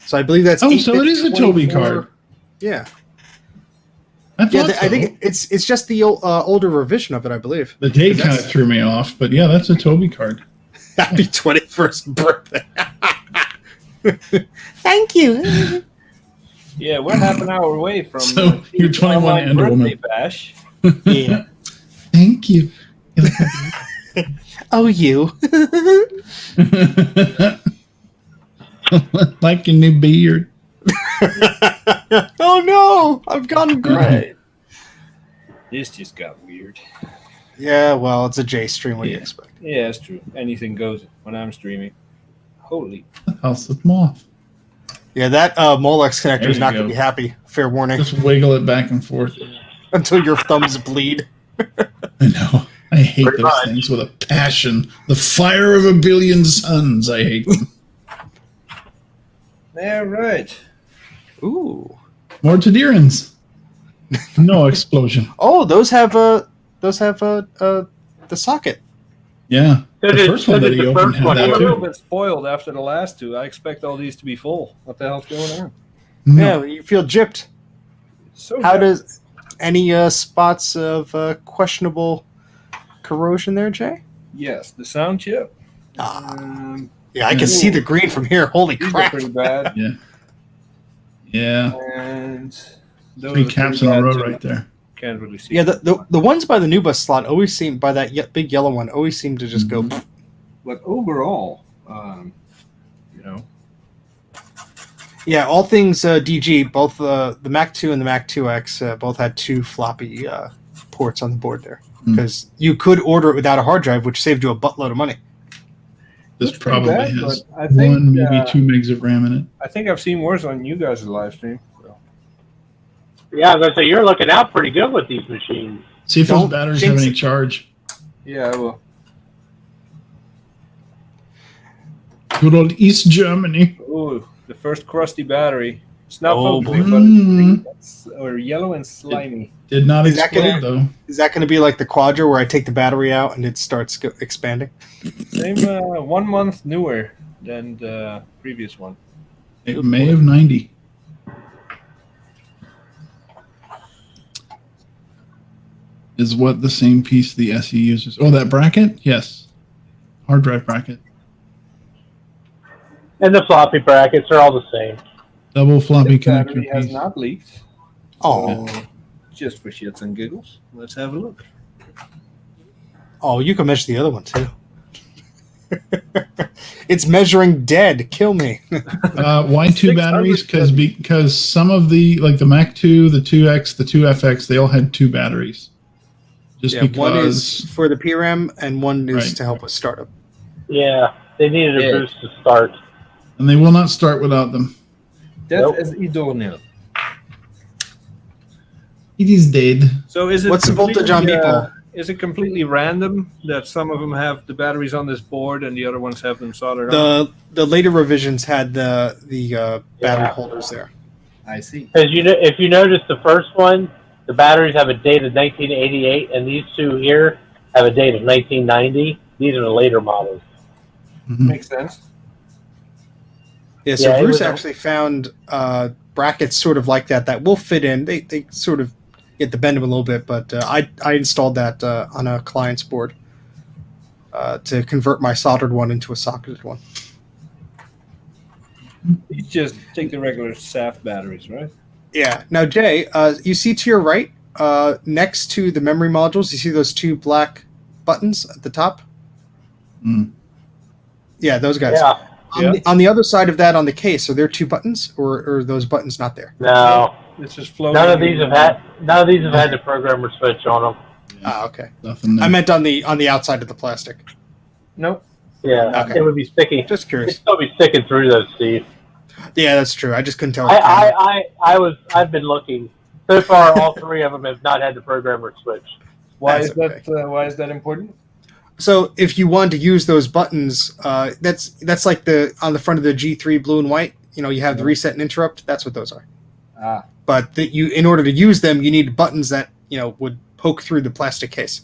So I believe that's. Oh, so it is a Toby 8-bit card. Yeah, I thought yeah. so. I think it's just the older revision of it, I believe. The date kind of threw me off, but yeah, that's a Toby card. Happy 21st birthday! Thank you. Yeah, we're half an hour away from So, you're 21 online and a birthday woman. bash. Yeah. Thank you. Oh, you. Like your new beard. Oh no! I've gone gray. This just got weird. Yeah, well, it's a J stream. What do you Yeah. expect? Yeah, it's true. Anything goes when I'm streaming. Holy. House of Moth. Yeah, that Molex connector There is you not go. going to be happy. Fair warning. Just wiggle it back and forth. Until your thumbs bleed. I know. I hate Pretty those much. things with a passion. The fire of a billion suns. I hate them. Yeah, right. Ooh. More Tadirans. No explosion. Oh, those have the socket. Yeah. So The did- first so one that did he the opened first had one I'm that a too. little too. bit spoiled after the last two. I expect all these to be full. What the hell's going on? No. Yeah, you feel gypped. So How good. does any spots of questionable corrosion there, Jay? Yes, the sound chip. Yeah, I can Ooh. see the green from here. Holy These are crap! pretty bad. Yeah. And those 3 are caps pretty in a bad, row too. right there. Can't really see. Yeah, the ones by the new bus slot always seem by that big yellow one always seem to just go. But overall, you know, Yeah, all things DG, both the Mac 2 and the Mac 2X both had 2 floppy ports on the board there because you could order it without a hard drive, which saved you a buttload of money. This looks pretty probably bad, has but I think, 1, maybe 2 megs of RAM in it. I think I've seen worse on you guys' live stream. So. Yeah, I was gonna say you're looking out pretty good with these machines. See if those Don't batteries jinx have any it. charge. Yeah, I will. Good old East Germany. Ooh, the first crusty battery. It's not Oh, focusing, boy. but it's green. Or yellow and slimy. Did not Is that explode, though. Is that going to be like the Quadra where I take the battery out and it starts expanding? Same 1 month newer than the previous one. May of 90. Is what the same piece the SE uses. Oh, that bracket? Yes. Hard drive bracket. And the floppy brackets are all the same. Double floppy This battery connector has piece. not leaked. Oh, Just for shits and giggles. Let's have a look. oh, you can measure the other one too. It's measuring dead. Kill me. Why 2 600 batteries? Because some of the, like the Mac 2, the 2X, the 2FX, they all had 2 batteries. Just because. one is for the PRAM and one is Right. to help with startup. Yeah, they needed a Yeah. boost to start. And they will not start without them. That Nope. is idoneel. It is dead. So is it What's the voltage on completely, Beeple? Is it completely random that some of them have the batteries on this board and the other ones have them soldered on? The later revisions had the battery Yeah. holders there. I see. Because if you notice the first one, the batteries have a date of 1988, and these two here have a date of 1990. These are the later models. Mhm. Makes sense. Yeah, so Yeah, it Bruce was a- actually found brackets sort of like that will fit in. They sort of get to bend them a little bit, but I installed that on a client's board to convert my soldered one into a socketed one. You just take the regular SAF batteries, right? Yeah. Now, Jay, you see to your right, next to the memory modules, you see those 2 black buttons at the top? Mm. Yeah, those guys. Yeah, On the other side of that, on the case, are there 2 buttons, or are those buttons not there? no, It's just floating. none of these have had the programmer switch on them. Ah, okay. Nothing I there. meant on the outside of the plastic. Nope. Yeah, Okay. it would be sticky. Just It'd curious. still be sticking through those, Steve. Yeah, that's true. I just couldn't tell. I've been looking. So far, all 3 of them have not had the programmer switch. Why That's is that? Why is that important? So if you want to use those buttons, that's like on the front of the G3 blue and white. You have the reset and interrupt. That's what those are. Ah, But in order to use them, you need buttons that would poke through the plastic case.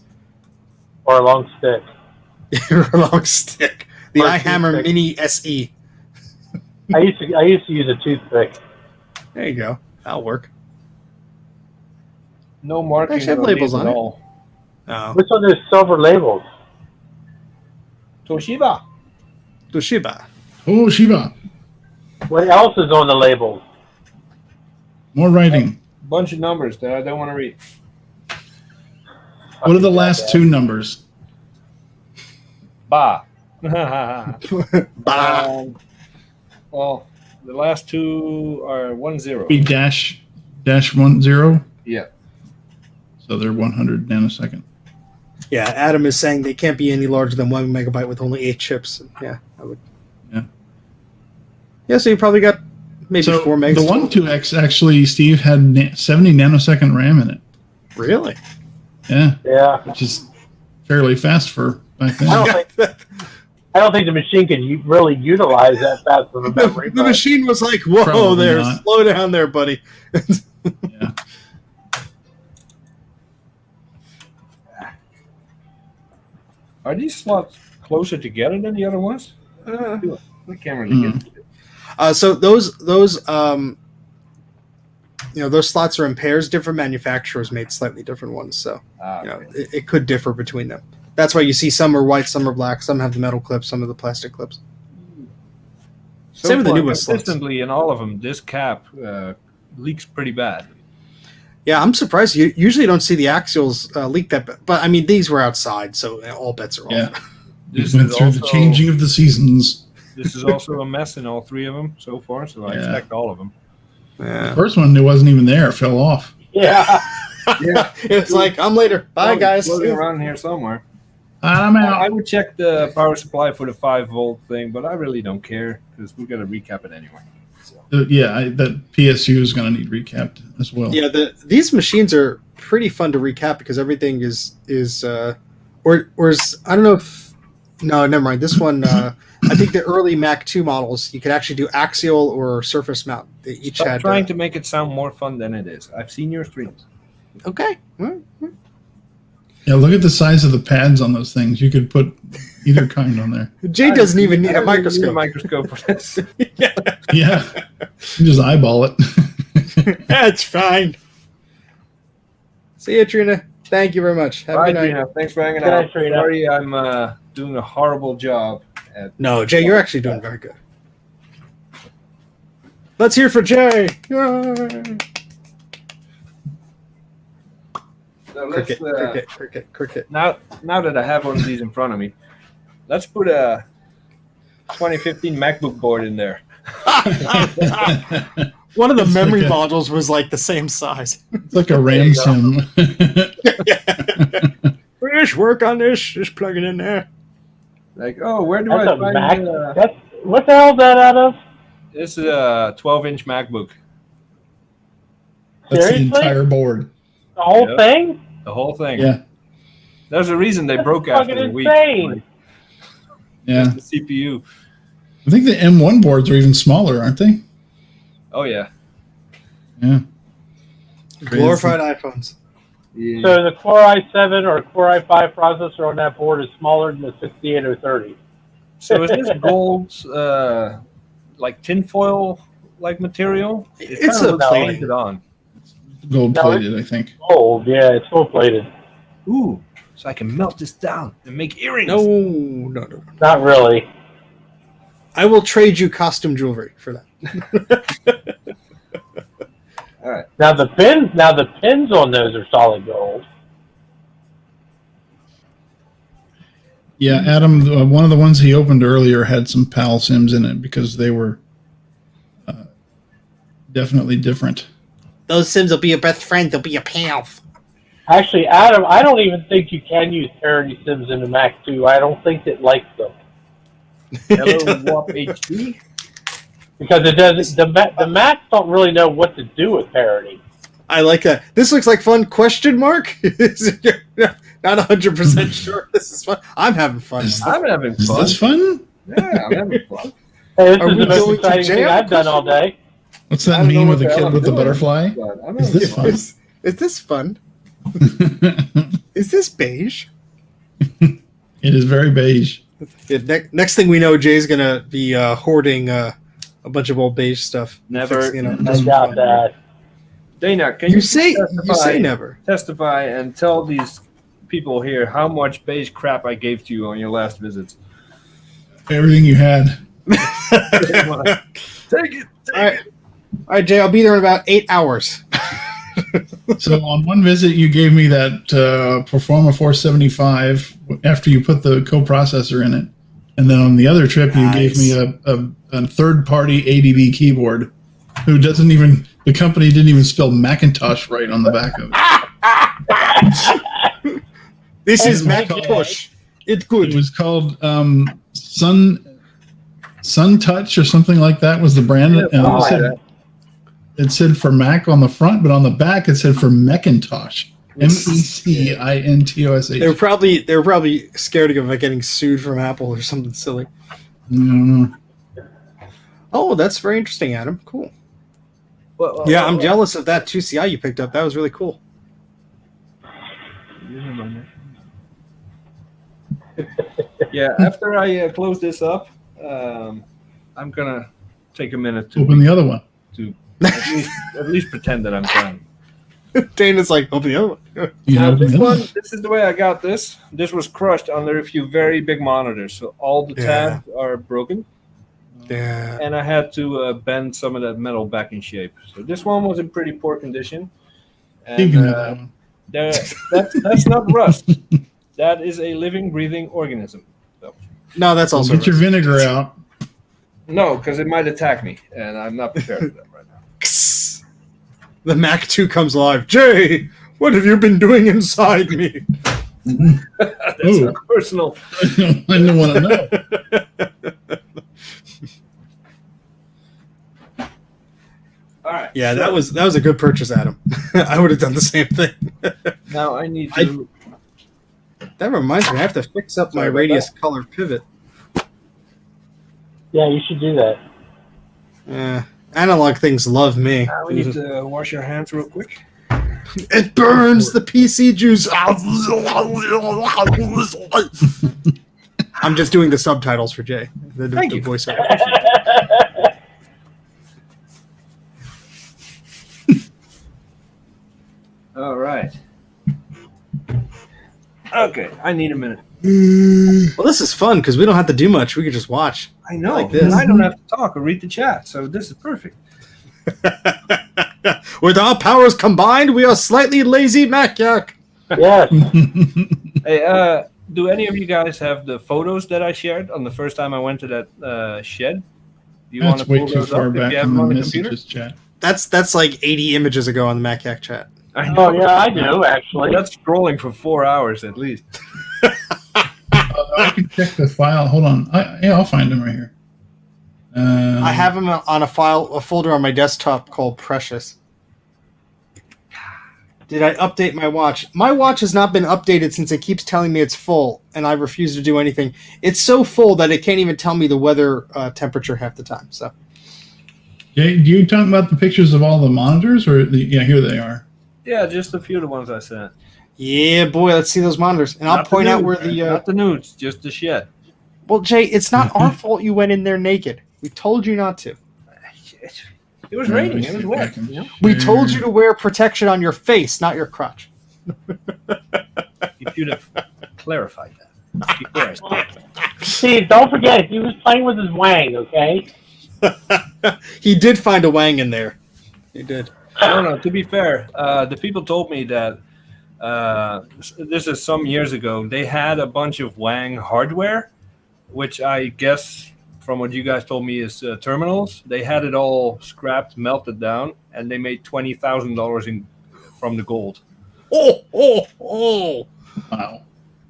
Or a long stick. A long stick. The Or a iHammer toothpick. Mini SE. I used to use a toothpick. There you go. That'll work. no marking Actually have on labels these on at it. all. Oh, Which one is silver labels? Toshiba. Toshiba. Oh, Shiba. What else is on the labels? More writing. Bunch of numbers that I don't want to read. What are the last 2 numbers? Ba. Bah. Well, the last 2 are 10. Be dash 10. Yeah. So they're 100 nanosecond. Yeah, Adam is saying they can't be any larger than 1 megabyte with only 8 chips. Yeah, I would. Yeah. Yeah, so you probably got maybe So 4 megs. the 1.2X actually, Steve, had 70 nanosecond RAM in it. Really? Yeah, Yeah. which is fairly fast for back then. I don't think the machine can really utilize that fast of a memory. The but machine was like, "Whoa, Probably there, not. slow down there, buddy." Yeah. Are these slots closer together than the other ones? I can't really get it. So those those slots are in pairs. Different manufacturers made slightly different ones, so it could differ between them. That's why you see some are white, some are black, some have the metal clips, some have the plastic clips. So Same with the far, newest slots. consistently in all of them, this cap leaks pretty bad. Yeah, I'm surprised. You usually don't see the axials leak that, but I mean these were outside, so all bets are off. Yeah. This Went is through the also- changing of the seasons. This is also a mess in all three of them so far, so I Yeah. expect all of them. The Yeah. first one, it wasn't even there. It fell off. Yeah. It's like I'm later. Bye, guys. Floating around here somewhere. I'm out. I would check the power supply for the 5-volt thing, but I really don't care because we're gonna recap it anyway. So. That PSU is going to need recapped as well. Yeah, these machines are pretty fun to recap because everything is or is I don't know if no, never mind. This one, I think the early Mac 2 models, you could actually do axial or surface mount. They each Stop had trying to make it sound more fun than it is. I've seen your streams. okay. Yeah, look at the size of the pads on those things. You could put either kind on there. Jay doesn't even need I a don't even need a microscope. microscope for this. Yeah. You just eyeball it. That's fine. See you, Trina. Thank you very much. Have a Bye, good night. Trina. Thanks for hanging Good night, out. Trina. Sorry, I'm doing a horrible job at. No, Jay, you're actually doing very good. Let's hear for Jay. Yay. So let's, Cricket. now that I have one of these in front of me, let's put a 2015 MacBook board in there. One of the It's memory like a- modules was like the same size. It's like a RAM sim. Just work on this. Just plug it in there. Like, oh, where do That's I a find Mac. That's what the hell is that out of? this is a 12-inch MacBook. That's the Seriously? entire board. The whole Yep. thing? The whole thing. Yeah. There's a reason they That's broke fucking after a week. insane. Like, Yeah. just the CPU. I think the M1 boards are even smaller, aren't they? Oh yeah. Yeah. Glorified iPhones. Yeah. So the Core i7 or Core i5 processor on that board is smaller than the 6830. So is this gold, like tinfoil like material? It's kinda a looks plating. painted on. Gold No, plated, I think. Gold, yeah, it's full plated. Ooh, so I can melt this down and make earrings. No. Not really. I will trade you costume jewelry for that. All right. Now the pins on those are solid gold. Yeah, Adam, one of the ones he opened earlier had some PAL sims in it because they were definitely different. Those Sims will be your best friend. They'll be your pals. Actually, Adam, I don't even think you can use parity sims in the Mac 2. I don't think it likes them Hello, Warp HD. because it doesn't. The Macs don't really know what to do with parity. I like that. This looks like fun? Question mark? Not 100% sure. This is fun. I'm having fun. I'm having Is fun. this fun? Yeah, I'm having fun. Hey, this Are is we the most going to exciting thing jail? I've done all day. What's I that don't know meme what with the the hell kid I'm with the doing, butterfly? but I'm Is this having fun? Is this fun? Is this beige? It is very beige. Yeah, next thing we know, Jay's gonna be hoarding a bunch of old beige stuff. Never. Fix, I just for doubt fun. that. Dana, can You say testify, never. testify and tell these people here how much beige crap I gave to you on your last visits? Everything you had. Take it. All right, Jay. I'll be there in about 8 hours. So on one visit, you gave me that Performa 475 after you put the coprocessor in it. And then on the other trip, you gave me a third-party ADB keyboard who doesn't even, the company didn't even spell Macintosh right on the back of it. This is And Macintosh. It's It good. was called Sun Touch or something like that was the brand. Yeah, And it said for Mac on the front, but on the back it said for Macintosh. Mecintosh. They were probably scared of getting sued from Apple or something silly. No. Oh, that's very interesting, Adam. Cool. Yeah, I'm jealous of that 2CI you picked up. That was really cool. Yeah, after I close this up, I'm gonna take a minute to Open the other one. At least pretend that I'm trying. Dana's like, open the other one. Now, this one, this is the way I got this. This was crushed under a few very big monitors, so all the tabs are broken. Yeah. And I had to bend some of that metal back in shape. So this one was in pretty poor condition. And You can have that one. that's not rust. That is a living, breathing organism. So, No, that's also Get your vinegar out. no, because it might attack me, and I'm not prepared for that right now. The Mac 2 comes alive. Jay, what have you been doing inside me? That's Ooh. personal. I don't want to know. All right. Yeah, so that was a good purchase, Adam. I would have done the same thing. Now I need to. That reminds me, I have to fix up my Sorry about radius color pivot. Yeah, you should do that. Analog things love me. Now we need to wash our hands real quick. It burns the PC juice. I'm just doing the subtitles for Jay. Thank you. Voiceover. All right. Okay, I need a minute. Well, this is fun because we don't have to do much. We can just watch. I know. Like this. And I don't have to talk or read the chat, so this is perfect. With our powers combined, we are slightly lazy Mac-Yak. Yes. Hey, do any of you guys have the photos that I shared on the first time I went to that shed? Do you want That's to way pull too those far up if back you have in them the on the computer? messages chat. That's like 80 images ago on the Mac-Yak chat. I know. Oh, yeah, I do, actually. That's scrolling for 4 hours at least. I can check the file. Hold on. I'll find them right here. I have them on a folder on my desktop called Precious. Did I update my watch? My watch has not been updated since it keeps telling me it's full, and I refuse to do anything. It's so full that it can't even tell me the weather temperature half the time. So, Jay, do you talk about the pictures of all the monitors, or yeah, here they are. Yeah, just a few of the ones I sent. yeah, boy, let's see those monitors, and I'll Not the point out nudes, where the. not the nudes, just the shed. Well, Jay, it's not our fault you went in there naked. We told you not to. It was raining. It was wet. You know? We told you to wear protection on your face, not your crotch. You should have clarified that before I started. Steve, don't forget, he was playing with his Wang, okay? He did find a Wang in there. He did. No, to be fair, the people told me that this is some years ago. They had a bunch of Wang hardware, which I guess from what you guys told me is terminals. They had it all scrapped, melted down, and they made $20,000 from the gold. Oh! Wow.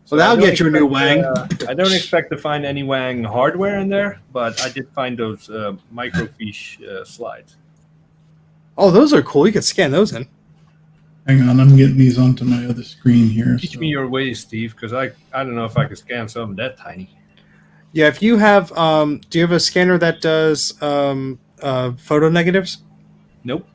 So that'll I don't get you a new Wang. I don't expect to find any Wang hardware in there, but I did find those microfiche slides. Oh, those are cool. You could scan those in. Hang on, I'm getting these onto my other screen here. Teach me your ways, Steve, because I don't know if I could scan something that tiny. Yeah, if you have, do you have a scanner that does photo negatives? Nope.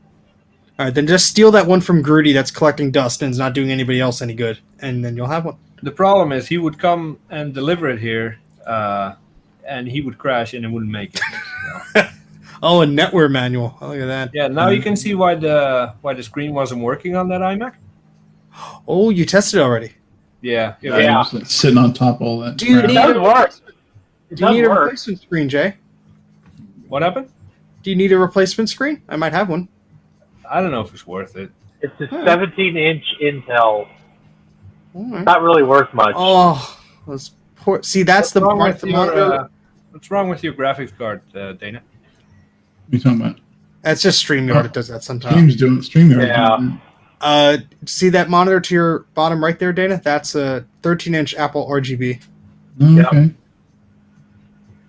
All right, then just steal that one from Grudy that's collecting dust and is not doing anybody else any good, and then you'll have one. The problem is he would come and deliver it here, and he would crash and it wouldn't make it. So. Oh, a netware manual. Oh, look at that. Yeah, now you can see why the screen wasn't working on that iMac. Oh, you tested it already. Yeah. Yeah. It's sitting on top of all that. Do you crap. need It does work. It Do you does need a work. replacement screen, Jay? What happened? Do you need a replacement screen? I might have one. I don't know if it's worth it. It's a 17-inch Intel. All right. Not really worth much. Oh, those poor. See, that's the wrong part. with The your, monitor. what's wrong with your graphics card, Dana? What are you talking about? That's just StreamYard. It does that sometimes. Stream's doing StreamYard. Yeah. See that monitor to your bottom right there, Dana? That's a 13-inch Apple RGB. Okay.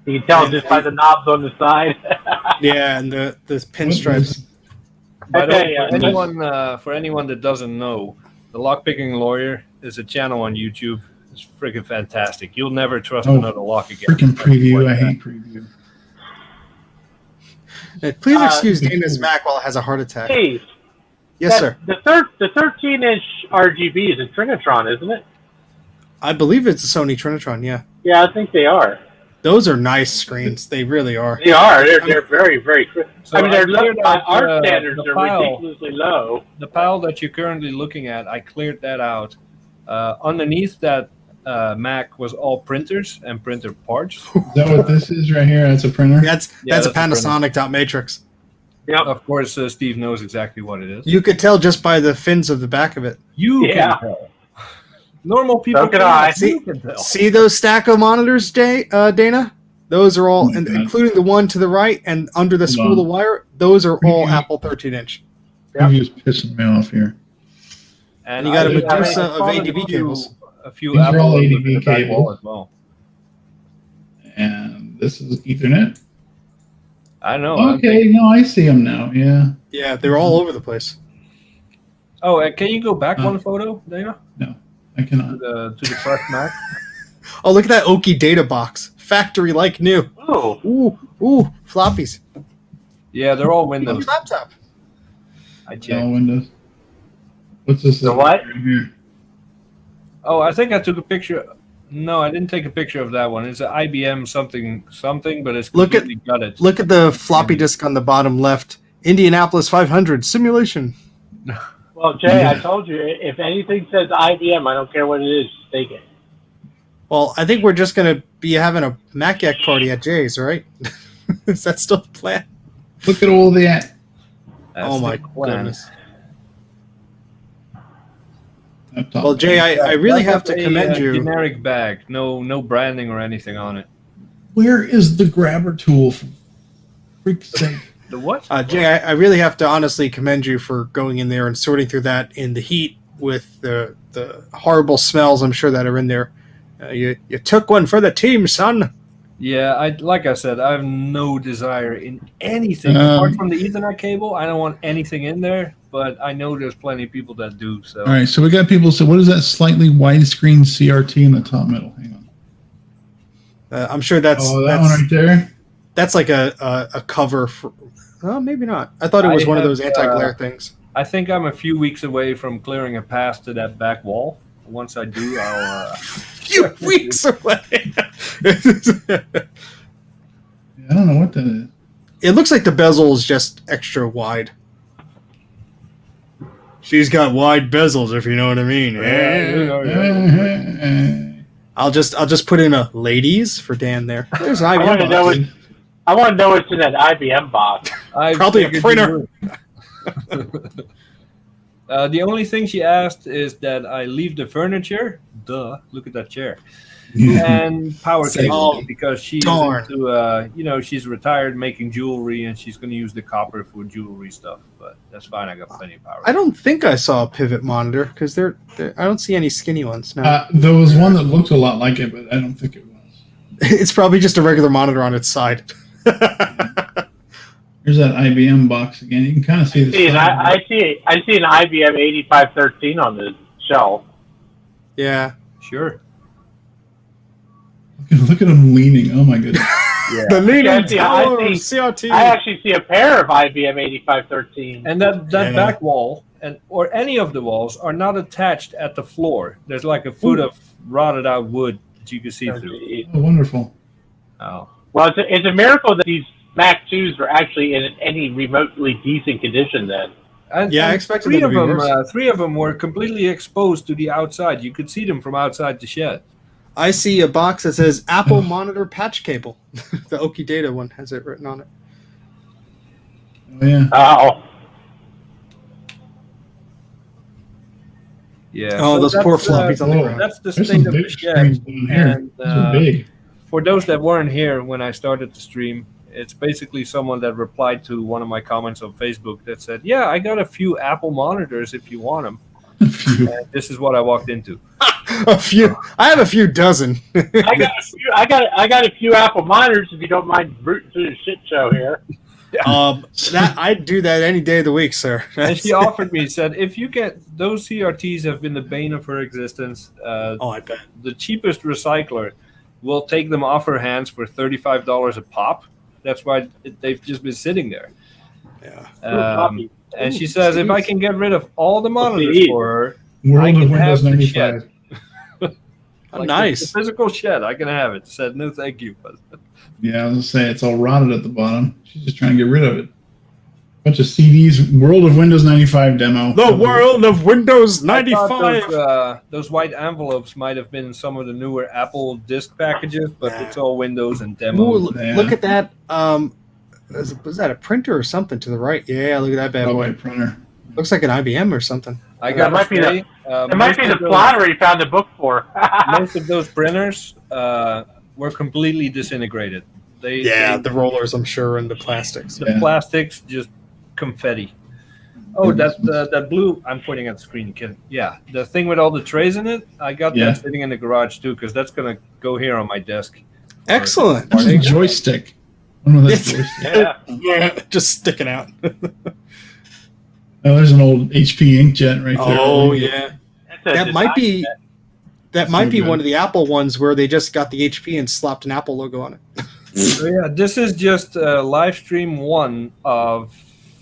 You can tell just by the knobs on the side. Yeah, and the pinstripes. By the way, Okay, for anyone that doesn't know, the Lockpicking Lawyer is a channel on YouTube. It's freaking fantastic. You'll never trust Oh, another lock again. Freaking preview. I hate preview. Please excuse Dana's Mac while it has a heart attack. Steve, Yes, sir. The 13-inch RGB is a Trinitron, isn't it? I believe it's a Sony Trinitron. Yeah. Yeah, I think they are. Those are nice screens. They really are. They are. They're very, very crisp. So I mean, they're cleared out, our standards the are file. ridiculously low. The pile that you're currently looking at, I cleared that out. Underneath that Mac was all printers and printer parts. Is that what this is right here? That's a printer? That's that's a a printer. Panasonic dot matrix. Yep. Of course, Steve knows exactly what it is. You could tell just by the fins of the back of it. You Yeah. can tell. Normal people So can cannot. I. You can tell. See those stack of monitors, Dana? Those are all, Oh my God. including the one to the right and under the Hold spool on. of wire. Those are all Mhm. Apple 13-inch. Yep. You're just pissing me off here. And You got a I Medusa spotted of ADB cables. A few These are Apple all logos ADB in the back cables. wall as well. And this is Ethernet. I know. I'm Okay, no, I see them now. Yeah. Yeah, they're all over the place. Oh, can you go back Uh, one photo, Dana, I cannot. to the fresh Mac? Oh, look at that Oki data box. Factory like new. Oh, Ooh, floppies. Yeah, they're all New Windows. laptop. I All checked. Windows. What's this? The what? Right here? Oh, I think I took a picture. No, I didn't take a picture of that one. It's an IBM something, but it's Look at- completely gutted. Look at the floppy disk on the bottom left. Indianapolis 500 simulation. well, Jay, I told you, if anything says IBM, I don't care what it is, just take it. Well, I think we're just going to be having a Mac Yak party at Jay's, right? Is that still the plan? Look at all that. That's Oh my the plan. goodness. Laptop. Well, Jay, I really have to commend you. Generic bag, no branding or anything on it. Where is the grabber tool? For freak's sake. The what? Jay, I really have to honestly commend you for going in there and sorting through that in the heat with the horrible smells I'm sure that are in there. You took one for the team, son. Yeah, like I said, I have no desire in anything Um, apart from the Ethernet cable. I don't want anything in there, but I know there's plenty of people that do. So All right, so we got people. So what is that slightly widescreen CRT in the top middle? Hang on. I'm sure that's Oh, that one right there. that's like a cover for. Oh, maybe not. I thought it was I one of have, those anti-glare things. I think I'm a few weeks away from clearing a path to that back wall. Once I do, I'll. Few weeks away. Yeah, I don't know what that is. It looks like the bezel is just extra wide. She's got wide bezels, if you know what I mean. I'll just put in a ladies for Dan there. There's an I want to IBM know box. I want to know what's in that IBM box. I Probably a figured printer. you would. The only thing she asked is that I leave the furniture. Duh! Look at that chair. And power cable Oh, because she's darn. into she's retired making jewelry and she's going to use the copper for jewelry stuff. But that's fine. I got plenty of power. I don't think I saw a pivot monitor because I don't see any skinny ones. No, There was one that looked a lot like it, but I don't think it was. it's probably just a regular monitor on its side. Here's that IBM box again. You can kind of see the. See, I see an IBM 8513 on the shelf. Yeah. Sure. Look at him leaning. Oh my goodness. Yeah. The leaning Yeah, see, tower I of see- CRT. I actually see a pair of IBM 8513. And that Yeah. back wall or any of the walls are not attached at the floor. There's like a foot of rotted out wood that you can see through. Oh, wonderful. Oh. Well, it's a miracle that these Mac 2s are actually in any remotely decent condition then. And, Yeah, I and expected three them of to be them. worse. Three of them were completely exposed to the outside. You could see them from outside the shed. I see a box that says Apple monitor patch cable. The Oki Data one has it written on it. Oh yeah. Oh, Yeah. Oh, so those that's, poor floppies on the whoa. ground. That's the There's some state of the big shed. screens down here. And These are big. for those that weren't here when I started the stream, it's basically someone that replied to one of my comments on Facebook that said, "Yeah, I got a few Apple monitors if you want them." Phew. And this is what I walked into. A few. I have a few dozen. I got a few Apple monitors if you don't mind rooting through the shit show here. That I'd do that any day of the week, sir. And she offered me, said, if you get those CRTs have been the bane of her existence. Oh, I bet. The cheapest recycler will take them off her hands for $35 a pop. That's why they've just been sitting there. Yeah. And she says, if I can get rid of all the monitors Please. for her, I World can of Windows have the 95. Like, nice. the physical shed, I can have it. Said no, thank you. But Yeah, I was gonna say it's all rotted at the bottom. She's just trying to get rid of it. Bunch of CDs. World of Windows 95 demo. The world of Windows I 95. thought those white envelopes might have been some of the newer Apple disc packages, but it's all Windows and Ooh, demos. look at that. Was that a printer or something to the right? Yeah, look at that bad Probably a boy. printer. Looks like an IBM or something. I That got might be say, It might be the plotter you found the book for. most of those printers were completely disintegrated. Yeah, the rollers, I'm sure, and the plastics. The plastics just confetti. Oh, that blue. I'm pointing at the screen, kid. Yeah, the thing with all the trays in it. I got that sitting in the garage too, because that's gonna go here on my desk. Excellent. That's a joystick. One of those joysticks. Yeah. Just sticking out. Oh, there's an old HP inkjet right there. Oh yeah, that might be good. one of the Apple ones where they just got the HP and slapped an Apple logo on it. So yeah, this is just live stream one of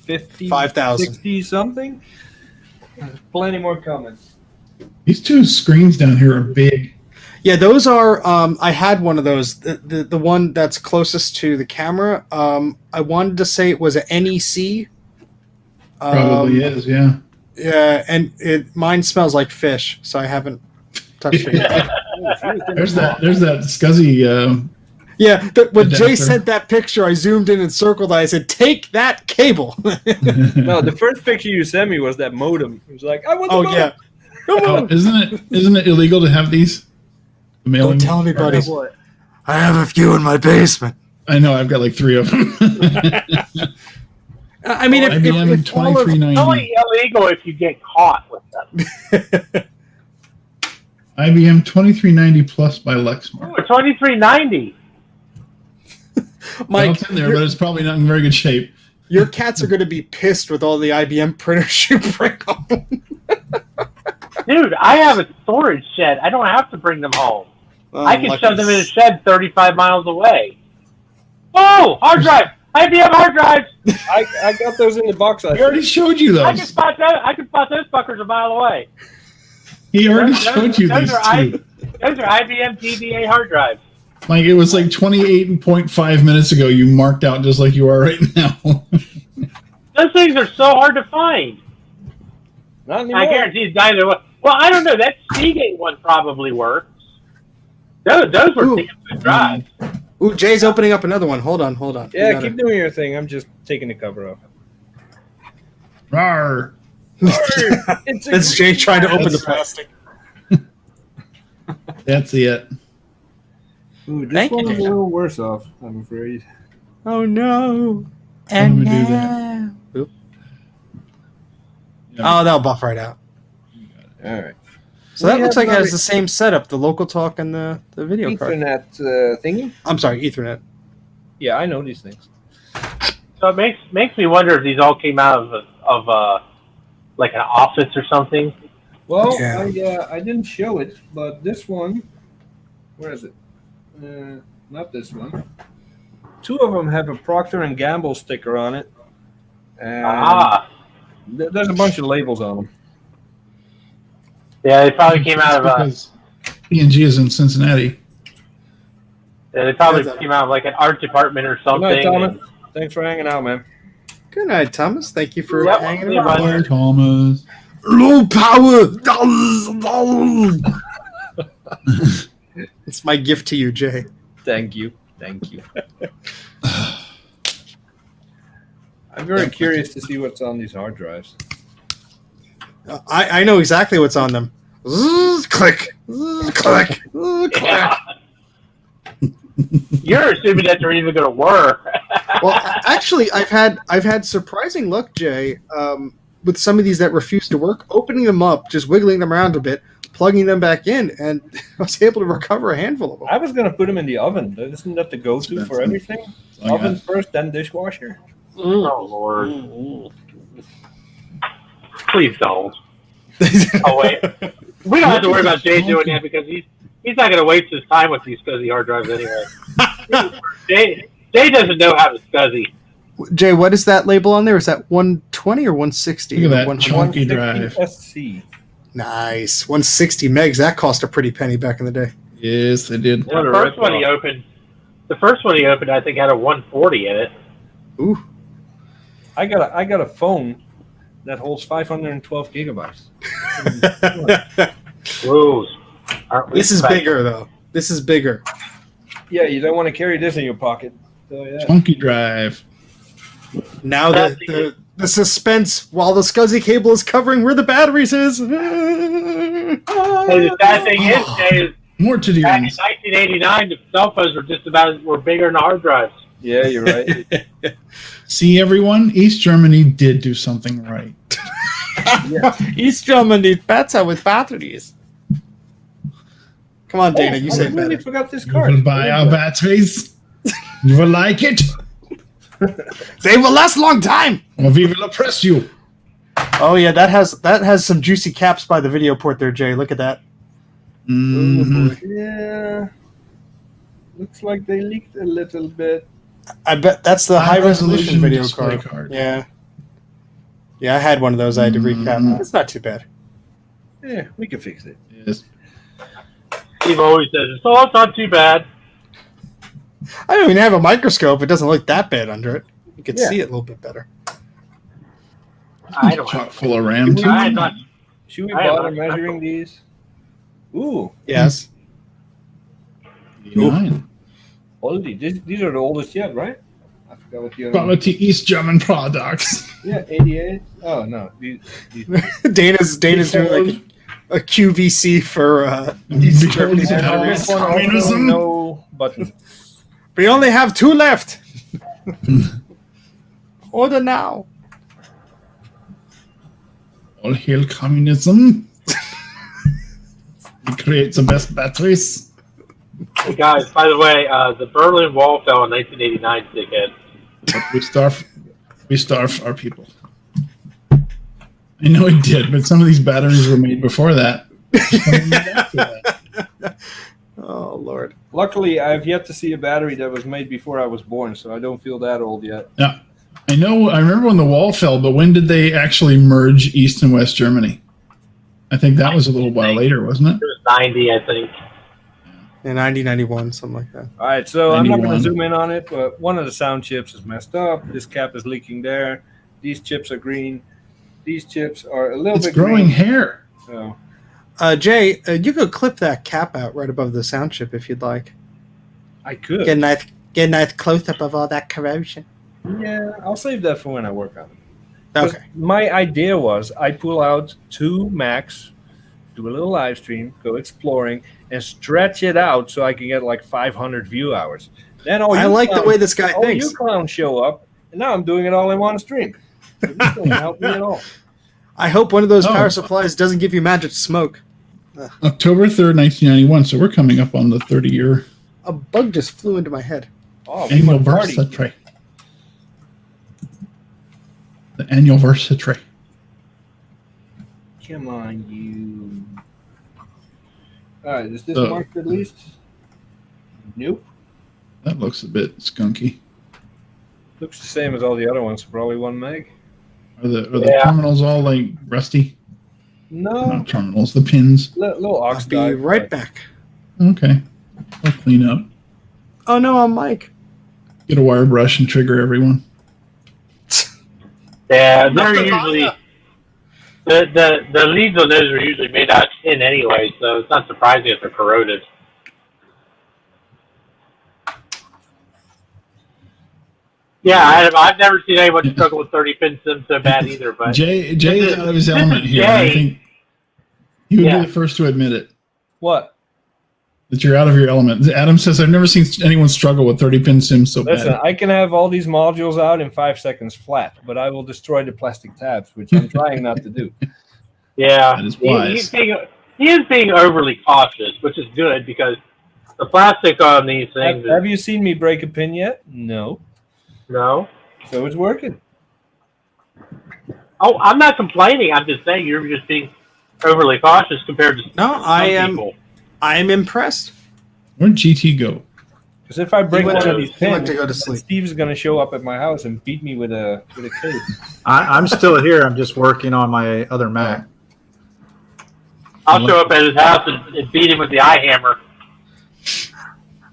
50, 5,000. 60 something. Plenty more comments. These two screens down here are big. Yeah, those are. I had one of those. The one that's closest to the camera. I wanted to say it was an NEC. Probably is, yeah. Yeah, and mine smells like fish, so I haven't touched it yet. There's that SCSI. Yeah, when Jay Adapter. sent that picture, I zoomed in and circled it. I said, "Take that cable." No, the first picture you sent me was that modem. It was like, I want the modem. Yeah. Oh, isn't it illegal to have these? The mailing? Don't tell anybody. What? I have a few in my basement. I know. I've got like 3 of them. I mean, IBM if all of, 2390. It's only illegal if you get caught with them. IBM 2390 Plus by Lexmark. Ooh, 2390. Well, Mike, it's in there, but it's probably not in very good shape. your cats are going to be pissed with all the IBM printers you bring home. Dude, I have a storage shed. I don't have to bring them home. Oh, I can lucky shove them in a shed 35 miles away. Oh, hard drive! IBM hard drives! I got those in the box. He already showed you I can those. spot that. I can spot those fuckers a mile away. He already Those- showed you those these are two. Those are IBM TBA hard drives. Like, it was like 28.5 minutes ago. You marked out just like you are right now. Those things are so hard to find. Not anymore. I guarantee it's neither one. Well, I don't know. That Seagate one probably works. Those were Ooh. damn good drives. Ooh, Jay's opening up another one. Hold on. Yeah, You gotta- keep doing your thing. I'm just taking the cover off. Rawr. That's Jay trying to open the plastic. That's it. Ooh, this Thank you, one's a Dana. little worse off, I'm afraid. Oh no! And we do that. Oop. Yeah. Oh, that'll buff right out. All right. So that We looks have like it has another the same setup: the local talk and the video card. Ethernet thingy. I'm sorry, Ethernet. Yeah, I know these things. So it makes me wonder if these all came out of like an office or something. Well, Yeah. I didn't show it, but this one, where is it? Not this one. 2 of them have a Procter and Gamble sticker on it, and there's a bunch of labels on them. Yeah, they probably came out of Because P&G is in Cincinnati. like an art department or Good something. night, Thomas. Thanks for hanging out, man. Good night, Thomas. Thank you for Yep. hanging Yeah, around. Power Thomas. Low power. It's my gift to you, Jay. Thank you. I'm very curious to see what's on these hard drives. I know exactly what's on them. Click, click, click. You're assuming that they're even going to work. Well, actually, I've had surprising luck, Jay, with some of these that refuse to work. Opening them up, just wiggling them around a bit, plugging them back in, and I was able to recover a handful of them. I was going to put them in the oven. Isn't that the go-to for everything? Oh, Oven yeah. first, then dishwasher. Oh, Lord. Please don't. Oh, wait. We don't have to worry about Jay doing that because he's not going to waste his time with these SCSI hard drives anyway. Jay doesn't know how to SCSI. Jay, what is that label on there? Is that 120 or 160? Look at that 100? chunky drive. SC. Nice. 160 megs. That cost a pretty penny back in the day. Yes, they did. What a The first one rip-off. he opened, I think, had a 140 in it. Ooh. I got a phone that holds 512 gigabytes. Rules. This is bigger, though. This is bigger. Yeah, you don't want to carry this in your pocket. So yeah. Funky drive. Now the suspense while the SCSI cable is covering where the batteries is. Hey, the sad thing is, Jay, is More to the back in ends. 1989, the cell phones were bigger than hard drives. Yeah, you're right. See, everyone, East Germany did do something right. East Germany better with batteries. Come on, Dana, you I say really better. forgot this You card. will buy our batteries. You will like it, They will last a long time. or we will oppress you. Oh yeah, that has some juicy caps by the video port there, Jay. Look at that. Mhm. Yeah. Looks like they leaked a little bit. I bet that's the high resolution video display card. Yeah. Yeah, I had one of those. I had to recap. It's not too bad. Yeah, we can fix it. Yes. Steve always says, "Oh, it's not too bad." I don't even have a microscope. It doesn't look that bad under it. You can Yeah. see it a little bit better. I don't Chock full of RAM. too. I'm not. Should we I am bother not- measuring these? Ooh, Yes. 89. oldie. These are the oldest yet, right? I forgot what the other one. Quality East German products. Yeah, 88. Oh no, these Dana's doing like a QVC for East Germany's Yeah, batteries. this one also Communism. no button. We only have 2 left. Order now. All hail communism. It creates the best batteries. Hey guys, by the way, the Berlin Wall fell in 1989, dickhead. But we starve our people. I know it did, but some of these batteries were made before that. Oh Lord. Luckily, I've yet to see a battery that was made before I was born, so I don't feel that old yet. Yeah, I know. I remember when the wall fell, but when did they actually merge East and West Germany? I think that was a little while later, wasn't it? It was 90, I think. In 9091, something like that. All right, so I'm not going 91. to zoom in on it, but one of the sound chips is messed up. This cap is leaking there. These chips are green. These chips are a little It's bit growing green. hair. So, Jay, you could clip that cap out right above the sound chip if you'd like. I could. Get a nice close up of all that corrosion. Yeah, I'll save that for when I work on it. 'Cause Okay. my idea was I pull out 2 Macs, do a little live stream, go exploring, and stretch it out so I can get like 500 view hours. Then I like the way this guy all thinks. you clowns show up, and now I'm doing it all in one stream. This doesn't help me at all. I hope one of those Oh. power supplies doesn't give you magic smoke. October 3rd, 1991. So we're coming up on the 30-year A bug just flew into my head. Oh, we annual must party. versatry. The annual versatry. Come on, you. All right, is this So- marked at least? Nope. That looks a bit skunky. Looks the same as all the other ones, probably 1 meg. Are the Yeah. terminals all like rusty? No, Not terminals, the pins. little I'll ox be dive, right but- back. Okay. I'll clean up. Oh no, I'm Mike. Get a wire brush and trigger everyone. Yeah, they're Nothing wrong usually with the leads on those are usually made out of tin anyway, so it's not surprising if they're corroded. Yeah, I've never seen anyone struggle with 30-pin sim so bad either. But Jay is This is- out of his this element is here. I Jay. think he would Yeah. be the first to admit it. What? That you're out of your element. Adam says, I've never seen anyone struggle with 30-pin sims so Listen, bad. I can have all these modules out in 5 seconds flat, but I will destroy the plastic tabs, which I'm trying not to do. yeah, That is he wise. is being overly cautious, which is good because the plastic on these things Have is you seen me break a pin yet? No. no. So it's working. Oh, I'm not complaining. I'm just saying you're just being overly cautious compared to No, some I am. people. I am impressed. Where'd GT go? Because if I break went one to- of these he went pins, to go to then sleep. Steve's going to show up at my house and beat me with a case. I'm still here. I'm just working on my other Mac. I'll show up at his house and beat him with the eye hammer.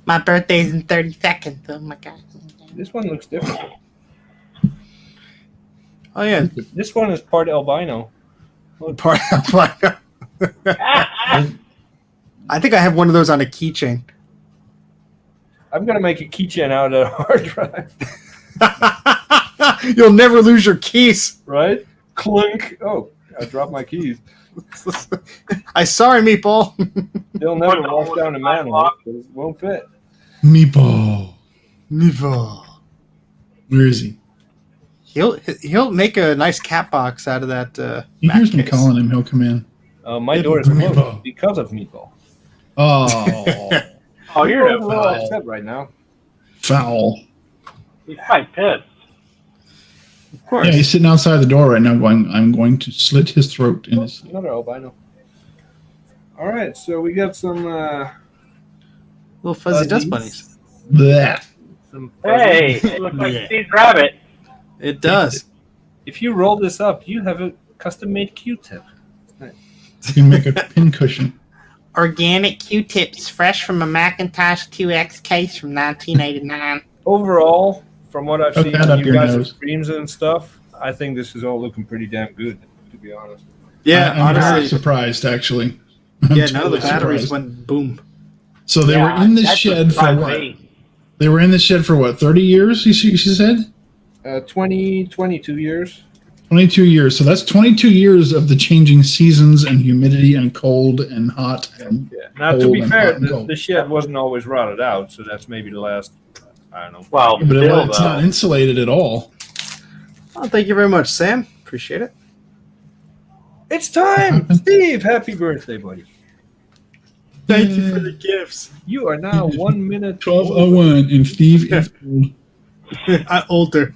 My birthday's in 30 seconds. Oh my god. This one looks different. Oh yeah. This one is part albino. I think I have one of those on a keychain. I'm gonna make a keychain out of a hard drive. You'll never lose your keys. Right? Clunk. Oh, I dropped my keys. I sorry, Meatball. They'll never walk down a manhole because it won't fit. Meatball. Meatball. Where is he? He'll make a nice cat box out of that. He Mac hears me case. calling him. He'll come in. My door is Meatball. closed because of Meatball. Oh, Oh, you're no Overall fun. upset right now. foul. He's quite pissed. Of course. Yeah, he's sitting outside the door right now going, I'm going to slit his throat in his... Another albino. All right, so we got some Little fuzzy dust bunnies. Blech. some. Hey, it looks like Steve's rabbit. It does. If you roll this up, you have a custom-made Q-tip. You can make a pincushion. Organic Q-tips, fresh from a Macintosh 2X case from 1989. Overall, from what I've Hook seen that on up you your guys' nose. streams and stuff, I think this is all looking pretty damn good, to be honest. Yeah, I'm very honestly. surprised, actually. I'm Yeah, none of the totally batteries surprised. went boom. So they Yeah, were in this that's shed for surprised what? me. They were in this shed for what, 30 years, she said? 22 years. 22 years. So that's 22 years of the changing seasons and humidity and cold and hot. And Yeah. Now, to Cold be and fair, hot and the cold. shed wasn't always rotted out, so that's maybe the last, I don't know. Well, but still, it's not though. insulated at all. Oh, thank you very much, Sam. Appreciate it. It's time! Steve, happy birthday, buddy. Thank you for the gifts. You are now 1 minute 12:01 and Steve is old. Older.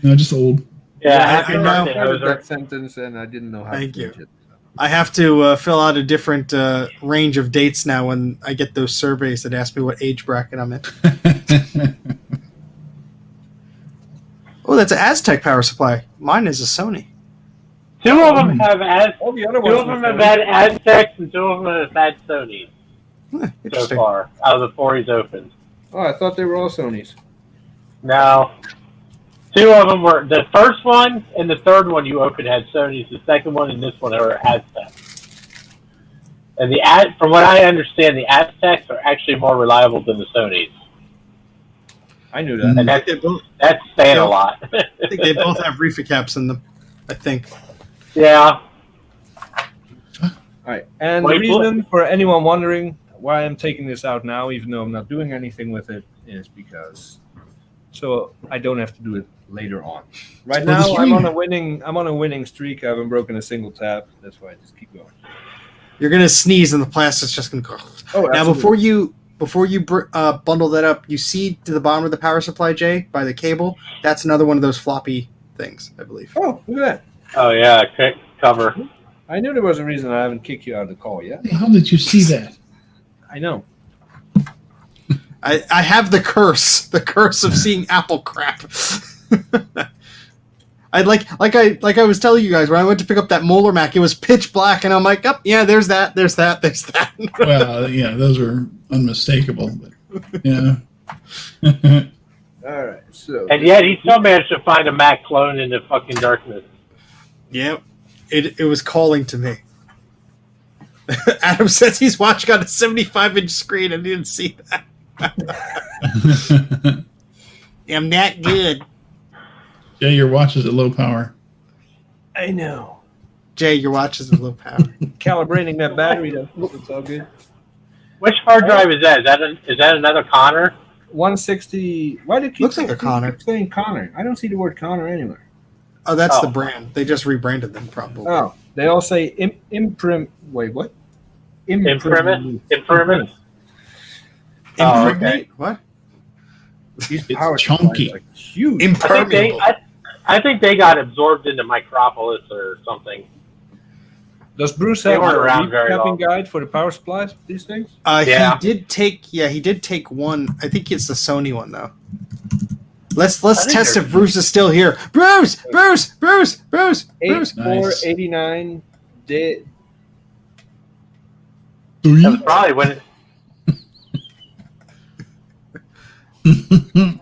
No, just old. Yeah, I happy know. birthday, I heard Hoser. that sentence and I didn't know how Thank to you. finish it. I have to fill out a different range of dates now when I get those surveys that ask me what age bracket I'm in. Oh, that's an Aztec power supply. Mine is a Sony. Two of them have All the other two ones of them were have had Aztecs and two of them have had Sonys so Interesting. far out of the four he's opened. Oh, I thought they were all Sonys. No. Two of them were the first one and the third one you opened had Sonys. The second one and this one are Aztecs. And from what I understand, the Aztecs are actually more reliable than the Sonys, I knew that. and I think they both, that's saying a lot. I think they both have reefer caps in them. I think. Yeah. All right. And Wait, the reason for anyone wondering why I'm taking this out now, even though I'm not doing anything with it, is because so I don't have to do it later on. Right For the now, stream. I'm on a winning streak. I haven't broken a single tap. That's why I just keep going. You're gonna sneeze and the plastic's just gonna go. Oh, Now, before you bundle that up, you see to the bottom of the power supply, Jay, by the cable. That's another one of those floppy things, I believe. Oh, look at that. Oh yeah. Cover. I knew there was a reason I haven't kicked you out of the call yet. How did you see that? I know. I have the curse of seeing Apple crap. I like I was telling you guys when I went to pick up that Molar Mac, it was pitch black, and I'm like, oh yeah, there's that. Well, yeah, those are unmistakable. But yeah. All right. So And yet he still managed to find a Mac clone in the fucking darkness. Yep. It was calling to me. Adam says he's watching on a 75-inch screen and didn't see that. I'm that good. Yeah, your watch is at low power. I know. Jay, your watch is a low power. Calibrating that battery, though. It's all good. Which hard drive is that? Is that another Connor? 160. Why did it keep Looks like a Connor. keep saying Connor? I don't see the word Connor anywhere. Oh, that's Oh. the brand. They just rebranded them, probably. Oh, they all say imprim. Wait, what? Imprimis? Imprimis. Oh, Impregnate? What? These It's power chunky. supplies are huge. Impermeable. I think they got absorbed into Micropolis or something. Does Bruce They have weren't a around very recapping long. guide for the power supplies? These things? Yeah. He did take one. I think it's the Sony one though. Let's I think test they're- if Bruce is still here. Bruce. 8489. That was probably when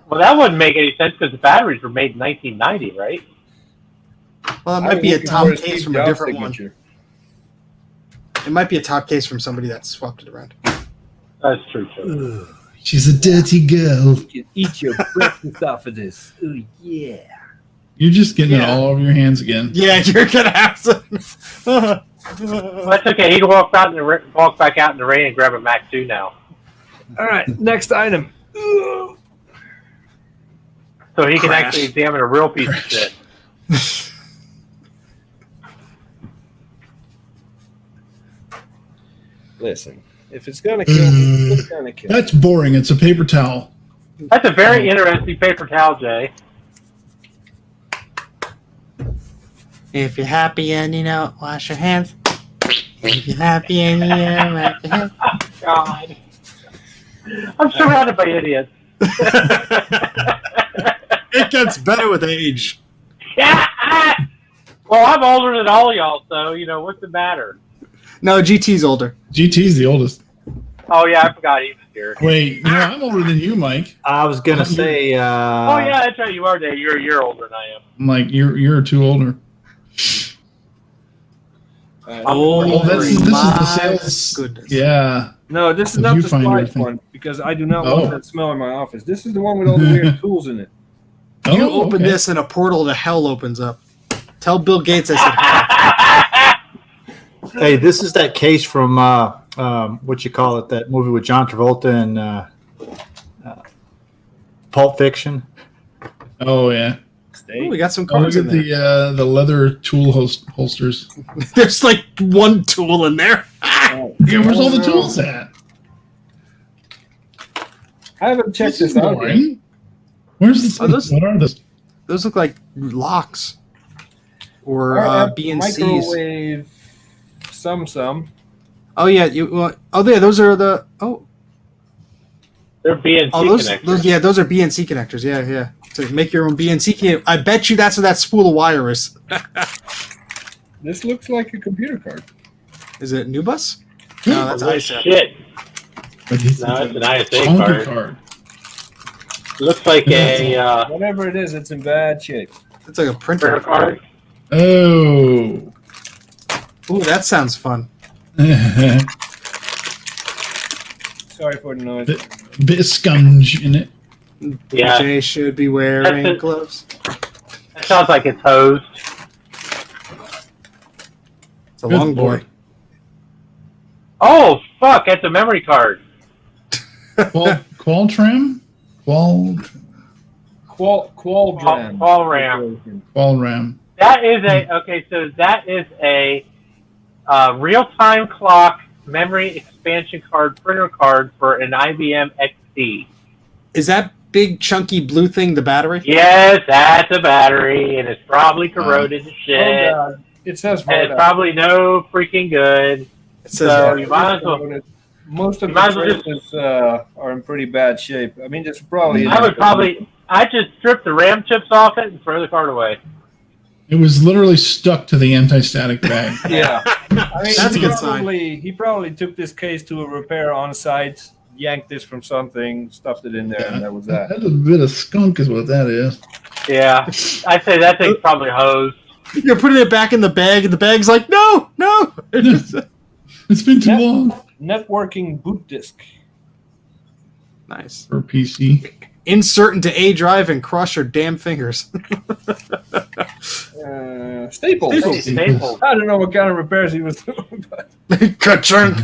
Well, that wouldn't make any sense because the batteries were made in 1990, right? Well, it I'm might be a looking top for case Steve from a Jobs different signature. one. It might be a top case from somebody that swapped it around. That's true, too. She's a dirty girl. You can eat your breakfast off of this. Oh, yeah. You're just getting it Yeah. all over your hands again. Yeah, you're gonna have to. Well, that's okay. He can walk back out in the rain and grab a Mac 2 now. All right, next item. So he can Crash. actually examine a real piece of shit. Listen, if it's gonna kill me, it's gonna kill me. That's boring. It's a paper towel. That's a very interesting paper towel, Jay. If you're happy and you know, wash your hands. If you're happy and you know, wash your hands. God. I'm surrounded by idiots. It gets better with age. Yeah. Well, I'm older than all y'all, so, what's the matter? No, GT's older. GT's the oldest. Oh, yeah, I forgot he was here. Wait, I'm older than you, Mike. I was gonna say. Oh, yeah, that's right. You are, Dave. You're a year older than I am. I'm like, you're two older. Oh, this is the my sales. goodness. Yeah. No, this is The not the viewfinder slide thing. one because I do not Oh. want that smell in my office. This is the one with all the weird tools in it. You open okay. this and a portal to hell opens up. Tell Bill Gates I said hi. Hey, this is that case from what you call it? That movie with John Travolta and Pulp Fiction. Oh yeah. Ooh, we got some Oh, look cards at in there. the leather tool holsters. There's like one tool in there. Yeah, where's all the tools at? I haven't checked This is this out yet. boring. Where's the Are those- what are those? Those look like locks or BNCs. Microwave, some. Oh yeah, those are the They're BNC connectors. those are BNC connectors. Yeah. To make your own BNC key. I bet you that's what that spool of wire is. This looks like a computer card. Is it Nubus? No, that's Oh, ISA. shit. But it's No, it's an ISA Conker card. Looks like a Whatever it is, it's in bad shape. It's like a printer. printer card. Oh. Ooh, that sounds fun. Sorry for the noise. Bit of scunge in it. Yeah. Jay should be wearing That's it. gloves. That sounds like it's hosed. It's a Good long boy. lord. Oh, fuck. That's a memory card. Qualtram? Qualdram. Qualram. Qualram. That is a real-time clock memory expansion card printer card for an IBM XT. Is that big chunky blue thing the battery? Yes, that's a battery, and it's probably corroded to shit. Oh, God. It says And it's probably no freaking good. It says So you might as well. Most of You might as the well just- traces are in pretty bad shape. I mean, this probably. I just strip the RAM chips off it and throw the card away. It was literally stuck to the anti-static bag. Yeah. I mean, That's a good He probably took this case to a repair on site, yanked this from something, stuffed it in there, and that was that. That's a bit of skunk is what that is. Yeah, I'd say that thing's probably hosed. You're putting it back in the bag, and the bag's like, no. It's been too Yeah. long Networking boot disk. Nice. for PC. Insert into A drive and cross your damn fingers. Staples. Staples. I don't know what kind of repairs he was doing, but Ka-chunk.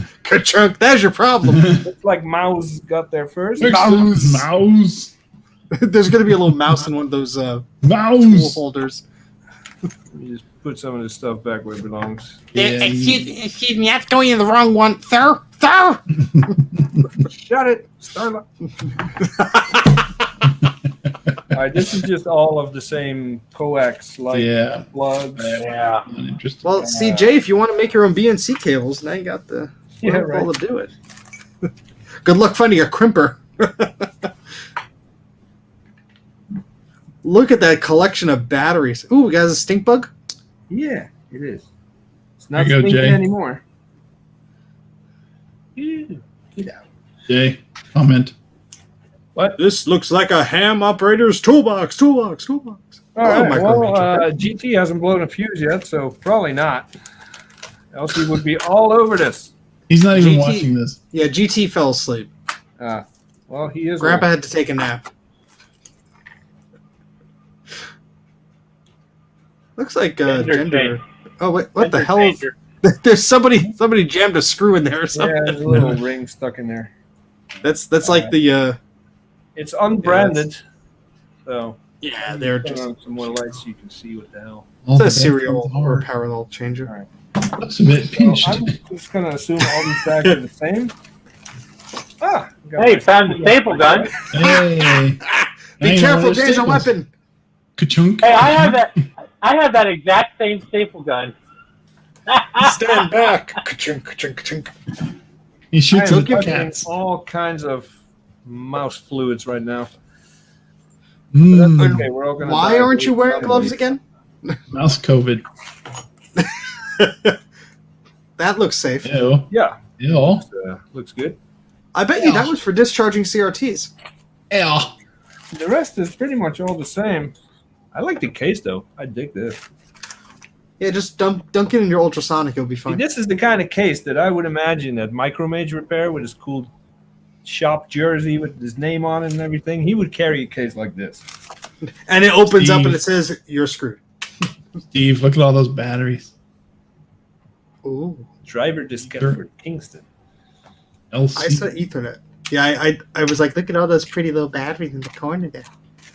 That's your problem. looks like Mouse got there first. Mouse. There's going to be a little mouse in one of those tool Mouse. holders. You just put some of this stuff back where it belongs. Yeah, Excuse me, that's going in the wrong one. Sir! Shut it, Starla. All right, this is just all of the same coax like Yeah. plugs. Yeah. Uninteresting. Well, see, Jay, if you want to make your own BNC cables, now you got the Yeah, wherewithal right. to do it. Good luck finding a crimper. Look at that collection of batteries. Ooh, we got a stink bug? Yeah, it is. It's not There you go, stinking Jay. anymore. Ew, get out. Jay, comment. What? This looks like a ham operator's toolbox. All right. Micro Well, Major. GT hasn't blown a fuse yet, so probably not. Else he would be all over this. He's not even GT. watching this. Yeah, GT fell asleep. Well, he is. Grandpa had to take a nap. Looks like gender. Oh wait, what the hell? Changer. There's somebody jammed a screw in there or Yeah, something. there's a little ring stuck in there. That's like the It's unbranded, so yeah. They're turn just on some more lights so you can see what the hell. All it's the a serial bathrooms or are. parallel changer. Looks a bit So pinched. I'm just gonna assume all these bags are the same. Got Hey, my- found the staple gun. Hey, Be I know careful, there's there's a staples. weapon. Ka-chunk. Hey, I have that exact same staple gun. Stand back. Ka-chunk, ka-chunk, ka-chunk. He I shoots am at the touching cats. all kinds of mouse fluids right now. Mm, But that's okay. We're all gonna Why die. aren't you wearing gloves again? mouse COVID. That looks safe. Ew. Yeah, Ew. looks good. I bet you that was for discharging CRTs. Ew. The rest is pretty much all the same. I like the case though. I dig this. Yeah, just dunk it in your ultrasonic. It'll be See, fine. this is the kind of case that I would imagine that Micro Mage Repair with his cool shop jersey with his name on it and everything, he would carry a case like this. And it opens up Steve. and it says, "You're screwed." Steve, look at all those batteries. Ooh. Driver discount Sure. for Kingston. LC. I saw Ethernet. Yeah, I was like, look at all those pretty little batteries in the corner there.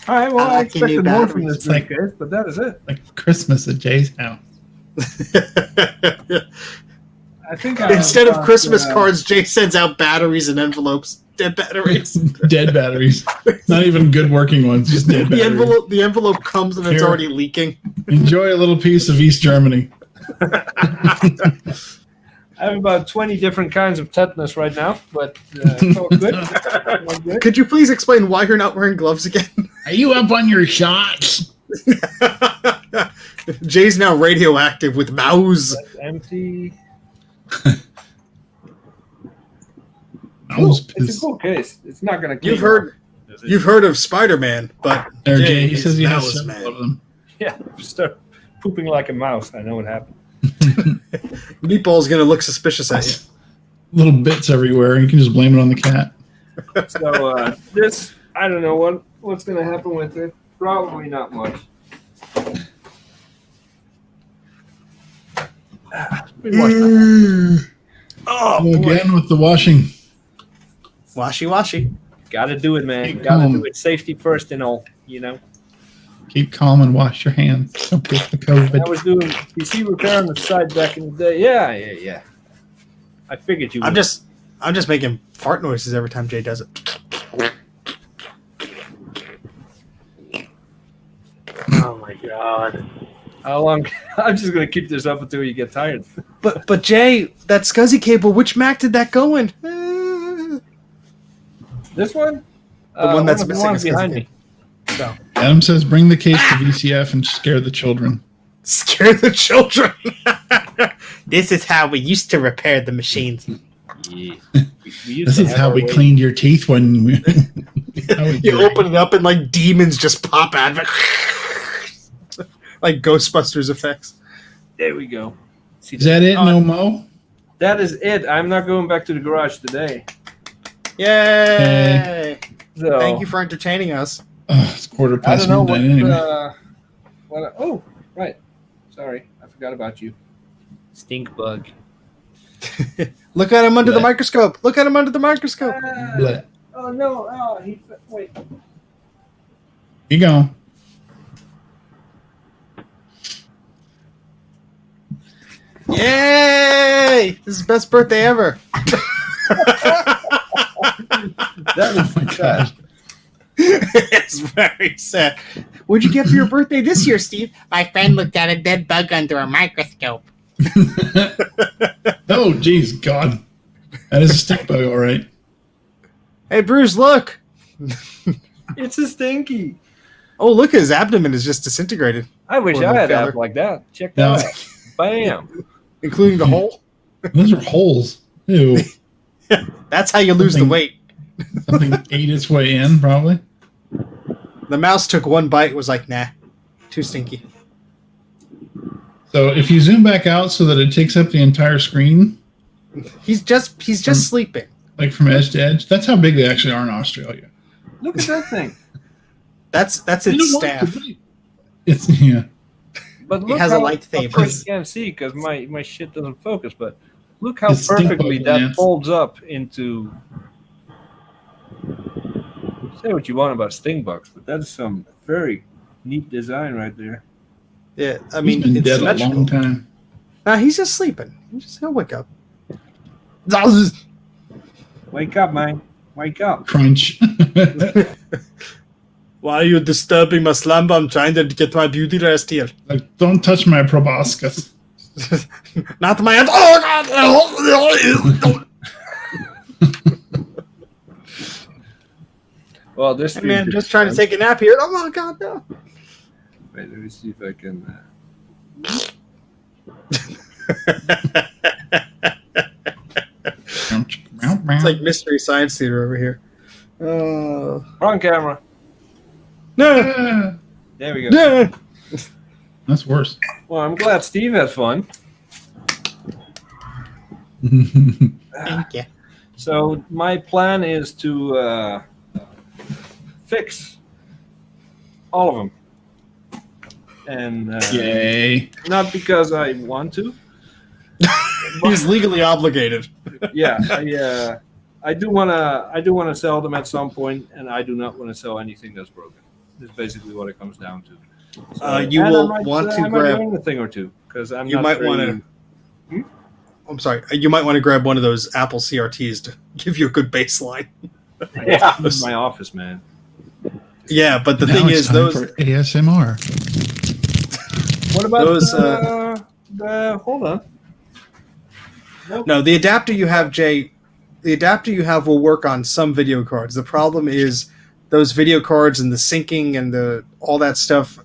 All right, well, I I like your new expected more from batteries. this It's like- briefcase, but that is it. Like Christmas at Jay's house. I think Instead of Christmas cards. cards, Jay sends out batteries and envelopes. Dead batteries. Dead batteries. Not even good working ones, just dead the batteries. envelope comes and it's Here. already leaking. Enjoy a little piece of East Germany. I have about 20 different kinds of tetanus right now, but it's all good. All good. Could you please explain why you're not wearing gloves again? Are you up on your shots? Jay's now radioactive with mouse. That's empty. I was It's a pissed. cool case. It's not going to clean. You've heard of Spider-Man, but There, Jay Jay, he is says he has Mouse several Man. of them. Yeah, start pooping like a mouse. I know what happened. Meatball's gonna look suspicious at you. Little bits everywhere. You can just blame it on the cat. So this, I don't know what's going to happen with it. Probably not much. Been washing. Oh, boy. Again with the washing. Washy. Got to do it, man. Keep Got to calm. do it. Safety first and all, you know. Keep calm and wash your hands. Don't get the I COVID. was doing PC repair on the side back in the day. Yeah. I figured you would. I'm just making fart noises every time Jay does it. Oh my god. How long? I'm just going to keep this up until you get tired. But Jay, that SCSI cable, which Mac did that go in? This one? The one that's of the missing ones is behind SCSI me. Adam says bring the case to VCF and scare the children. Scare the children. This is how we used to repair the machines. Yeah. We used This to is have how our we way. cleaned your teeth when we... How we You did. open it up and like demons just pop out of it. Like Ghostbusters effects. There we go. See, Is that it, no mo? that is it. I'm not going back to the garage today. Yay! So, Thank you for entertaining us. Oh, it's quarter I past don't know what. midnight anyway. Oh, right. Sorry, I forgot about you. Stink bug. Look at him under the Bleh. microscope. Look at him under the microscope. Bleh. Oh no! Oh, wait. Here you go. Yay! This is the best birthday ever. That Oh was my god. It's very sad. What'd you get for your birthday this year, Steve? My friend looked at a dead bug under a microscope. Oh, jeez, God. That is a stick bug, all right. Hey, Bruce, look. It's a stinky. Oh, look, his abdomen is just disintegrated, I wish Poor I had feller. abs like that. Check No. that out. Bam. including the hole. Those are holes. Ew. That's how you lose the Something- weight. Something ate its way in, probably. The mouse took one bite and was like, nah, too stinky. So if you zoom back out so that it takes up the entire screen, He's just sleeping. like from edge to edge, that's how big they actually are in Australia. Look at that thing. That's You its know what? staff. It's yeah. But It look has a how, lightsaber. of course you can't see because my shit doesn't focus. But look how It's stink perfectly bug that lance. folds up into. Say what you want about sting bugs, but that is some very neat design right there. Yeah, I He's mean, been it's dead a symmetrical. long time. Nah, he's just sleeping. He'll wake up. Wake up, man! Wake up! Crunch. Why are you disturbing my slumber? I'm trying to get my beauty rest here. Like, don't touch my proboscis. Not my hand. Oh God! Well, this Hey, man, just trying to take a nap here. Oh my God, no! Wait, let me see if I can. It's like Mystery Science Theater over here. Wrong camera. No, There we go. no. That's worse. Well, I'm glad Steve has fun. Thank you. So my plan is to fix all of them, and Yay. not because I want to. He's legally obligated. Yeah, I do wanna sell them at some point, and I do not want to sell anything that's broken. That's basically what it comes down to. So, You and will I might, want to I might grab. learn a thing or two because I'm. You not might very- want to. I'm sorry. You might want to grab one of those Apple CRTs to give you a good baseline. Yeah. This is my office, man. Yeah, but the Now thing it's is, time those. for ASMR. What about Those, the? Hold on. Nope. No, the adapter you have, Jay. The adapter you have will work on some video cards. The problem is those video cards and the syncing and all that stuff.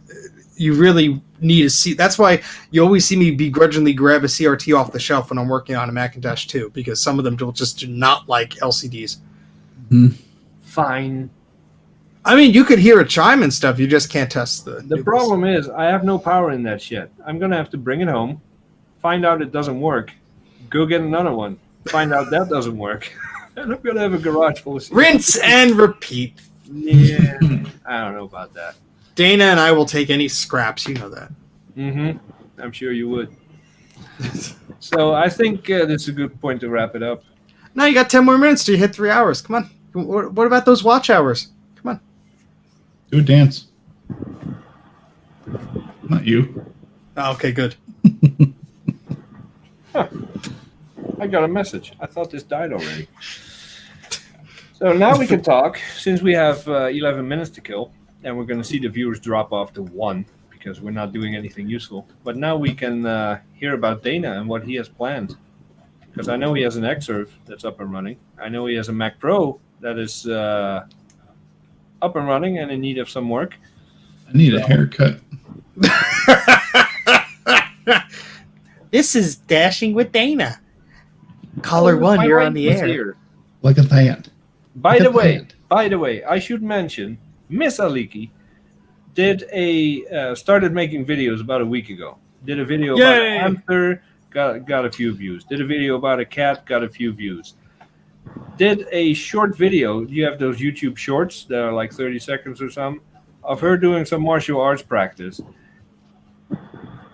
You really need a C. That's why you always see me begrudgingly grab a CRT off the shelf when I'm working on a Macintosh 2, because some of them just do not like LCDs. Fine. I mean, you could hear a chime and stuff. You just can't test the. The problem is I have no power in that shit. I'm gonna have to bring it home, find out it doesn't work, go get another one, find out that doesn't work, and I'm gonna have a garage full of Rinse and repeat. Yeah, I don't know about that. Dana and I will take any scraps. You know that. Mm-hmm. I'm sure you would. So I think this is a good point to wrap it up. Now you got 10 more minutes to hit 3 hours. Come on. What about those watch hours? Come on. Do a dance. Not you. Oh, okay, good. I got a message. I thought this died already. So now we can talk, since we have 11 minutes to kill, and we're going to see the viewers drop off to 1 because we're not doing anything useful. But now we can hear about Dana and what he has planned. Because I know he has an Xserve that's up and running. I know he has a Mac Pro that is up and running and in need of some work. I need a haircut. This is Dashing with Dana. Caller one, My you're wife on the was air. here. Look at that. By Look the at way, that. I should mention Miss Aliki did started making videos about a week ago. Did a video about Yay! a hamster, got a few views. Did a video about a cat, got a few views. Did a short video. You have those YouTube shorts that are like 30 seconds or something of her doing some martial arts practice.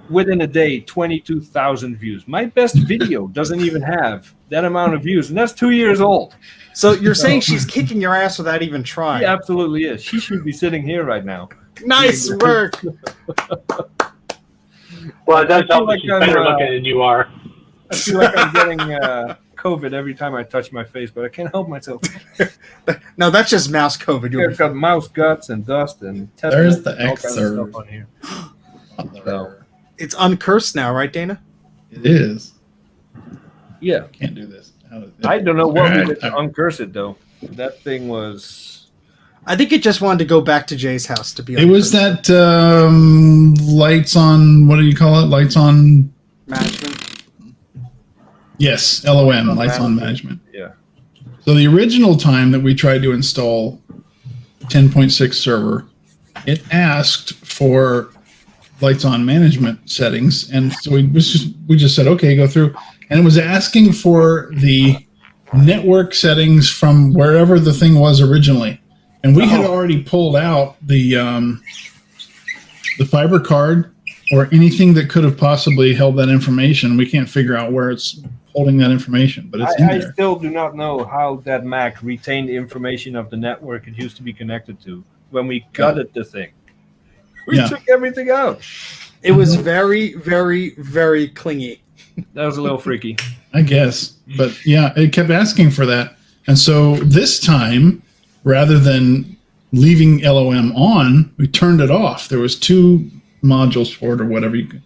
Within a day, 22,000 views. My best video doesn't even have that amount of views, and that's 2 years old. So you're saying she's kicking your ass without even trying. She absolutely is. She should be sitting here right now. Nice work. Well, it does I feel help like that she's I'm, better looking than you are. I feel like I'm getting COVID every time I touch my face, but I can't help myself. No, that's just mouse COVID. You'll be I've got mouse guts and dust and There's the all kinds of Xserve. stuff on here. It's uncursed now, right, Dana? It is. Yeah, Can't do this. I don't know what we Alright. did to uncurse it though. That thing was. I think it just wanted to go back to Jay's house to be It was uncursed. that lights on. What do you call it? Lights on. Management. Yes, LOM. Lights on Management. management. Yeah. So the original time that we tried to install 10.6 server, it asked for lights on management settings, and so we just said, okay, go through, and it was asking for the network settings from wherever the thing was originally, and we had already pulled out the fiber card or anything that could have possibly held that information. We can't figure out where it's holding that information, but it's in I there. still do not know how that Mac retained the information of the network it used to be connected to when we gutted the thing. We took everything out. It was very, very, very clingy. That was a little freaky. I guess. But yeah, it kept asking for that. And so this time, rather than leaving LOM on, we turned it off. There was 2 modules for it or whatever you could.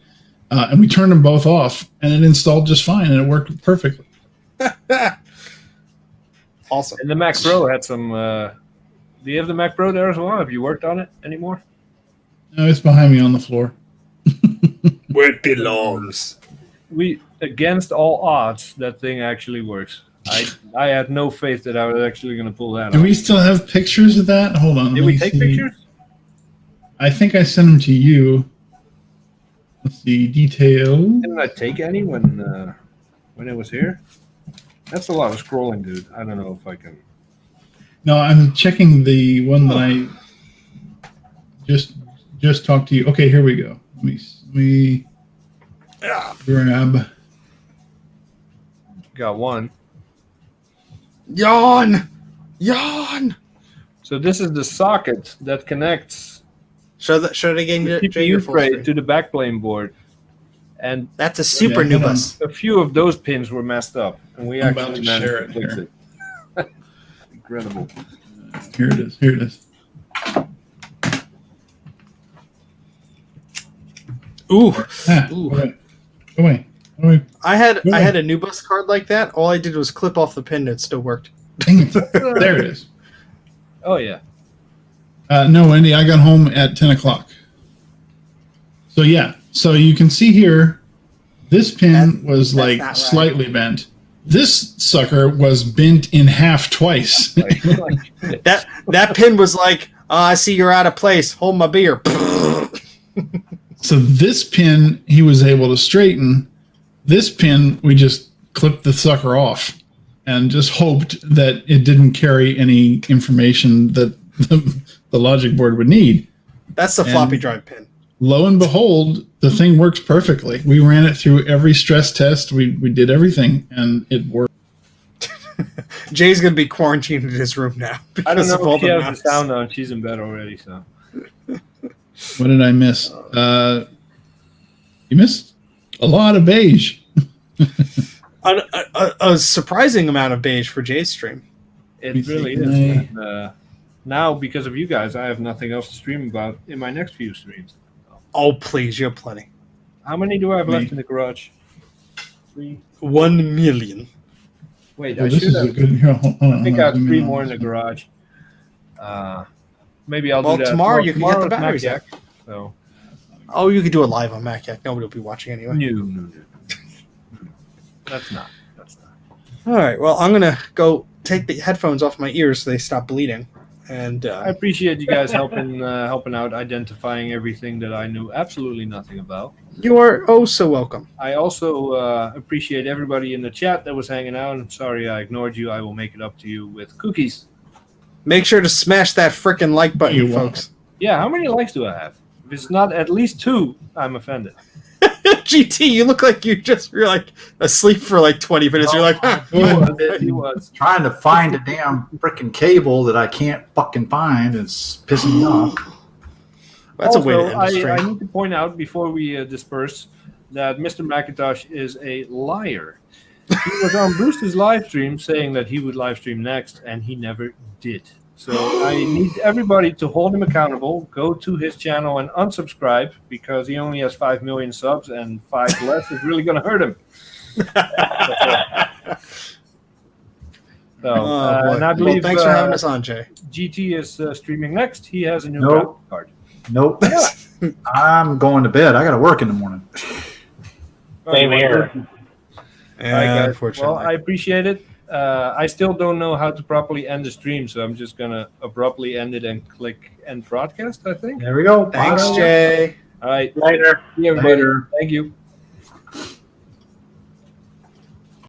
And we turned them both off, and it installed just fine, and it worked perfectly. Awesome. And the Mac Pro had some... do you have the Mac Pro there as well? Have you worked on it anymore? No, it's behind me on the floor. Where it belongs. Against all odds, that thing actually works. I had no faith that I was actually going to pull that Do off. we still have pictures of that? Hold on. Did let we me take see. pictures? I think I sent them to you. Let's see. Detail. Didn't I take any when it was here? That's a lot of scrolling, dude. I don't know if I can... No, I'm checking the one that I just talked to you. Okay, here we go. Let me grab. Got one. Yawn. So this is the socket that connects Show it again. the Jay, your CPU full tray screen. to the backplane board. And That's a super Yeah, new hold on. bus. a few of those pins were messed up, and we I'm about actually to managed share to it fix here. it. Incredible. Here it is. Here it is. Ooh. Go away. I had a new bus card like that. All I did was clip off the pin and it still worked. Dang it. There it is. Oh, yeah. No, Andy, I got home at 10 o'clock. So, yeah. So you can see here, this pin was that's like not right. slightly bent. This sucker was bent in half twice. That pin was like, oh, I see you're out of place. Hold my beer. So this pin, he was able to straighten. This pin, we just clipped the sucker off and just hoped that it didn't carry any information that the logic board would need. That's the floppy drive pin. Lo and behold, the thing works perfectly. We ran it through every stress test. We did everything, and it worked. Jay's going to be quarantined in his room now. I don't because of know all if she the has mouse. the sound on. She's in bed already, so. What did I miss? You missed a lot of beige. A surprising amount of beige for Jay's stream. It really is. And, now, because of you guys, I have nothing else to stream about in my next few streams. Oh, please, you have plenty. How many do I have left Me. in the garage? 3. 1 million. Wait, Oh, I this should is a have. good. Here, hold on, I think hold I on, have zoom 3 in on more in the this one. garage. Maybe I'll Well, do that tomorrow you can get the tomorrow is batteries Mac Yak, so. Oh, you could do it live on Mac Yak. Nobody will be watching anyway. No. That's not. All right. Well, I'm gonna go take the headphones off my ears so they stop bleeding. And I appreciate you guys helping out, identifying everything that I knew absolutely nothing about. you are oh so welcome. I also appreciate everybody in the chat that was hanging out. I'm sorry I ignored you. I will make it up to you with cookies. Make sure to smash that frickin' like button, You folks. Yeah, how many likes do I have? If it's not at least 2, I'm offended. GT, you look like you're like asleep for like 20 minutes. You're like, huh. He was. Trying to find a damn freaking cable that I can't fucking find. It's pissing me off. That's a way to Also, end the stream. I need to point out before we disperse that Mr. Macintosh is a liar. He was on Brewster's live stream saying that he would live stream next, and he never did. So I need everybody to hold him accountable. Go to his channel and unsubscribe because he only has 5 million subs, and 5 less is really going to hurt him. So, boy. and I Well, believe thanks for having us on, Jay. GT is streaming next. He has a new Nope. graphics card. Nope. I'm going to bed. I got to work in the morning. Same here. All right, guys. Unfortunately. Well, I appreciate it. I still don't know how to properly end the stream, so I'm just gonna abruptly end it and click end broadcast, I think. There we go. Thanks, Bye. Jay. All right. Later. See you, everybody. Later. Thank you.